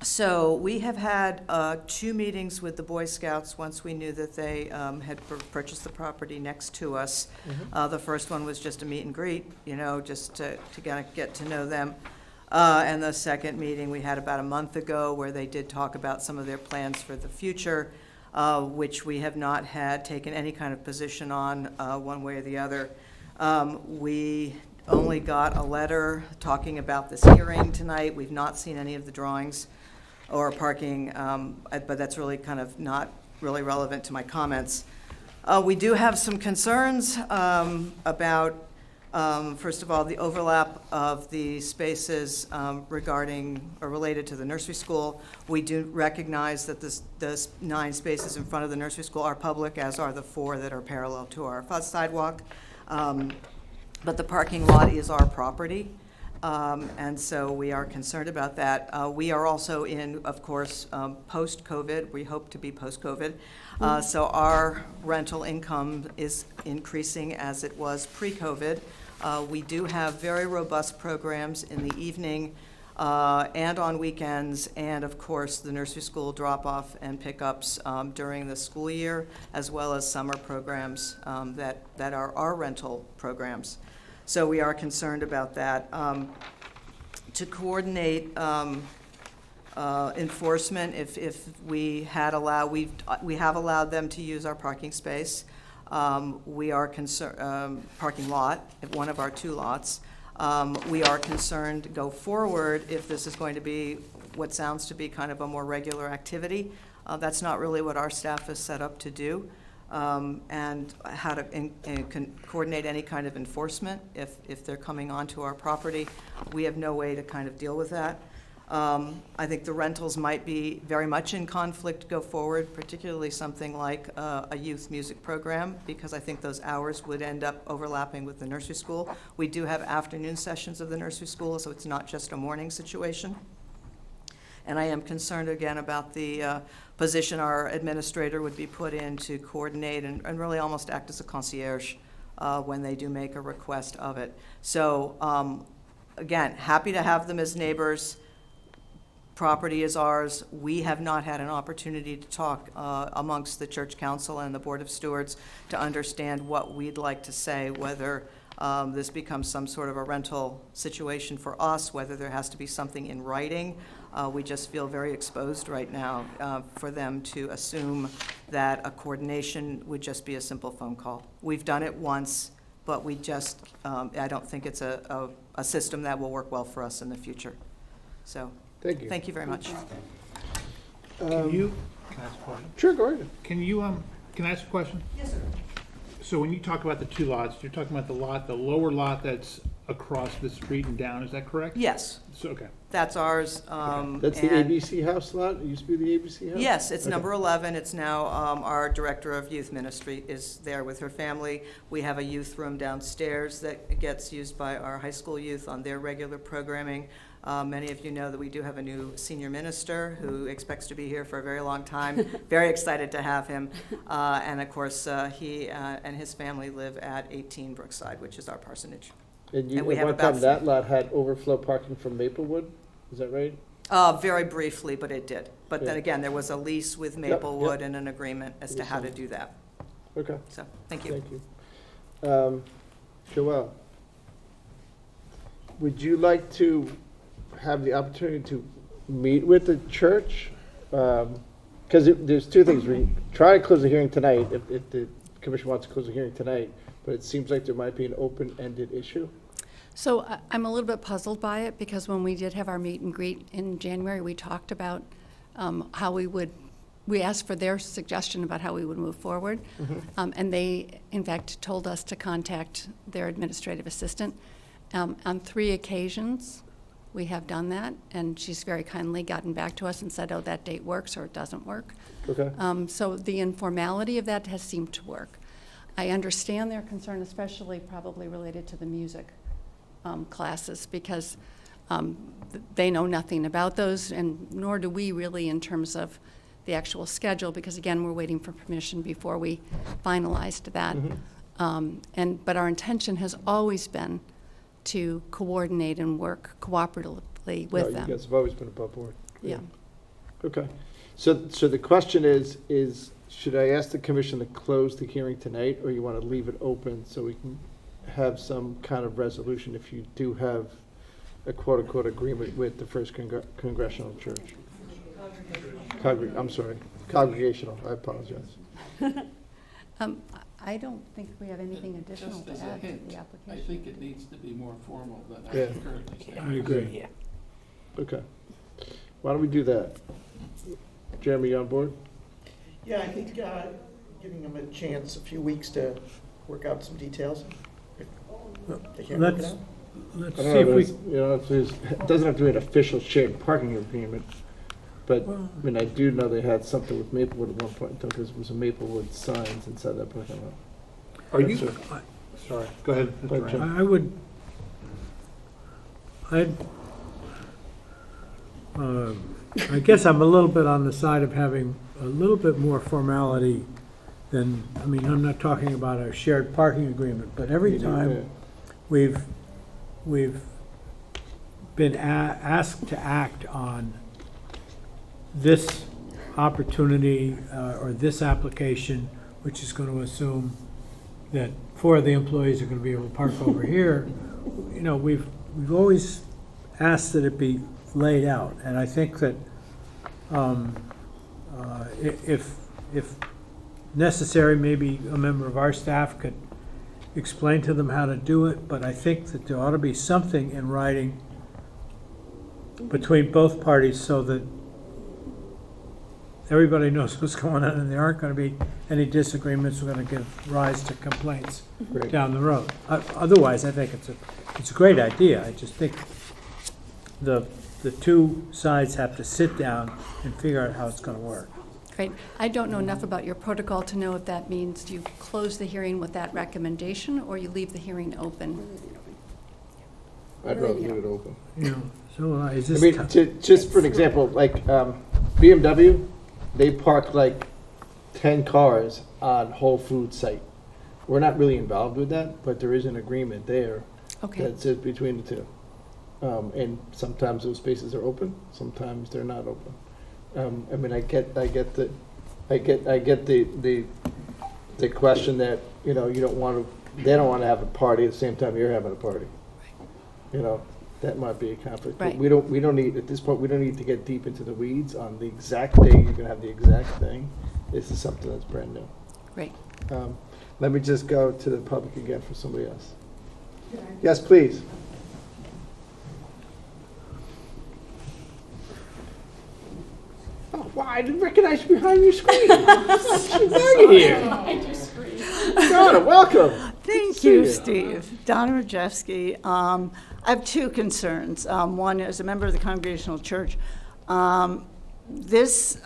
So we have had 2 meetings with the Boy Scouts once we knew that they had purchased the property next to us. The first one was just a meet and greet, just to kind of get to know them. And the second meeting we had about a month ago, where they did talk about some of their plans for the future, which we have not had taken any kind of position on one way or the other. We only got a letter talking about this hearing tonight. We've not seen any of the drawings or parking, but that's really kind of not really relevant to my comments. We do have some concerns about, first of all, the overlap of the spaces regarding or related to the nursery school. We do recognize that the 9 spaces in front of the nursery school are public, as are the 4 that are parallel to our sidewalk. But the parking lot is our property, and so we are concerned about that. We are also in, of course, post-COVID. We hope to be post-COVID. So our rental income is increasing as it was pre-COVID. We do have very robust programs in the evening and on weekends, and of course the nursery school drop-off and pickups during the school year, as well as summer programs that are our rental programs. So we are concerned about that. To coordinate enforcement, if we had we have allowed them to use our parking space. We are concerned, parking lot, at one of our 2 lots. We are concerned, go forward, if this is going to be what sounds to be kind of a more regular activity. That's not really what our staff is set up to do. And how to coordinate any kind of enforcement if they're coming onto our property. We have no way to kind of deal with that. I think the rentals might be very much in conflict go forward, particularly something like a youth music program, because I think those hours would end up overlapping with the nursery school. We do have afternoon sessions of the nursery school, so it's not just a morning situation. And I am concerned again about the position our administrator would be put in to coordinate and really almost act as a concierge when they do make a request of it. So again, happy to have them as neighbors. Property is ours. We have not had an opportunity to talk amongst the church council and the board of stewards to understand what we'd like to say, whether this becomes some sort of a rental situation for us, whether there has to be something in writing. We just feel very exposed right now for them to assume that a coordination would just be a simple phone call. We've done it once, but we just, I don't think it's a system that will work well for us in the future. So, thank you very much. Can you ask a question? Sure, go ahead. Can I ask a question? Yes, sir. So when you talk about the 2 lots, you're talking about the lower lot that's across the street and down, is that correct? Yes. So, okay. That's ours. That's the and- ABC house lot? It used to be the ABC house? Yes, it's Okay. number 11. It's now our Director of Youth Ministry is there with her family. We have a youth room downstairs that gets used by our high school youth on their regular programming. Many of you know that we do have a new senior minister who expects to be here for a very long time. Very excited to have him. And of course, he and his family live at 18 Brookside, which is our parsonage. And we at have one about time, that lot had overflow parking from Maplewood? Is that right? Very briefly, but it did. But then Yeah. again, there was a lease with Yep, Maplewood yep. and an agreement as to how to do that. Okay. So, thank you. Thank you. Joelle, would you like to have the opportunity to meet with the church? Because there's 2 things. We try to close the hearing tonight, if the commission wants to close the hearing tonight, but it seems like there might be an open-ended issue. So I'm a little bit puzzled by it, because when we did have our meet and greet in January, we talked about how we asked for their suggestion about how we would move forward. And they, in fact, told us to contact their administrative assistant. On 3 occasions, we have done that, and she's very kindly gotten back to us and said, oh, that date works or it doesn't work. Okay. So the informality of that has seemed to work. I understand their concern, especially probably related to the music classes, because they know nothing about those, and nor do we really in terms of the actual schedule, because again, we're waiting for permission before we finalized that. But our intention has always been to coordinate and work cooperatively with them. You guys have always been above board. Yeah. Okay. So the question is should I ask the commission to close the hearing tonight, or you want to leave it open so we can have some kind of resolution if you do have a quote-unquote agreement with the First Congregational Church? I'm sorry, Congregational, I apologize. I don't think we have anything additional Just to as a add to hint, the I application. think it needs to be more formal than I Yeah. currently stand. I agree. Okay. Why don't we do that? Jeremy, you on board? Yeah, I think giving them a chance, a few weeks to work out some details. If they can't work it Let's, out. let's I see don't know if if we, it doesn't have to be an official shared parking agreement, but, I mean, I do know they had something with Maplewood at one point, because it was a Maplewood signs inside that parking lot. Are you, Sir. sorry, go ahead. Mr. Go ahead, Ryan. Jim. I guess I'm a little bit on the side of having a little bit more formality than, I mean, I'm not talking about a shared parking agreement, but every time we've been asked to act on this opportunity or this application, which is going to assume that 4 of the employees are gonna be able to park over here. You know, we've always asked that it be laid out, and I think that if necessary, maybe a member of our staff could explain to them how to do it, but I think that there ought to be something in writing between both parties so that everybody knows what's going on, and there aren't gonna be any disagreements we're gonna give rise to complaints Great. down the road. Otherwise, I think it's a great idea. I just think the two sides have to sit down and figure out how it's gonna work. Great. I don't know enough about your protocol to know if that means you close the hearing with that recommendation or you leave the hearing open. I'd rather leave it open. You know, so is I this? mean, just for an example, like BMW, they park like 10 cars on Whole Foods site. We're not really involved with that, but there is an agreement there Okay. that sits between the two. And sometimes those spaces are open, sometimes they're not open. I mean, I get the question that, you know, they don't want to have a party at the same time you're having a party. You know, that might be a conflict. But Right. we don't need, at this point, we don't need to get deep into the weeds on the exact day you're gonna have the exact thing. This is something that's brand new. Great. Let me just go to the public again for somebody else. Yes, please. Oh, wow, I didn't recognize you behind your screen. She's out here. Donna, welcome. Thank you, Steve. Donna Rajewski. I have two concerns. One, as a member of the Congregational Church, this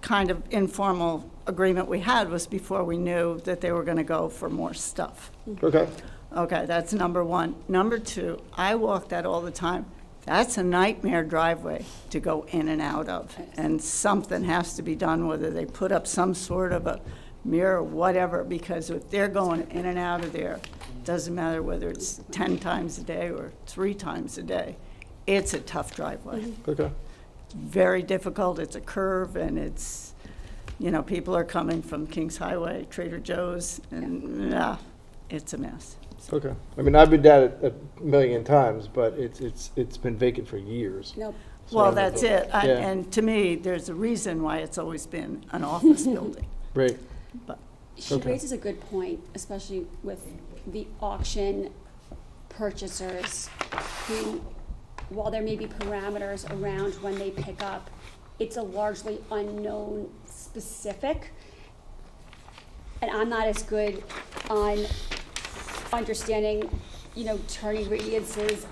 kind of informal agreement we had was before we knew that they were going to go for more stuff. Okay. Okay, that's number one. Number two, I walk that all the time. That's a nightmare driveway to go in and out of, and something has to be done, whether they put up some sort of a mirror or whatever, because if they're going in and out of there, doesn't matter whether it's 10 times a day or 3 times a day, it's a tough driveway. Okay. Very difficult, it's a curve, and it's, you know, people are coming from Kings Highway, Trader Joe's, and it's a mess. Okay. I mean, I've been down it a million times, but it's been vacant for years. Nope. So Well, that's it. Yeah. And to me, there's a reason why it's always been an office building. Right. But She raises a good point, especially with the auction purchasers who, while there may be parameters around when they pick up, it's a largely unknown specific. And I'm not as good on understanding, you know, turning radiuses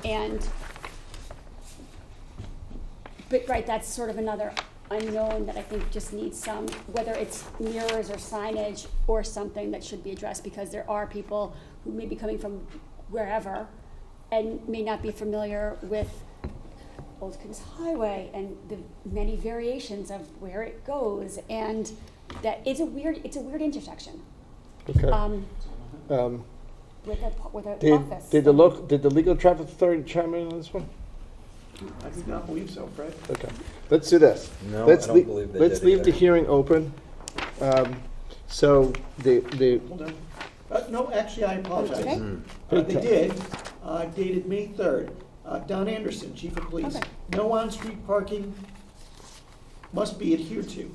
but right, that's sort of another unknown that I think just needs some, whether it's mirrors or signage or something that should be addressed, because there are people who may be coming from wherever and may not be familiar with Old Kings Highway and the many variations of where it goes, and that it's a weird intersection. Okay. With an office. Did the legal traffic authority chime in on this one? I do not believe so, Fred. Okay, let's do this. No, Let's I don't believe they Let's did leave the either. hearing open. So the, Hold on. No, actually, I apologize. Okay. They did, dated May 3rd. Don Anderson, Chief of Police. Okay. No on-street parking must be adhered to.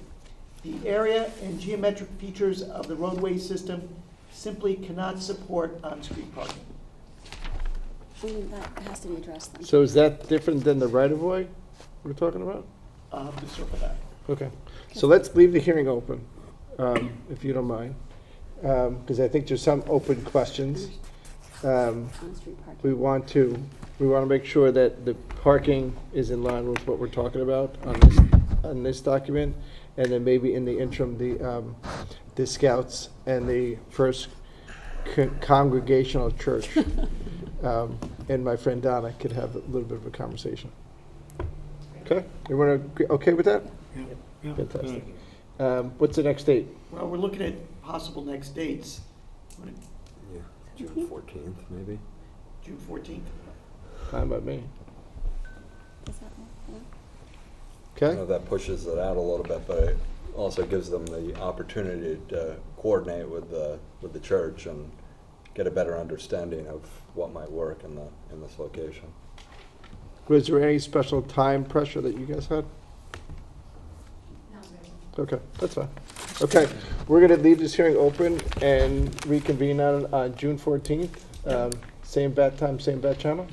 The area and geometric features of the roadway system simply cannot support on-street parking. That has to be addressed then. so is that different than the right-of-way we're talking about? I'll have to circle back. Okay, so let's leave the hearing open, if you don't mind, because I think there's some open questions. On-street parking. We want to make sure that the parking is in line with what we're talking about on this document, and then maybe in the interim, the Scouts and the First Congregational Church and my friend Donna could have a little bit of a conversation. Okay, everyone okay with that? Yeah. Fantastic. What's the next date? Well, we're looking at possible next dates. Yeah, June 14th, maybe. June 14th. Fine by me. Does that work? I Okay, know that pushes it out a little bit, but also gives them the opportunity to coordinate with the church and get a better understanding of what might work in this location. Was there any special time pressure that you guys had? Okay, that's fine. Okay, we're gonna leave this hearing open and reconvene on June 14th. Same bat time, same bat channel?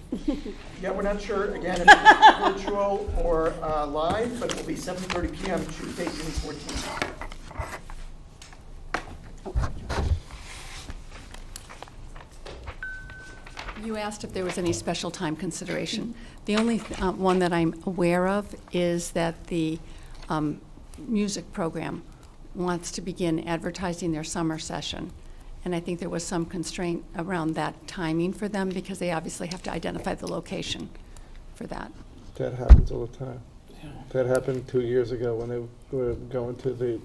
Yeah, we're not sure, again, if it's virtual or live, but it will be 7:30 PM Tuesday, June 14th. You asked if there was any special time consideration. The only one that I'm aware of is that the music program wants to begin advertising their summer session. And I think there was some constraint around that timing for them because they obviously have to identify the location for that. That happens all the time. That happened 2 years ago when they were going to the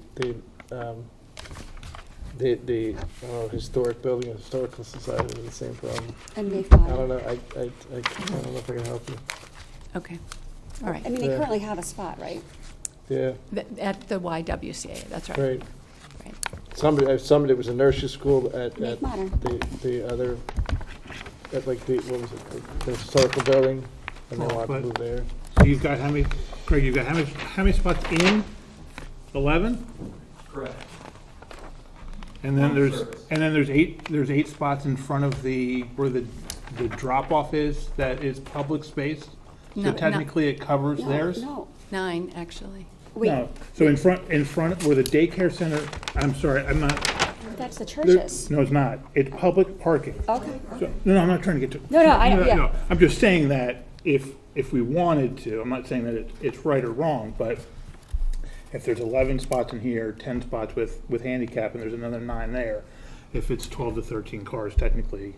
historic building, historical society with the same problem. And they I thought, don't know, I don't know if I can help you. Okay, all right. I mean, they Yeah. currently have a spot, right? Yeah, At the YWCA, that's right. right. Right. Somebody, it was a nursery school at Make modern. the other, at like what was it, the historical building, and they Oh, wanted to but- move there. So you've got how many, Craig, you've got how many spots in? 11? Correct. And then there's eight spots in front of where the drop-off is, that is public space? So No, technically it covers theirs? No, 9, actually. wait, No, so in front where the daycare center, I'm sorry, I'm not, that's the there- churches. no, it's not. It's public parking. Okay. So, no, I'm not trying to get to. No, yeah. I'm just saying that if we wanted to, I'm not saying that it's right or wrong, but if there's 11 spots in here, 10 spots with handicap, and there's another 9 there, if it's 12 to 13 cars, technically,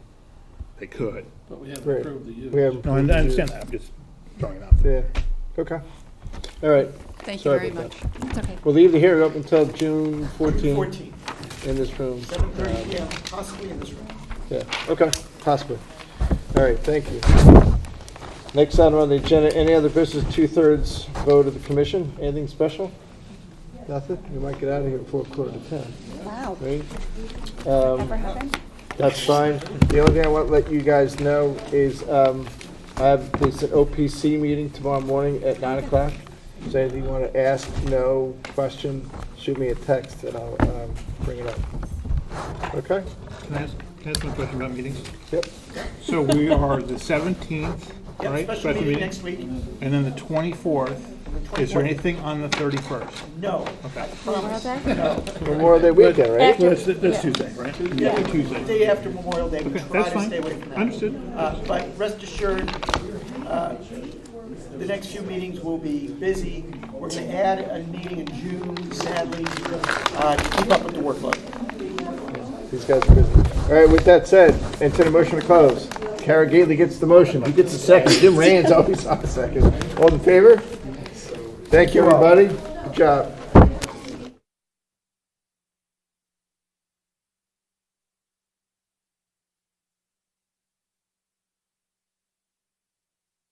they could. But we haven't Right. approved the use. We haven't. No, I understand that, I'm just throwing it out there. Yeah, okay. All right. Thank you Sorry very about much. that. It's okay. We'll leave the hearing up until June 14th 14th, in this room. 7:30 PM, possibly in this room. Yeah, okay, possibly. All right, thank you. Next item on the agenda, any other business, 2/3 vote of the commission? Anything special? Nothing? You might get out of here before 9:45. Wow. Right? Ever happened? That's fine. The only thing I want to let you guys know is I have this OPC meeting tomorrow morning at 9 o'clock. If there's anything you want to ask, no question, shoot me a text and I'll bring it up. Okay? Can I ask one question about meetings? Yep. So we are the 17th, Yep, right? special meeting next week. And then the 24th. Is there anything on the 31st? No. Okay. Memorial Day? Memorial Day weekend, right? After- That's Yeah. Tuesday, right? Yeah, Tuesday. Day after Memorial Day, we Okay, try that's to fine. stay away from that. Understood. But rest assured, the next few meetings will be busy. We're going to add a meeting in June, sadly, to keep up with the workload. These guys are busy. All right, with that said, enter the motion to close. Kara Gately gets the motion. He gets a second. Jim Rand's always on a second. All in favor? Thank you, everybody. Good job.